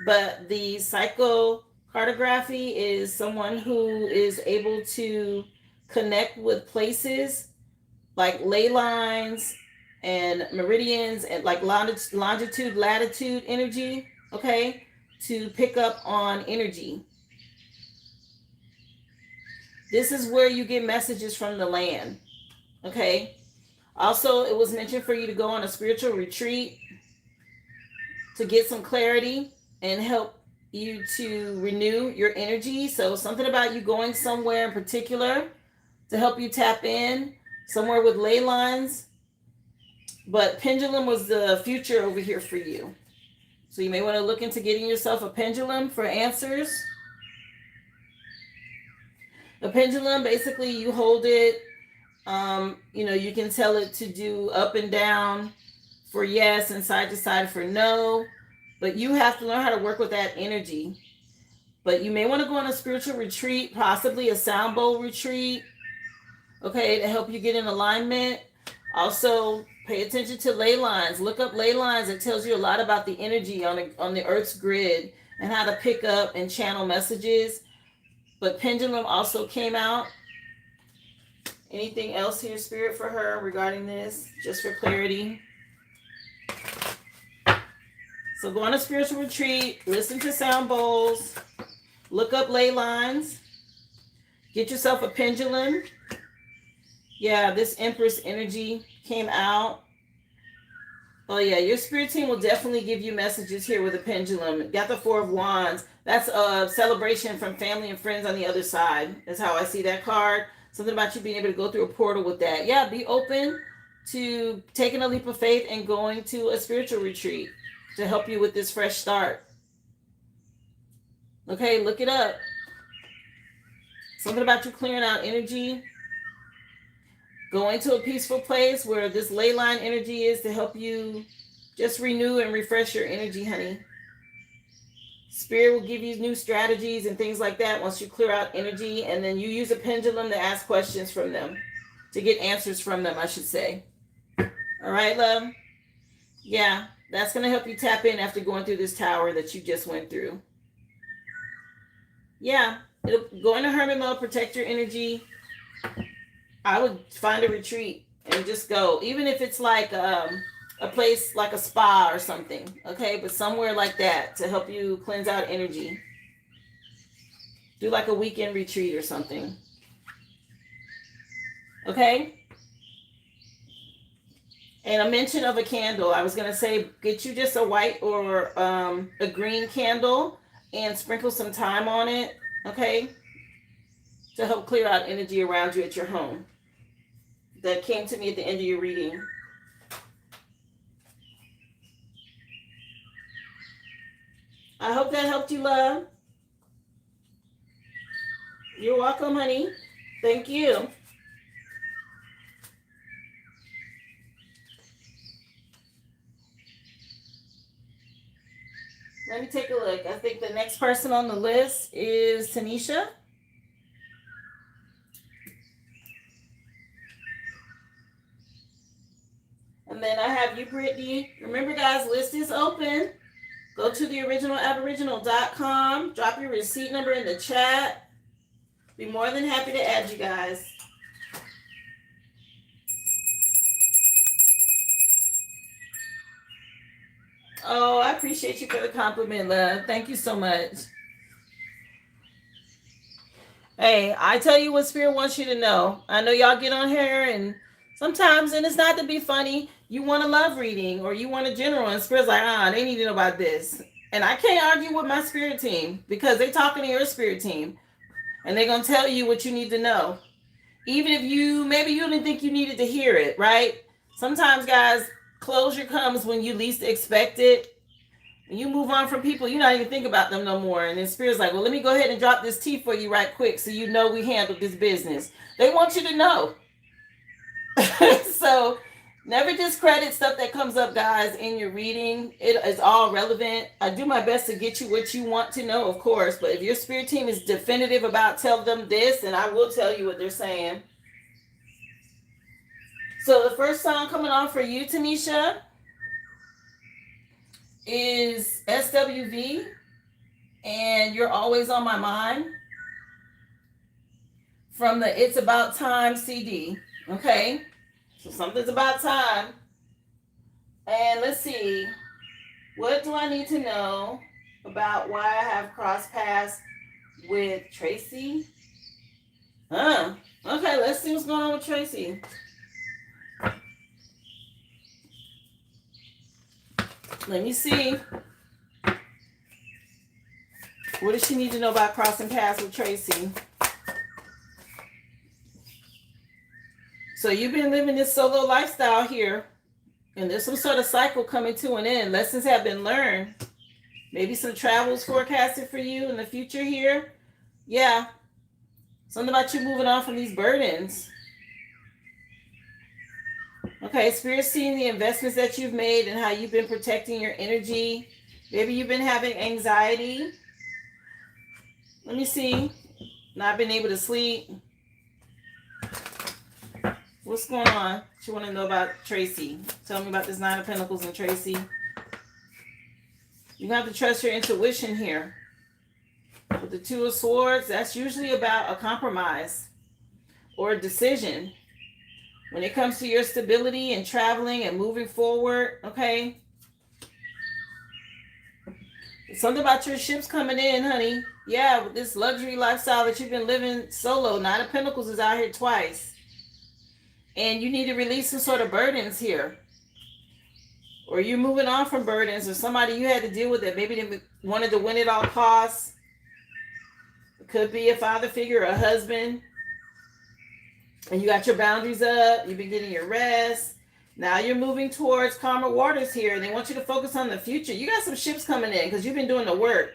But the psychocartography is someone who is able to connect with places like ley lines and meridians and like longitude, latitude energy, okay, to pick up on energy. This is where you get messages from the land, okay? Also, it was mentioned for you to go on a spiritual retreat to get some clarity and help you to renew your energy. So something about you going somewhere in particular to help you tap in, somewhere with ley lines. But pendulum was the future over here for you. So you may want to look into getting yourself a pendulum for answers. A pendulum, basically you hold it, you can tell it to do up and down for yes and side to side for no, but you have to learn how to work with that energy. But you may want to go on a spiritual retreat, possibly a sound bowl retreat, okay, to help you get in alignment. Also, pay attention to ley lines. Look up ley lines. It tells you a lot about the energy on the Earth's grid and how to pick up and channel messages. But pendulum also came out. Anything else here, Spirit, for her regarding this? Just for clarity. So go on a spiritual retreat. Listen to sound bowls. Look up ley lines. Get yourself a pendulum. Yeah, this Empress energy came out. Oh yeah, your spirit team will definitely give you messages here with a pendulum. Got the Four of Wands. That's a celebration from family and friends on the other side. That's how I see that card. Something about you being able to go through a portal with that. Yeah, be open to taking a leap of faith and going to a spiritual retreat to help you with this fresh start. Okay, look it up. Something about you clearing out energy. Going to a peaceful place where this ley line energy is to help you just renew and refresh your energy, honey. Spirit will give you new strategies and things like that once you clear out energy, and then you use a pendulum to ask questions from them, to get answers from them, I should say. All right, love? Yeah, that's going to help you tap in after going through this tower that you just went through. Yeah, it'll go into hermit mode, protect your energy. I would find a retreat and just go, even if it's like a place like a spa or something, okay? But somewhere like that to help you cleanse out energy. Do like a weekend retreat or something. Okay? And a mention of a candle. I was going to say, get you just a white or a green candle and sprinkle some thyme on it, okay? To help clear out energy around you at your home. That came to me at the end of your reading. I hope that helped you, love. You're welcome, honey. Thank you. Let me take a look. I think the next person on the list is Tanisha. And then I have you, Brittany. Remember, guys, list is open. Go to theoriginalaboriginal.com. Drop your receipt number in the chat. Be more than happy to add you guys. Oh, I appreciate you for the compliment, love. Thank you so much. Hey, I tell you what Spirit wants you to know. I know y'all get on here and sometimes, and it's not to be funny, you want a love reading or you want a general, and Spirit's like, they need to know about this. And I can't argue with my spirit team because they talking to your spirit team and they're going to tell you what you need to know. Even if maybe you didn't think you needed to hear it, right? Sometimes, guys, closure comes when you least expect it. When you move on from people, you not even think about them no more. And then Spirit's like, well, let me go ahead and drop this tea for you right quick so you know we handled this business. They want you to know. So never discredit stuff that comes up, guys, in your reading. It is all relevant. I do my best to get you what you want to know, of course. But if your spirit team is definitive about tell them this, and I will tell you what they're saying. So the first song coming on for you, Tanisha, is SWV, and You're Always on My Mind, from the It's About Time CD. Okay, so something's about time. And let's see, what do I need to know about why I have crossed paths with Tracy? Okay, let's see what's going on with Tracy. Let me see. What does she need to know about crossing paths with Tracy? So you've been living this solo lifestyle here, and there's some sort of cycle coming to an end. Lessons have been learned. Maybe some travels forecasted for you in the future here. Yeah. Something about you moving on from these burdens. Okay, Spirit seeing the investments that you've made and how you've been protecting your energy. Maybe you've been having anxiety. Let me see. Not been able to sleep. What's going on? What you want to know about Tracy? Tell me about this Nine of Pentacles and Tracy. You have to trust your intuition here. With the Two of Swords, that's usually about a compromise or a decision. When it comes to your stability and traveling and moving forward, okay? Something about your ships coming in, honey. Yeah, with this luxury lifestyle that you've been living solo. Nine of Pentacles is out here twice. And you need to release some sort of burdens here. Or you're moving on from burdens, or somebody you had to deal with that maybe they wanted to win at all costs. It could be a father figure or a husband. And you got your boundaries up. You've been getting your rest. Now you're moving towards calmer waters here. And they want you to focus on the future. You got some ships coming in because you've been doing the work.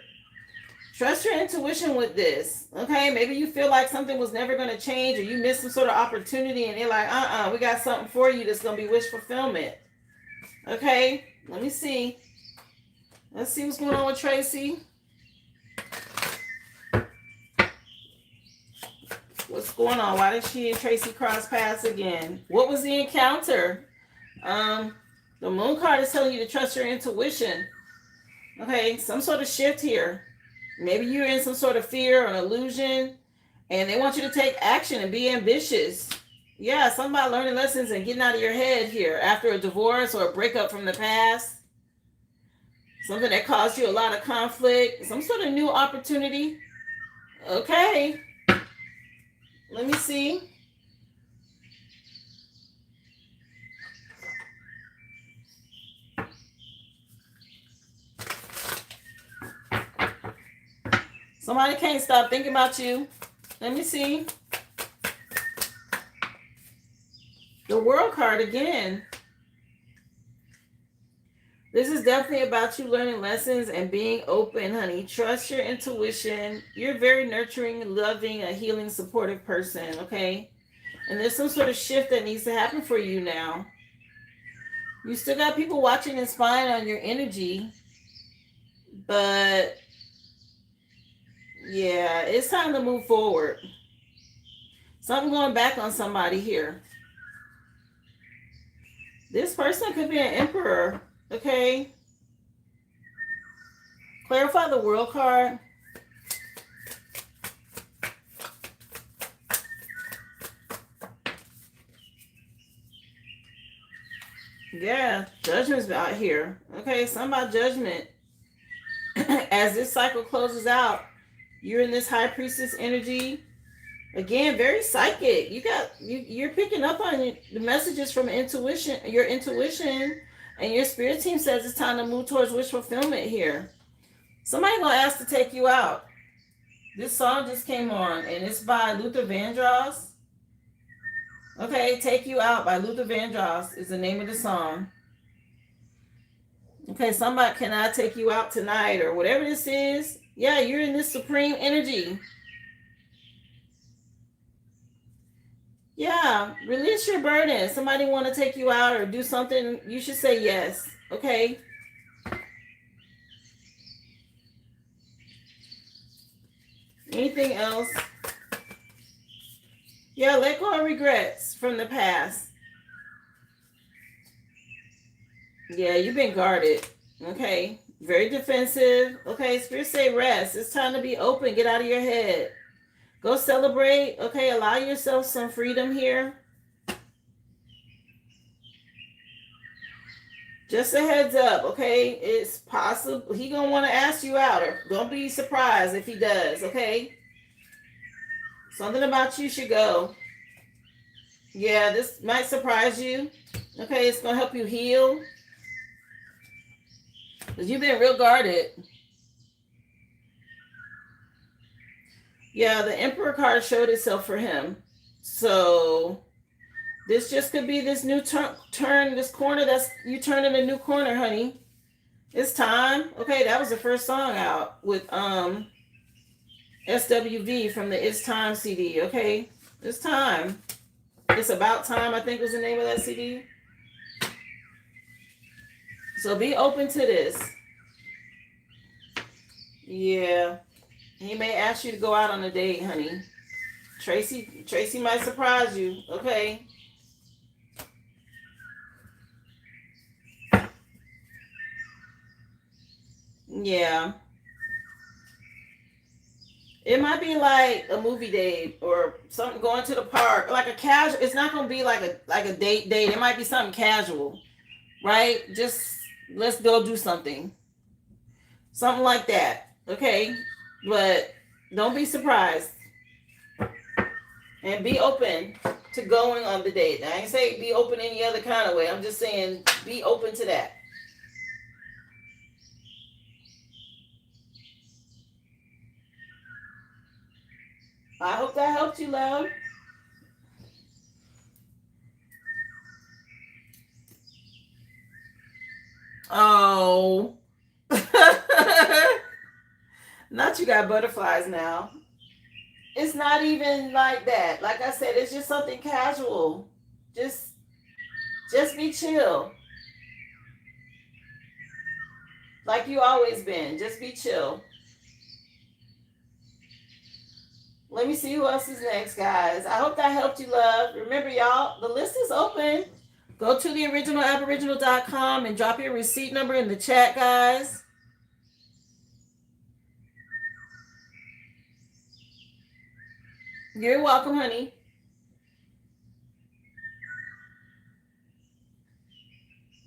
Trust your intuition with this. Okay, maybe you feel like something was never going to change, or you missed some sort of opportunity and they're like, we got something for you that's going to be wish fulfillment. Okay, let me see. Let's see what's going on with Tracy. What's going on? Why did she and Tracy cross paths again? What was the encounter? The Moon card is telling you to trust your intuition. Okay, some sort of shift here. Maybe you're in some sort of fear or an illusion, and they want you to take action and be ambitious. Yeah, something about learning lessons and getting out of your head here after a divorce or a breakup from the past. Something that caused you a lot of conflict. Some sort of new opportunity. Okay. Let me see. Somebody can't stop thinking about you. Let me see. The World card again. This is definitely about you learning lessons and being open, honey. Trust your intuition. You're very nurturing, loving, a healing, supportive person, okay? And there's some sort of shift that needs to happen for you now. You still got people watching and spying on your energy. But yeah, it's time to move forward. Something going back on somebody here. This person could be an emperor. Okay. Clarify the world card. Yeah, judgment's out here. Okay, something about judgment. As this cycle closes out, you're in this high priestess energy. Again, very psychic. You're picking up on the messages from intuition, your intuition, and your spirit team says it's time to move towards wish fulfillment here. Somebody gonna ask to take you out. This song just came on, and it's by Luther Vandross. Okay, Take You Out by Luther Vandross is the name of the song. Okay, somebody, can I take you out tonight or whatever this is? Yeah, you're in this supreme energy. Yeah, release your burden. Somebody want to take you out or do something, you should say yes. Okay. Anything else? Yeah, let go of regrets from the past. Yeah, you've been guarded. Okay. Very defensive. Okay, spirit say rest. It's time to be open. Get out of your head. Go celebrate. Okay, allow yourself some freedom here. Just a heads up, okay? It's possible he gonna want to ask you out, or don't be surprised if he does, okay? Something about you should go. Yeah, this might surprise you. Okay, it's gonna help you heal. Because you've been real guarded. Yeah, the Emperor card showed itself for him. So this just could be this new turn, this corner that's you turning a new corner, honey. It's time. Okay, that was the first song out with SWV from the It's Time CD. Okay, it's time. It's About Time, I think was the name of that CD. So be open to this. Yeah. He may ask you to go out on a date, honey. Tracy might surprise you. Okay. Yeah. It might be like a movie date or something, going to the park, like a casual. It's not going to be like a date. It might be something casual, right? Just let's go do something. Something like that. Okay. But don't be surprised. And be open to going on the date. I ain't saying be open any other kind of way. I'm just saying be open to that. I hope that helped you, love. Oh. Not you got butterflies now. It's not even like that. Like I said, it's just something casual. Just be chill. Like you always been. Just be chill. Let me see who else is next, guys. I hope that helped you, love. Remember, y'all, the list is open. Go to theoriginalaboriginal.com and drop your receipt number in the chat, guys. You're welcome, honey.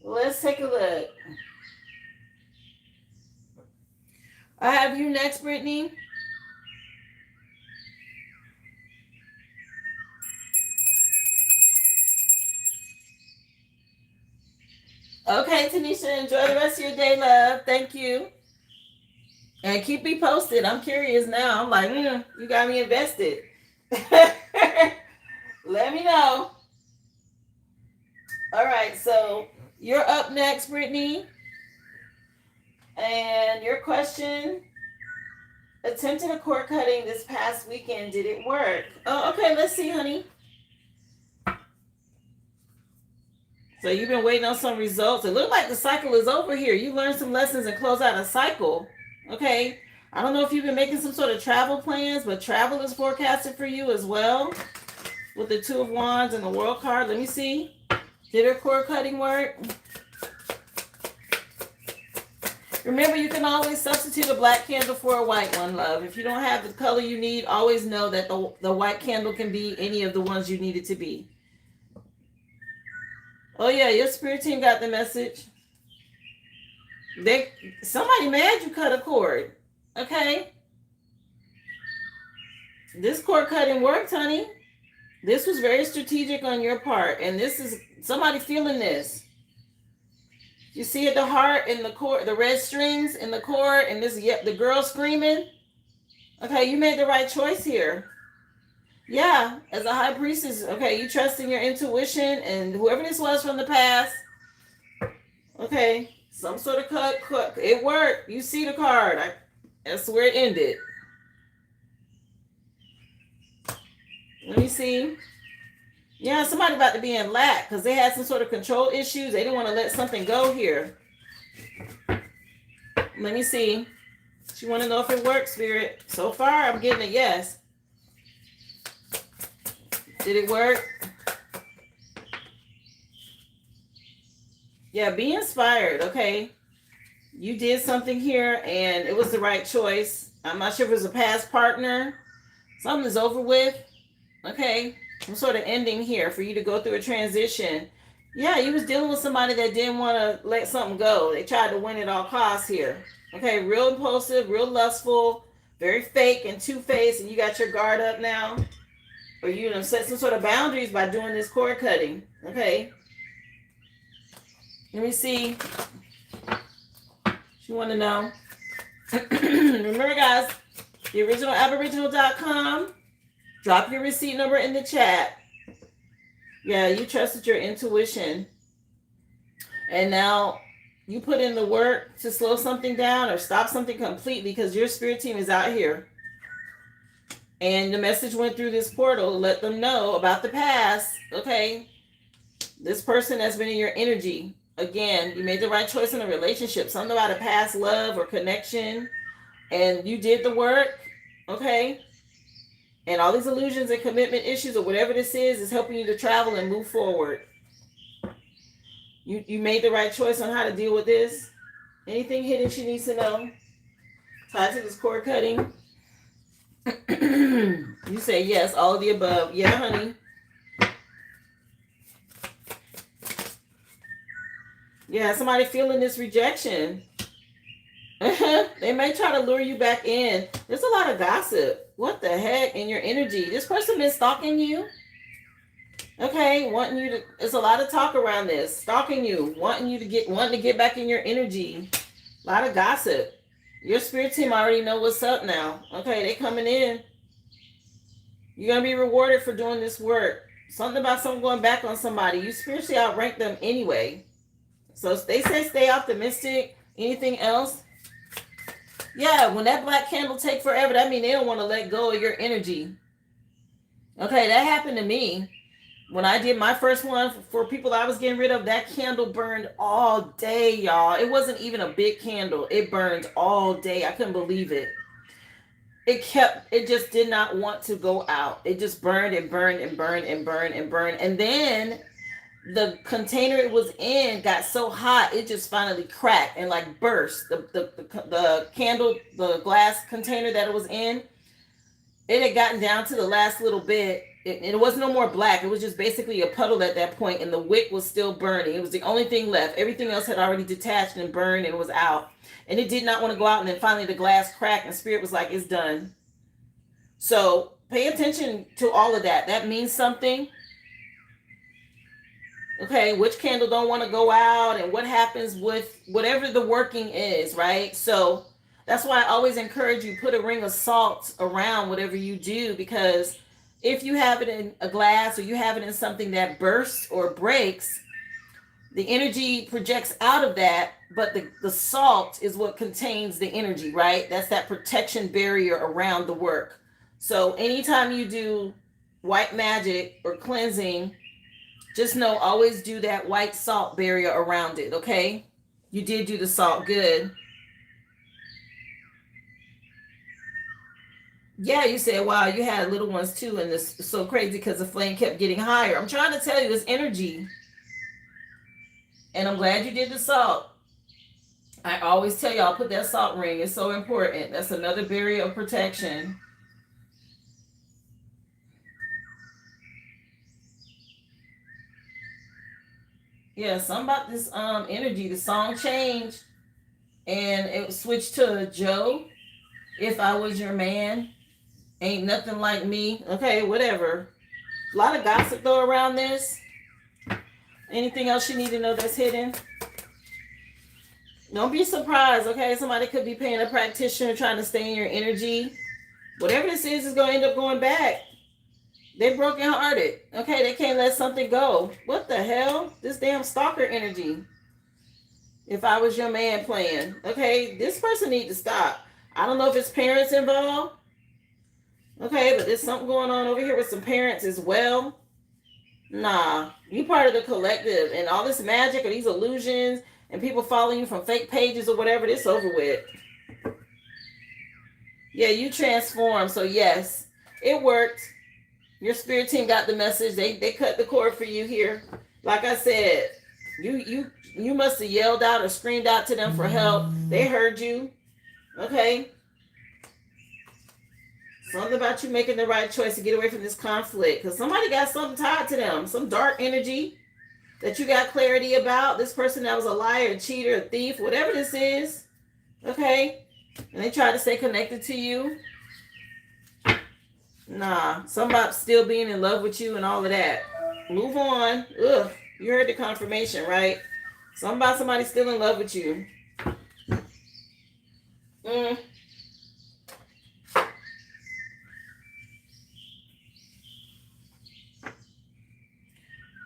Let's take a look. I have you next, Brittany. Okay, Tanisha, enjoy the rest of your day, love. Thank you. And keep me posted. I'm curious now. I'm like, you got me invested. Let me know. All right, so you're up next, Brittany. And your question: attempted a cord cutting this past weekend. Did it work? Oh, okay. Let's see, honey. So you've been waiting on some results. It looked like the cycle is over here. You learned some lessons and close out a cycle. Okay. I don't know if you've been making some sort of travel plans, but travel is forecasted for you as well with the Two of Wands and the World card. Let me see. Did her cord cutting work? Remember, you can always substitute a black candle for a white one, love. If you don't have the color you need, always know that the white candle can be any of the ones you need it to be. Oh yeah, your spirit team got the message. Somebody mad you cut a cord. Okay. This cord cutting worked, honey. This was very strategic on your part. And this is somebody feeling this. You see it, the heart and the cord, the red strings in the cord, and this, yep, the girl screaming. Okay, you made the right choice here. Yeah, as a high priestess, okay, you trust in your intuition, and whoever this was from the past, okay, some sort of cut, it worked. You see the card. That's where it ended. Let me see. Yeah, somebody about to be in lack because they had some sort of control issues. They didn't want to let something go here. Let me see. She want to know if it works, Spirit. So far, I'm getting a yes. Did it work? Yeah, be inspired, okay? You did something here, and it was the right choice. I'm not sure if it was a past partner. Something's over with, okay? Some sort of ending here for you to go through a transition. Yeah, you was dealing with somebody that didn't want to let something go. They tried to win at all costs here. Okay, real impulsive, real lustful, very fake and two-faced, and you got your guard up now. Or you done set some sort of boundaries by doing this cord cutting. Okay. Let me see. You want to know. Remember, guys, the original Aboriginal.com. Drop your receipt number in the chat. Yeah, you trusted your intuition. And now you put in the work to slow something down or stop something completely because your spirit team is out here. And the message went through this portal to let them know about the past. Okay. This person has been in your energy. Again, you made the right choice in a relationship. Something about a past love or connection. And you did the work. Okay. And all these illusions and commitment issues or whatever this is helping you to travel and move forward. You made the right choice on how to deal with this. Anything hidden she needs to know? Tied to this cord cutting. You say yes, all of the above. Yeah, honey. Yeah, somebody feeling this rejection. They may try to lure you back in. There's a lot of gossip. What the heck in your energy? This person been stalking you. Okay, wanting you to. There's a lot of talk around this. Stalking you, wanting to get back in your energy. A lot of gossip. Your spirit team already know what's up now. Okay, they coming in. You're gonna be rewarded for doing this work. Something about someone going back on somebody. You spiritually outrank them anyway. So they say stay optimistic. Anything else? Yeah, when that black candle take forever, that means they don't want to let go of your energy. Okay, that happened to me. When I did my first one for people I was getting rid of, that candle burned all day, y'all. It wasn't even a big candle. It burned all day. I couldn't believe it. It just did not want to go out. It just burned and burned and burned and burned and burned. And then the container it was in got so hot, it just finally cracked and like burst. The candle, the glass container that it was in, it had gotten down to the last little bit. It wasn't no more black. It was just basically a puddle at that point, and the wick was still burning. It was the only thing left. Everything else had already detached and burned and was out. And it did not want to go out. And then finally the glass cracked, and spirit was like, it's done. So pay attention to all of that. That means something. Okay, which candle don't want to go out, and what happens with whatever the working is, right? So that's why I always encourage you, put a ring of salt around whatever you do, because if you have it in a glass or you have it in something that bursts or breaks, the energy projects out of that, but the salt is what contains the energy, right? That's that protection barrier around the work. So anytime you do white magic or cleansing, just know, always do that white salt barrier around it, okay? You did do the salt, good. Yeah, you said, wow, you had little ones too, and this is so crazy because the flame kept getting higher. I'm trying to tell you, it's energy. And I'm glad you did the salt. I always tell y'all, put that salt ring. It's so important. That's another barrier of protection. Yeah, something about this energy. The song changed and it switched to Joe. If I was your man, ain't nothing like me. Okay, whatever. A lot of gossip though around this. Anything else you need to know that's hidden? Don't be surprised, okay? Somebody could be paying a practitioner trying to stay in your energy. Whatever this is going to end up going back. They're brokenhearted. Okay, they can't let something go. What the hell? This damn stalker energy. If I was your man playing. Okay, this person needs to stop. I don't know if it's parents involved. Okay, but there's something going on over here with some parents as well. Nah, you part of the collective, and all this magic or these illusions and people following you from fake pages or whatever, this over with. Yeah, you transform. So yes, it worked. Your spirit team got the message. They cut the cord for you here. Like I said, you must have yelled out or screamed out to them for help. They heard you. Okay. Something about you making the right choice to get away from this conflict. Because somebody got something tied to them. Some dark energy that you got clarity about. This person that was a liar, a cheater, a thief, whatever this is. Okay. And they try to stay connected to you. Nah. Something about still being in love with you and all of that. Move on. Ugh. You heard the confirmation, right? Something about somebody still in love with you.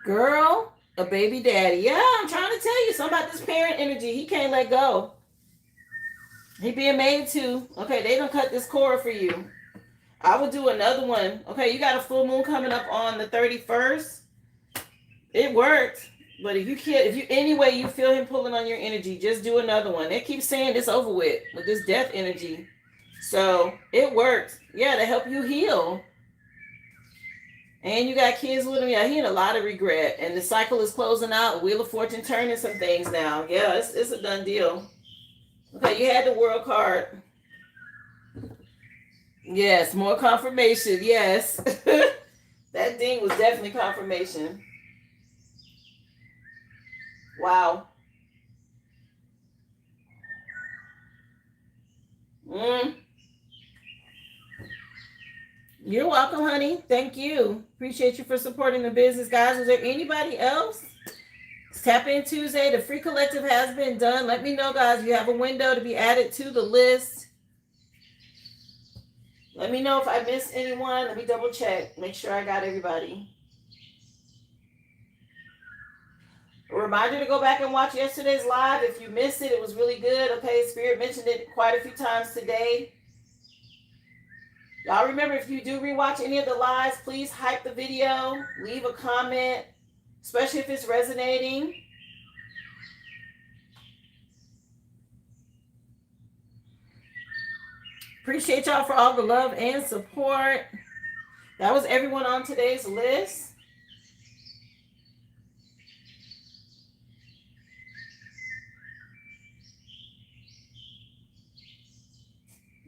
Girl, a baby daddy. Yeah, I'm trying to tell you something about this parent energy. He can't let go. He being made to. Okay, they don't cut this cord for you. I will do another one. Okay, you got a full moon coming up on the 31st. It worked. But if you can't, if you anyway you feel him pulling on your energy, just do another one. They keep saying it's over with this death energy. So it worked. Yeah, to help you heal. And you got kids with him. Yeah, he had a lot of regret. And the cycle is closing out. Wheel of Fortune turning some things now. Yeah, it's a done deal. Okay, you had the World card. Yes, more confirmation. Yes. That ding was definitely confirmation. Wow. You're welcome, honey. Thank you. Appreciate you for supporting the business, guys. Is there anybody else? It's Tap In Tuesday. The free collective has been done. Let me know, guys. You have a window to be added to the list. Let me know if I missed anyone. Let me double check. Make sure I got everybody. A reminder to go back and watch yesterday's live. If you missed it, it was really good. Okay, Spirit mentioned it quite a few times today. Y'all remember, if you do rewatch any of the lives, please hype the video. Leave a comment, especially if it's resonating. Appreciate y'all for all the love and support. That was everyone on today's list.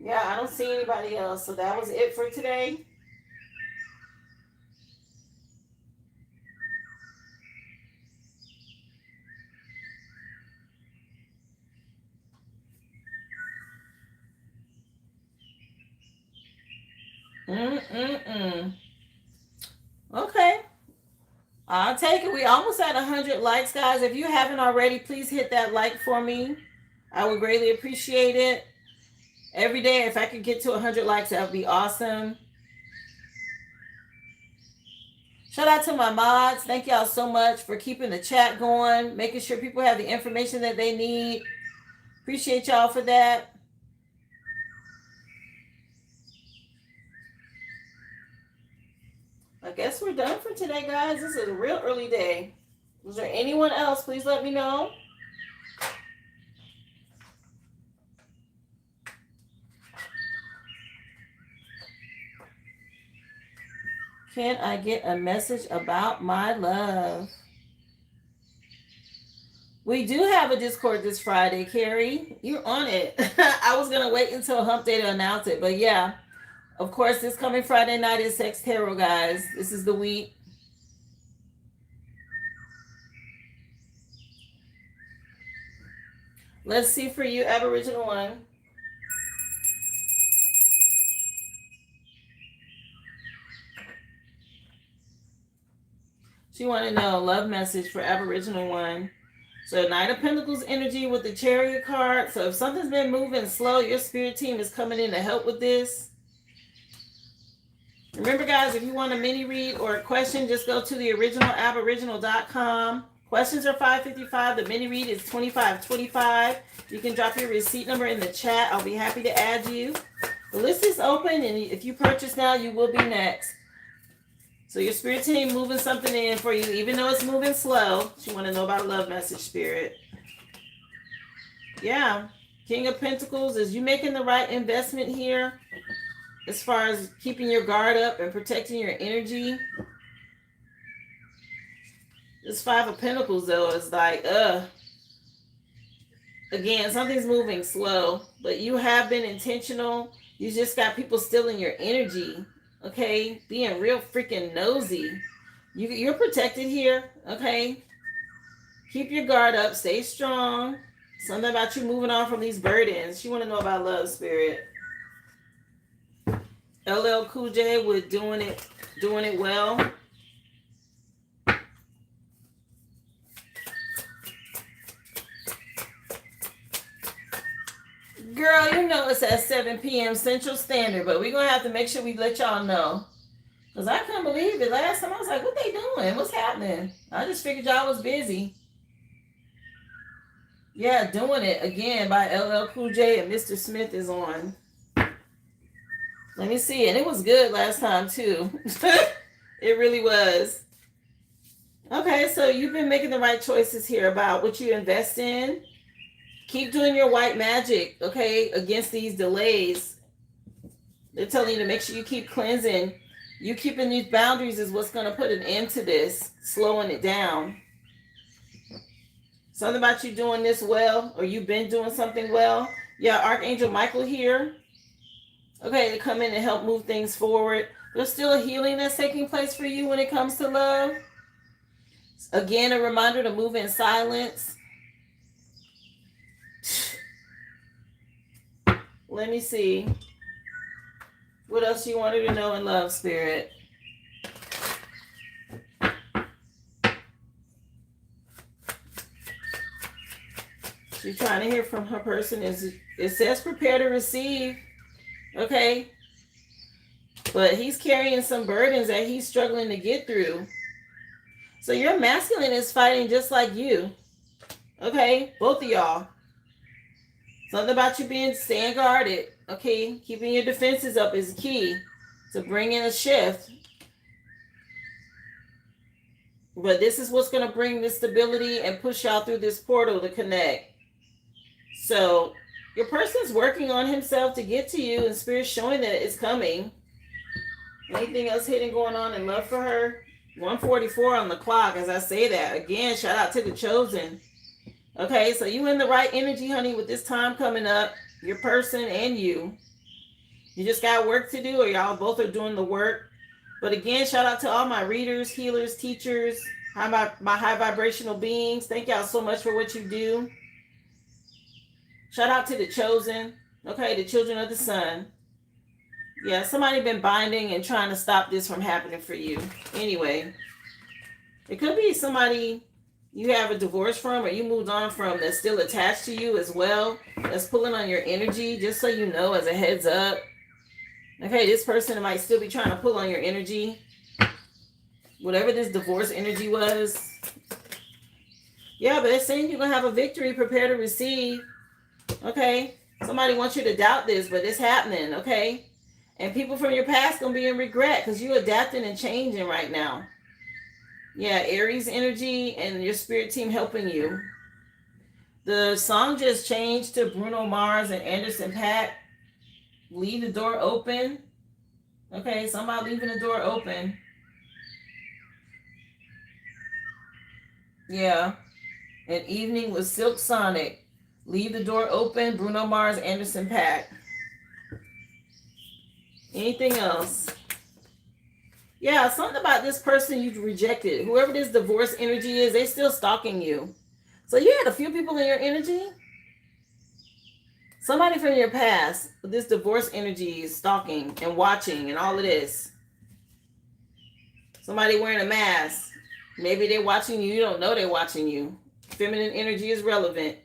Yeah, I don't see anybody else. So that was it for today. Okay. I'll take it. We almost at 100 likes, guys. If you haven't already, please hit that like for me. I would greatly appreciate it. Every day, if I could get to 100 likes, that would be awesome. Shout out to my mods. Thank y'all so much for keeping the chat going, making sure people have the information that they need. Appreciate y'all for that. I guess we're done for today, guys. This is a real early day. Was there anyone else? Please let me know. Can I get a message about my love? We do have a Discord this Friday, Carrie. You're on it. I was going to wait until Hump Day to announce it. But yeah, of course, this coming Friday night is Sex Tarot, guys. This is the week. Let's see for you, Aboriginal one. She want to know love message for Aboriginal one. So Knight of Pentacles energy with the Chariot card. So if something's been moving slow, your spirit team is coming in to help with this. Remember, guys, if you want a mini read or a question, just go to the originalaboriginal.com. Questions are $5.55. The mini read is $25.25. You can drop your receipt number in the chat. I'll be happy to add you. The list is open, and if you purchase now, you will be next. So your spirit team moving something in for you, even though it's moving slow. She want to know about a love message, spirit. Yeah. King of Pentacles, is you making the right investment here as far as keeping your guard up and protecting your energy? This Five of Pentacles, though, is like, again, something's moving slow, but you have been intentional. You just got people stealing your energy. Okay, being real freaking nosy. You're protected here, okay? Keep your guard up. Stay strong. Something about you moving on from these burdens. She want to know about love, spirit. LL Cool J with doing it well. Girl, you know it's at 7 p.m. Central Standard, but we're going to have to make sure we let y'all know. Because I couldn't believe it. Last time I was like, what they doing? What's happening? I just figured y'all was busy. Yeah, doing it again by LL Cool J and Mr. Smith is on. Let me see. And it was good last time, too. It really was. Okay, so you've been making the right choices here about what you invest in. Keep doing your white magic, okay, against these delays. They're telling you to make sure you keep cleansing. You keeping these boundaries is what's going to put an end to this, slowing it down. Something about you doing this well, or you've been doing something well. Yeah, Archangel Michael here. Okay, to come in and help move things forward. There's still a healing that's taking place for you when it comes to love. Again, a reminder to move in silence. Let me see. What else you wanted to know in love, spirit? She's trying to hear from her person. It says prepare to receive. Okay. But he's carrying some burdens that he's struggling to get through. So your masculine is fighting just like you. Okay. Both of y'all. Something about you staying guarded. Okay. Keeping your defenses up is key to bring in a shift. But this is what's going to bring this stability and push y'all through this portal to connect. So your person's working on himself to get to you, and Spirit's showing that it's coming. Anything else hidden going on in love for her? 1:44 on the clock as I say that. Again, shout out to the chosen. Okay, so you in the right energy, honey, with this time coming up. Your person and you. You just got work to do, or y'all both are doing the work. But again, shout out to all my readers, healers, teachers, my high vibrational beings. Thank y'all so much for what you do. Shout out to the chosen. Okay, the children of the sun. Yeah, somebody been binding and trying to stop this from happening for you. Anyway, it could be somebody you have a divorce from or you moved on from that's still attached to you as well. That's pulling on your energy, just so you know, as a heads up. Okay, this person might still be trying to pull on your energy. Whatever this divorce energy was. Yeah, but it's saying you're going to have a victory. Prepare to receive. Okay? Somebody wants you to doubt this, but it's happening. Okay? And people from your past going to be in regret because you're adapting and changing right now. Yeah, Aries energy and your spirit team helping you. The song just changed to Bruno Mars and Anderson .Paak. Leave the door open. Okay, somebody leaving the door open. Yeah. And evening was Silk Sonic. Leave the door open. Bruno Mars, Anderson Paak. Anything else? Yeah, something about this person you rejected. Whoever this divorce energy is, they still stalking you. So you had a few people in your energy. Somebody from your past, this divorce energy is stalking and watching and all of this. Somebody wearing a mask. Maybe they're watching you. You don't know they're watching you. Feminine energy is relevant.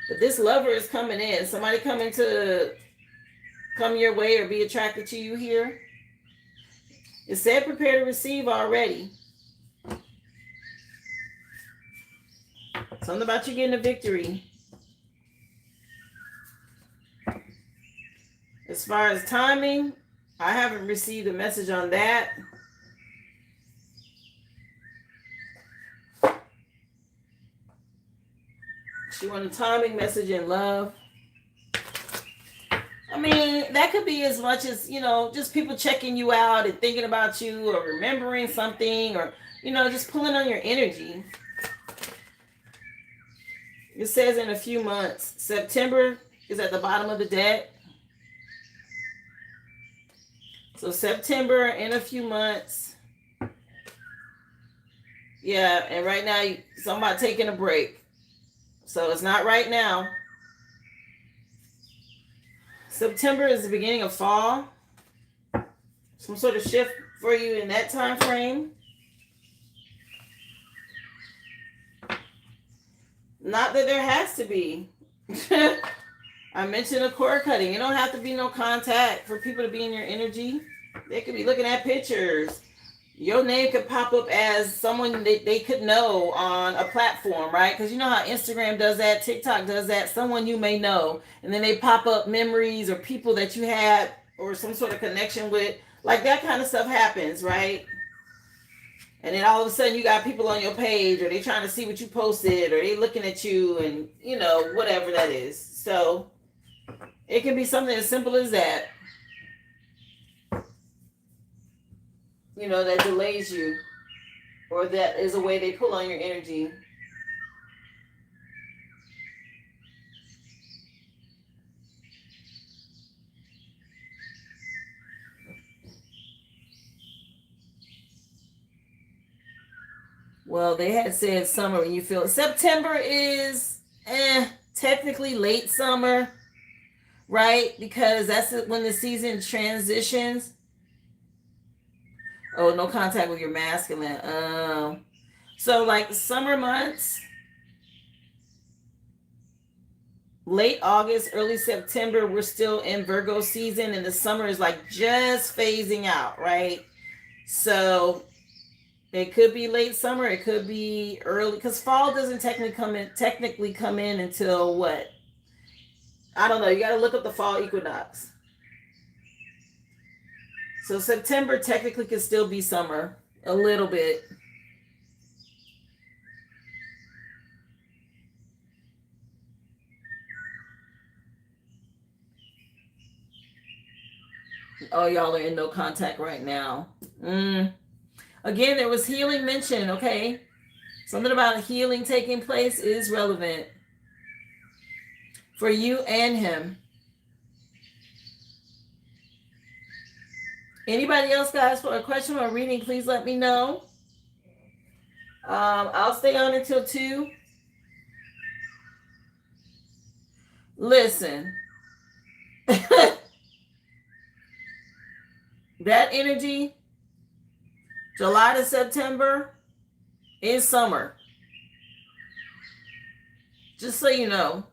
But this lover is coming in. Somebody coming to come your way or be attracted to you here. It said prepare to receive already. Something about you getting a victory. As far as timing, I haven't received a message on that. She want a timing message in love. I mean, that could be as much as, just people checking you out and thinking about you or remembering something or, just pulling on your energy. It says in a few months. September is at the bottom of the deck. So September in a few months. Yeah, and right now, somebody taking a break. So it's not right now. September is the beginning of fall. Some sort of shift for you in that time frame. Not that there has to be. I mentioned a cord cutting. It don't have to be no contact for people to be in your energy. They could be looking at pictures. Your name could pop up as someone they could know on a platform, right? Because you know how Instagram does that, TikTok does that, someone you may know. And then they pop up memories or people that you had or some sort of connection with. Like that kind of stuff happens, right? And then all of a sudden you got people on your page or they trying to see what you posted or they looking at you and, whatever that is. So it can be something as simple as that. That delays you, or that is a way they pull on your energy. Well, they had said summer when you feel it. September is technically late summer, right? Because that's when the season transitions. Oh, no contact with your masculine. So like summer months, late August, early September, we're still in Virgo season, and the summer is like just phasing out, right? So it could be late summer, it could be early, because fall doesn't technically come in until what? I don't know. You got to look up the fall equinox. So September technically could still be summer a little bit. Oh, y'all are in no contact right now. Again, there was healing mentioned, okay? Something about healing taking place is relevant for you and him. Anybody else, guys, for a question or reading, please let me know. I'll stay on until 2. Listen. That energy, July to September, is summer. Just so you know,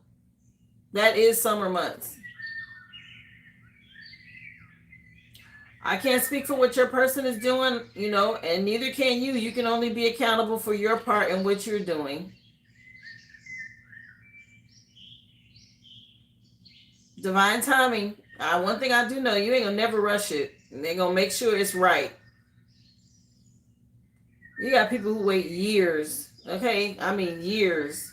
that is summer months. I can't speak for what your person is doing, and neither can you. You can only be accountable for your part in what you're doing. Divine timing. One thing I do know, you ain't gonna never rush it. And they're gonna make sure it's right. You got people who wait years. Okay? I mean years.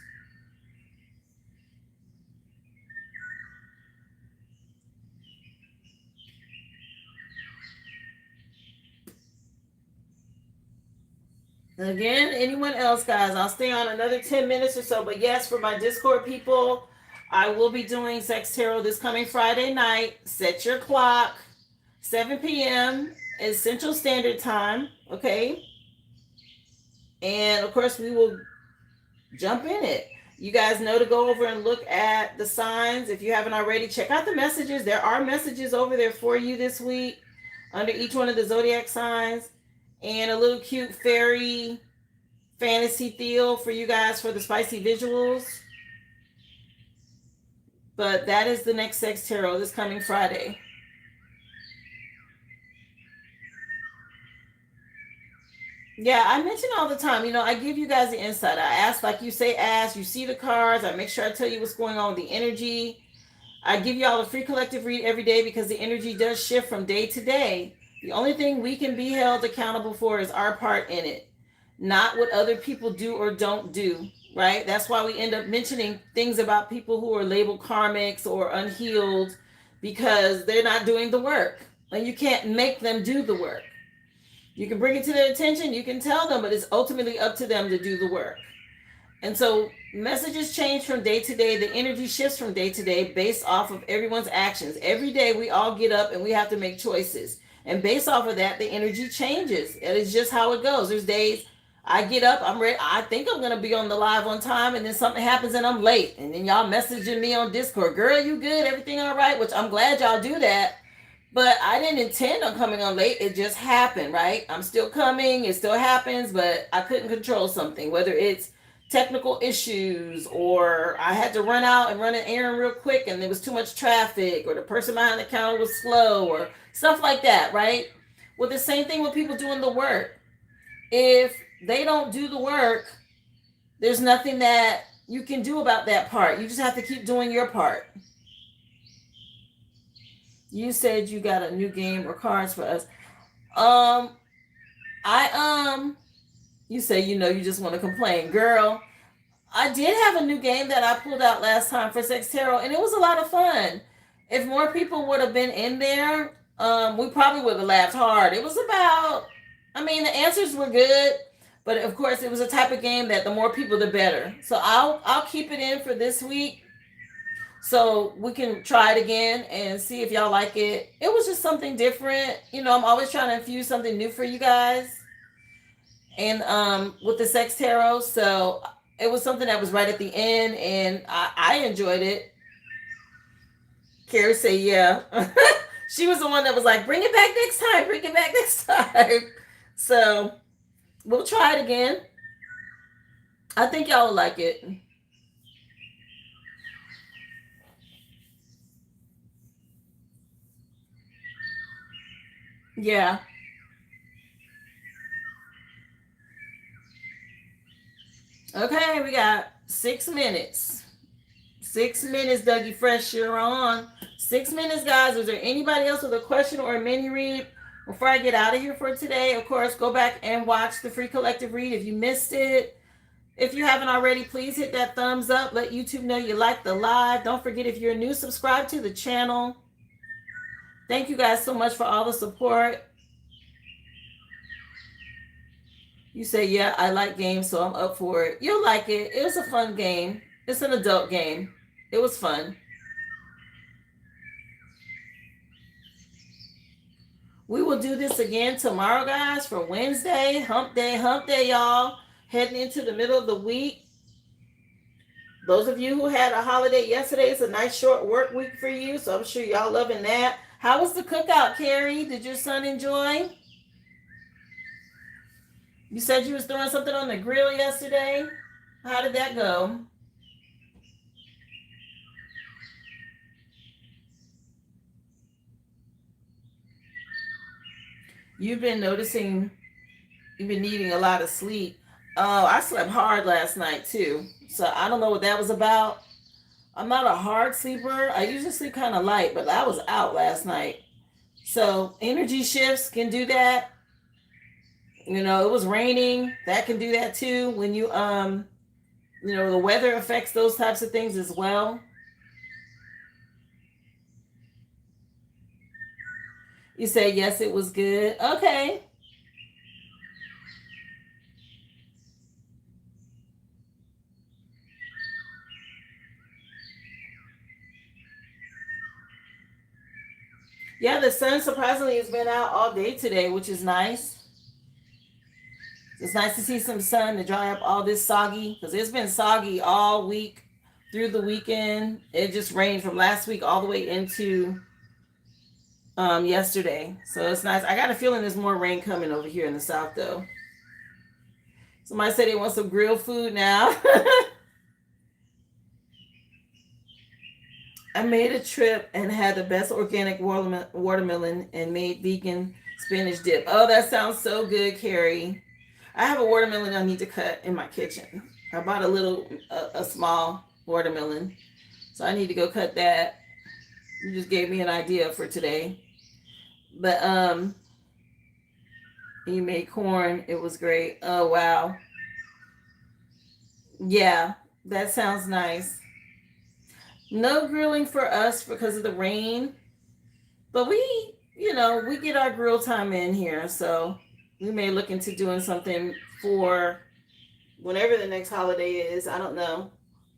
Again, anyone else, guys, I'll stay on another 10 minutes or so. But yes, for my Discord people, I will be doing Sex Tarot this coming Friday night. Set your clock, 7 p.m. is Central Standard Time, okay? And of course, we will jump in it. You guys know to go over and look at the signs. If you haven't already, check out the messages. There are messages over there for you this week under each one of the zodiac signs, and a little cute fairy fantasy feel for you guys for the spicy visuals. But that is the next Sex Tarot this coming Friday. Yeah, I mention all the time, I give you guys the insight. I ask, like you say, ask, you see the cards. I make sure I tell you what's going on with the energy. I give you all a free collective read every day because the energy does shift from day to day. The only thing we can be held accountable for is our part in it, not what other people do or don't do, right? That's why we end up mentioning things about people who are labeled karmics or unhealed, because they're not doing the work. And you can't make them do the work. You can bring it to their attention, you can tell them, but it's ultimately up to them to do the work. And so messages change from day to day. The energy shifts from day to day based off of everyone's actions. Every day we all get up and we have to make choices. And based off of that, the energy changes. It is just how it goes. There's days I get up, I'm ready. I think I'm going to be on the live on time, and then something happens and I'm late. And then y'all messaging me on Discord, girl, you good? Everything all right? Which I'm glad y'all do that. But I didn't intend on coming on late. It just happened, right? I'm still coming. It still happens, but I couldn't control something, whether it's technical issues, or I had to run out and run an errand real quick and there was too much traffic, or the person behind the counter was slow, or stuff like that, right? Well, the same thing with people doing the work. If they don't do the work, there's nothing that you can do about that part. You just have to keep doing your part. You said you got a new game or cards for us. You say, you just want to complain. Girl, I did have a new game that I pulled out last time for Sex Tarot, and it was a lot of fun. If more people would have been in there, we probably would have laughed hard. It was about, the answers were good, but of course it was a type of game that the more people, the better. So I'll keep it in for this week, so we can try it again and see if y'all like it. It was just something different. I'm always trying to infuse something new for you guys. And with the Sex Tarot, so it was something that was right at the end, and I enjoyed it. Carrie say, yeah. She was the one that was like, bring it back next time, bring it back next time. So we'll try it again. I think y'all will like it. Yeah. Okay, we got 6 minutes. 6 minutes, Dougie Fresh, you're on. 6 minutes, guys. Is there anybody else with a question or a mini read before I get out of here for today? Of course, go back and watch the free collective read if you missed it. If you haven't already, please hit that thumbs up. Let YouTube know you like the live. Don't forget, if you're new, subscribe to the channel. Thank you guys so much for all the support. You say, yeah, I like games, so I'm up for it. You'll like it. It was a fun game. It's an adult game. It was fun. We will do this again tomorrow, guys, for Wednesday. Hump day, y'all. Heading into the middle of the week. Those of you who had a holiday yesterday, it's a nice short work week for you, so I'm sure y'all loving that. How was the cookout, Carrie? Did your son enjoy? You said you was throwing something on the grill yesterday. How did that go? You've been noticing you've been needing a lot of sleep. Oh, I slept hard last night too. So I don't know what that was about. I'm not a hard sleeper. I usually sleep kind of light, but I was out last night. So energy shifts can do that. It was raining. That can do that too. When the weather affects those types of things as well. You say, yes, it was good. Okay. Yeah, the sun surprisingly has been out all day today, which is nice. It's nice to see some sun to dry up all this soggy, because it's been soggy all week through the weekend. It just rained from last week all the way into yesterday. So it's nice. I got a feeling there's more rain coming over here in the south though. Somebody said they want some grilled food now. I made a trip and had the best organic watermelon and made vegan spinach dip. Oh, that sounds so good, Carrie. I have a watermelon I need to cut in my kitchen. I bought a small watermelon. So I need to go cut that. You just gave me an idea for today. But you made corn. It was great. Oh, wow. Yeah, that sounds nice. No grilling for us because of the rain. But we get our grill time in here. So we may look into doing something for whenever the next holiday is. I don't know.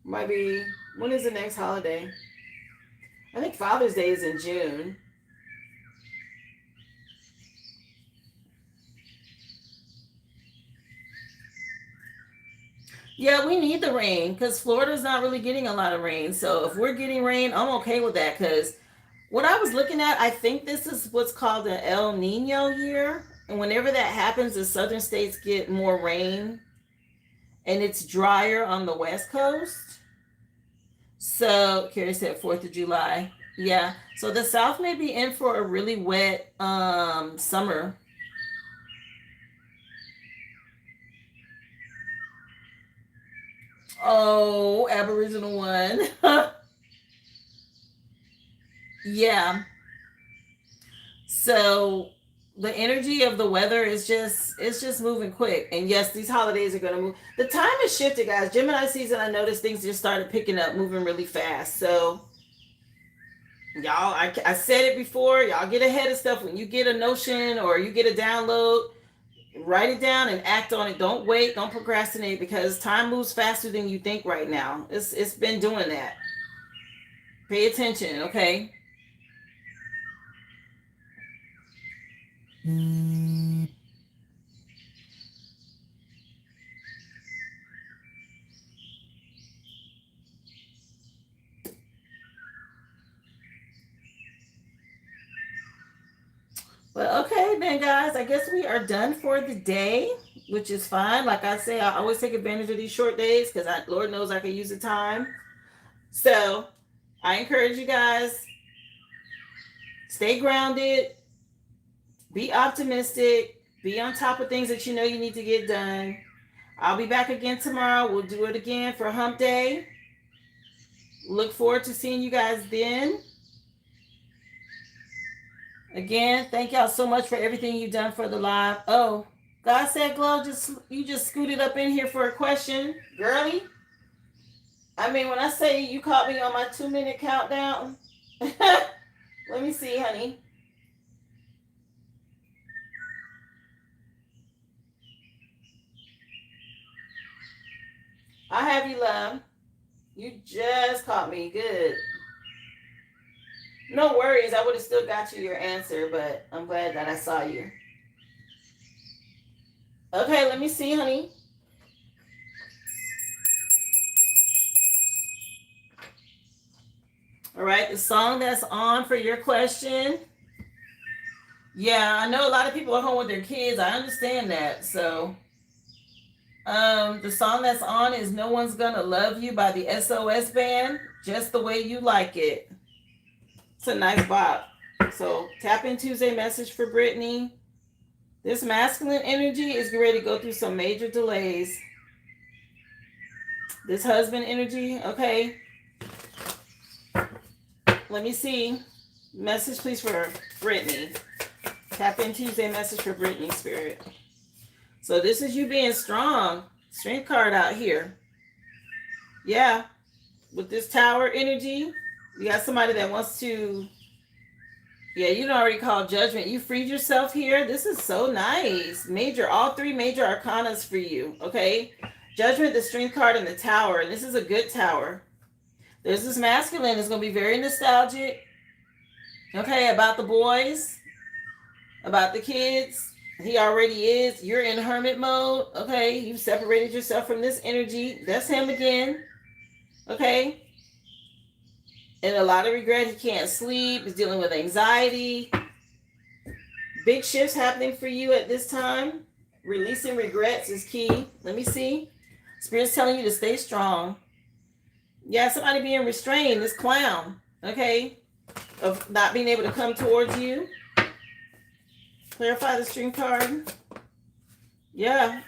Might be, when is the next holiday? I think Father's Day is in June. Yeah, we need the rain because Florida's not really getting a lot of rain. So if we're getting rain, I'm okay with that because what I was looking at, I think this is what's called an El Nino year. And whenever that happens, the southern states get more rain and it's drier on the west coast. So Carrie said 4th of July. Yeah. So the south may be in for a really wet summer. Oh, Aboriginal one. Yeah. So the energy of the weather is just it's just moving quick. And yes, these holidays are gonna move. The time has shifted, guys. Gemini season, I noticed things just started picking up, moving really fast. So y'all, I said it before, y'all get ahead of stuff when you get a notion or you get a download. Write it down and act on it. Don't wait, don't procrastinate because time moves faster than you think right now. It's been doing that. Pay attention, okay? But okay, then, guys, I guess we are done for the day, which is fine. Like I say, I always take advantage of these short days because Lord knows I can use the time. So I encourage you guys, stay grounded, be optimistic, be on top of things that you know you need to get done. I'll be back again tomorrow. We'll do it again for Hump Day. Look forward to seeing you guys then. Again, thank y'all so much for everything you've done for the live. Oh, God said, Glow, you just scooted up in here for a question. Girlie, I mean, when I say you caught me on my 2-minute countdown, let me see, honey. I have you, love. You just caught me. Good. No worries. I would have still got you your answer, but I'm glad that I saw you. Okay, let me see, honey. All right, the song that's on for your question. Yeah, I know a lot of people are home with their kids. I understand that. So, the song that's on is No One's Gonna Love You by the SOS Band, Just the Way You Like It. It's a nice bop. So, tap in Tuesday message for Brittany. This masculine energy is ready to go through some major delays. This husband energy, okay. Let me see. Message, please, for Brittany. Tap in Tuesday message for Brittany, Spirit. So this is you being strong. Strength card out here. Yeah. With this tower energy, you got somebody that wants to... Yeah, you don't already call judgment. You freed yourself here. This is so nice. All 3 major arcanas for you, okay? Judgment, the strength card, and the tower. And this is a good tower. There's this masculine that's going to be very nostalgic. Okay, about the boys, about the kids. He already is. You're in hermit mode. Okay, you've separated yourself from this energy. That's him again. Okay, and a lot of regret. He can't sleep. He's dealing with anxiety. Big shifts happening for you at this time. Releasing regrets is key. Let me see. Spirit's telling you to stay strong. Yeah, somebody being restrained. This clown. Okay, of not being able to come towards you. Clarify the stream card. Yeah.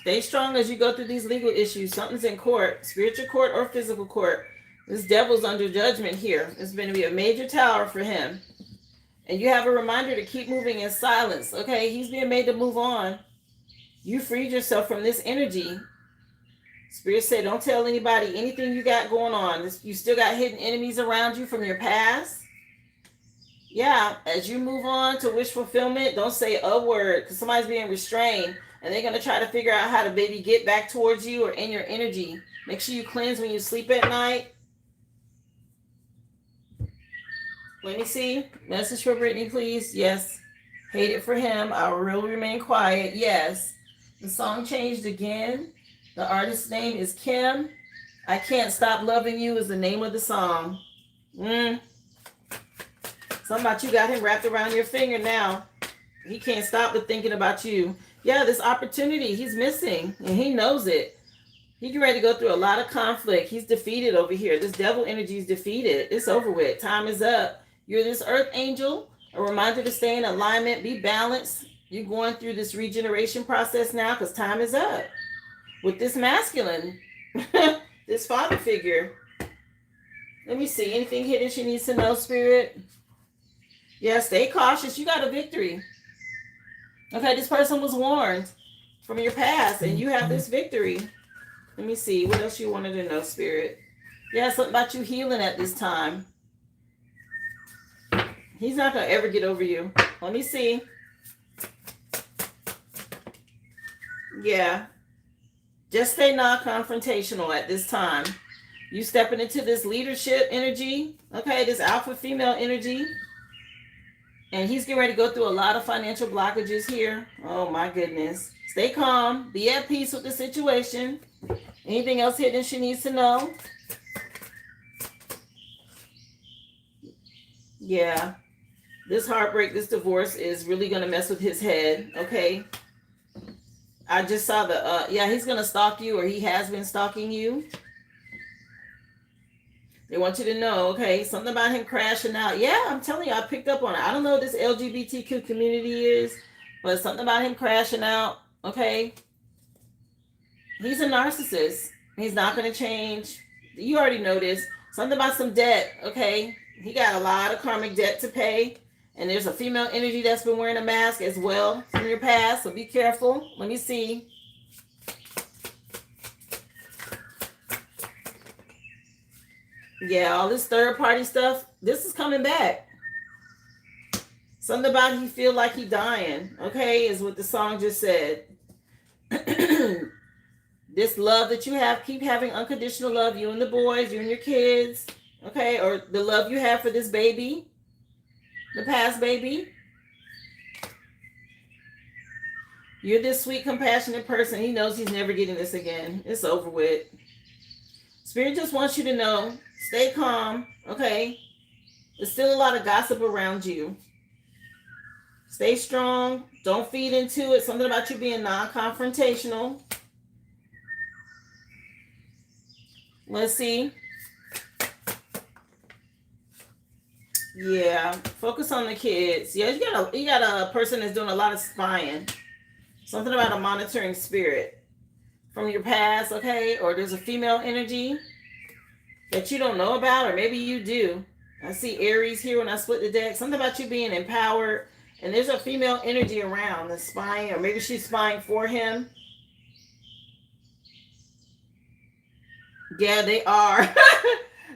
Stay strong as you go through these legal issues. Something's in court, spiritual court or physical court. This devil's under judgment here. It's going to be a major tower for him. And you have a reminder to keep moving in silence. Okay, he's being made to move on. You freed yourself from this energy. Spirit said, don't tell anybody anything you got going on. You still got hidden enemies around you from your past. Yeah, as you move on to wish fulfillment, don't say a word because somebody's being restrained and they're going to try to figure out how to maybe get back towards you or in your energy. Make sure you cleanse when you sleep at night. Let me see. Message for Brittany, please. Yes. Hate it for him. I will remain quiet. Yes. The song changed again. The artist's name is Kim. I Can't Stop Loving You is the name of the song. Something about you got him wrapped around your finger now. He can't stop but thinking about you. Yeah, this opportunity he's missing, and he knows it. He's ready to go through a lot of conflict. He's defeated over here. This devil energy is defeated. It's over with. Time is up. You're this earth angel. A reminder to stay in alignment, be balanced. You're going through this regeneration process now because time is up. With this masculine, this father figure. Let me see. Anything hidden she needs to know, Spirit? Yeah, stay cautious. You got a victory. Okay, this person was warned from your past, and you have this victory. Let me see. What else you wanted to know, Spirit? Yeah, something about you healing at this time. He's not going to ever get over you. Let me see. Yeah. Just stay non-confrontational at this time. You stepping into this leadership energy. Okay, this alpha female energy. And he's getting ready to go through a lot of financial blockages here. Oh, my goodness. Stay calm. Be at peace with the situation. Anything else hidden she needs to know? Yeah. This heartbreak, this divorce is really going to mess with his head. Okay. I just saw the, yeah, he's going to stalk you, or he has been stalking you. They want you to know, okay, something about him crashing out. Yeah, I'm telling you, I picked up on it. I don't know what this LGBTQ community is, but something about him crashing out, okay? He's a narcissist. He's not going to change. You already know this. Something about some debt, okay? He got a lot of karmic debt to pay. And there's a female energy that's been wearing a mask as well from your past, so be careful. Let me see. Yeah, all this third party stuff, this is coming back. Something about he feel like he dying, okay, is what the song just said. This love that you have, keep having unconditional love, you and the boys, you and your kids, okay, or the love you have for this baby. The past baby. You're this sweet, compassionate person. He knows he's never getting this again. It's over with. Spirit just wants you to know, stay calm, okay? There's still a lot of gossip around you. Stay strong. Don't feed into it. Something about you being non-confrontational. Let's see. Yeah, focus on the kids. Yeah, you got a person that's doing a lot of spying. Something about a monitoring spirit from your past, okay? Or there's a female energy that you don't know about, or maybe you do. I see Aries here when I split the deck. Something about you being empowered, and there's a female energy around that's spying, or maybe she's spying for him. Yeah, they are.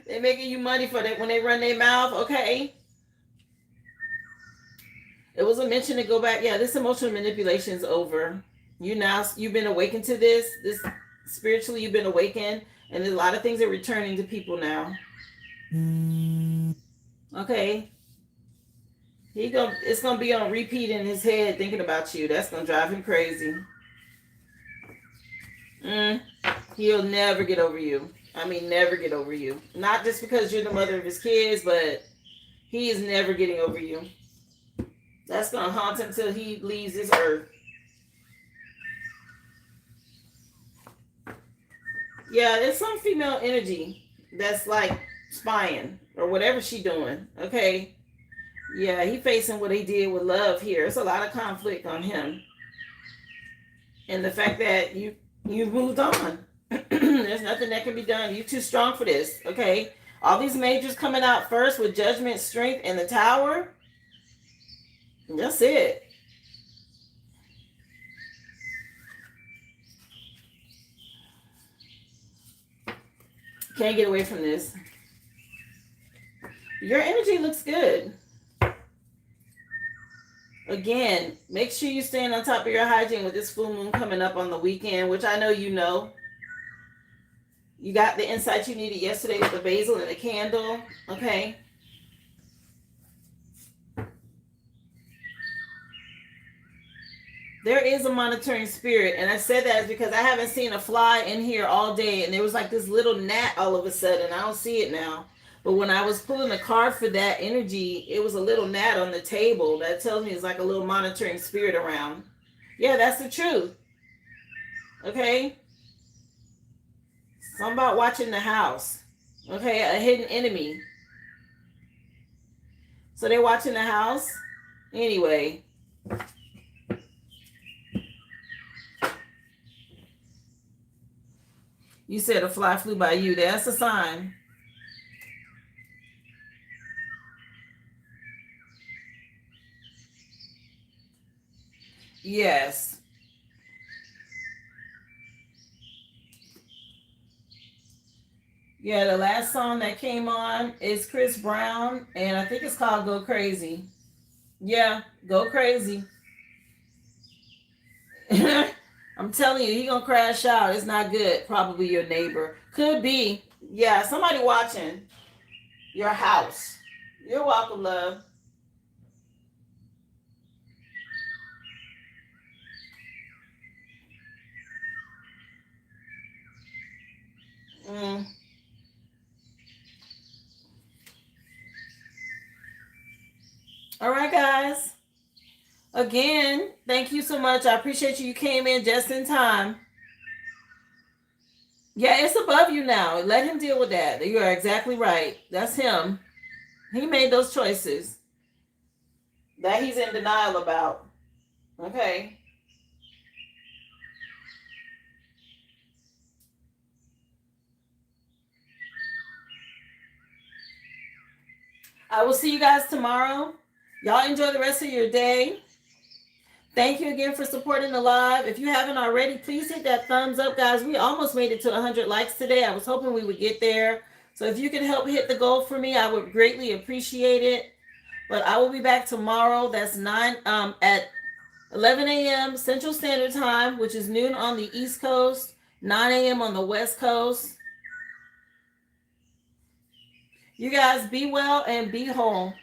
They're making you money for that when they run their mouth, okay? It was a mention to go back. Yeah, this emotional manipulation is over. You've been awakened to this. This spiritually, you've been awakened, and there's a lot of things are returning to people now. Okay. It's gonna be on repeat in his head thinking about you. That's gonna drive him crazy. He'll never get over you. I mean, never get over you. Not just because you're the mother of his kids, but he is never getting over you. That's gonna haunt him till he leaves this earth. Yeah, there's some female energy that's like spying or whatever she doing. Okay. Yeah, he facing what he did with love here. It's a lot of conflict on him. And the fact that you moved on. There's nothing that can be done. You're too strong for this. Okay. All these majors coming out first with judgment, strength, and the tower. That's it. Can't get away from this. Your energy looks good. Again, make sure you stand on top of your hygiene with this full moon coming up on the weekend, which I know you know. You got the insight you needed yesterday with the basil and the candle. Okay. There is a monitoring spirit, and I said that because I haven't seen a fly in here all day, and there was like this little gnat all of a sudden. I don't see it now. But when I was pulling the card for that energy, it was a little gnat on the table. That tells me it's like a little monitoring spirit around. Yeah, that's the truth. Okay? Something about watching the house. Okay, a hidden enemy. So they're watching the house? Anyway. You said a fly flew by you. That's a sign. Yes. Yeah, the last song that came on is Chris Brown, and I think it's called Go Crazy. Yeah, go crazy. I'm telling you, he gonna crash out. It's not good. Probably your neighbor. Could be. Yeah, somebody watching your house. You're welcome, love. Mm. All right, guys. Again, thank you so much. I appreciate you. You came in just in time. Yeah, it's above you now. Let him deal with that. You are exactly right. That's him. He made those choices that he's in denial about. Okay. I will see you guys tomorrow. Y'all enjoy the rest of your day. Thank you again for supporting the live. If you haven't already, please hit that thumbs up, guys. We almost made it to 100 likes today. I was hoping we would get there. So if you can help hit the goal for me, I would greatly appreciate it. But I will be back tomorrow. That's at 11 a.m. Central Standard Time, which is noon on the East Coast, 9 a.m. on the West Coast. You guys be well and be whole.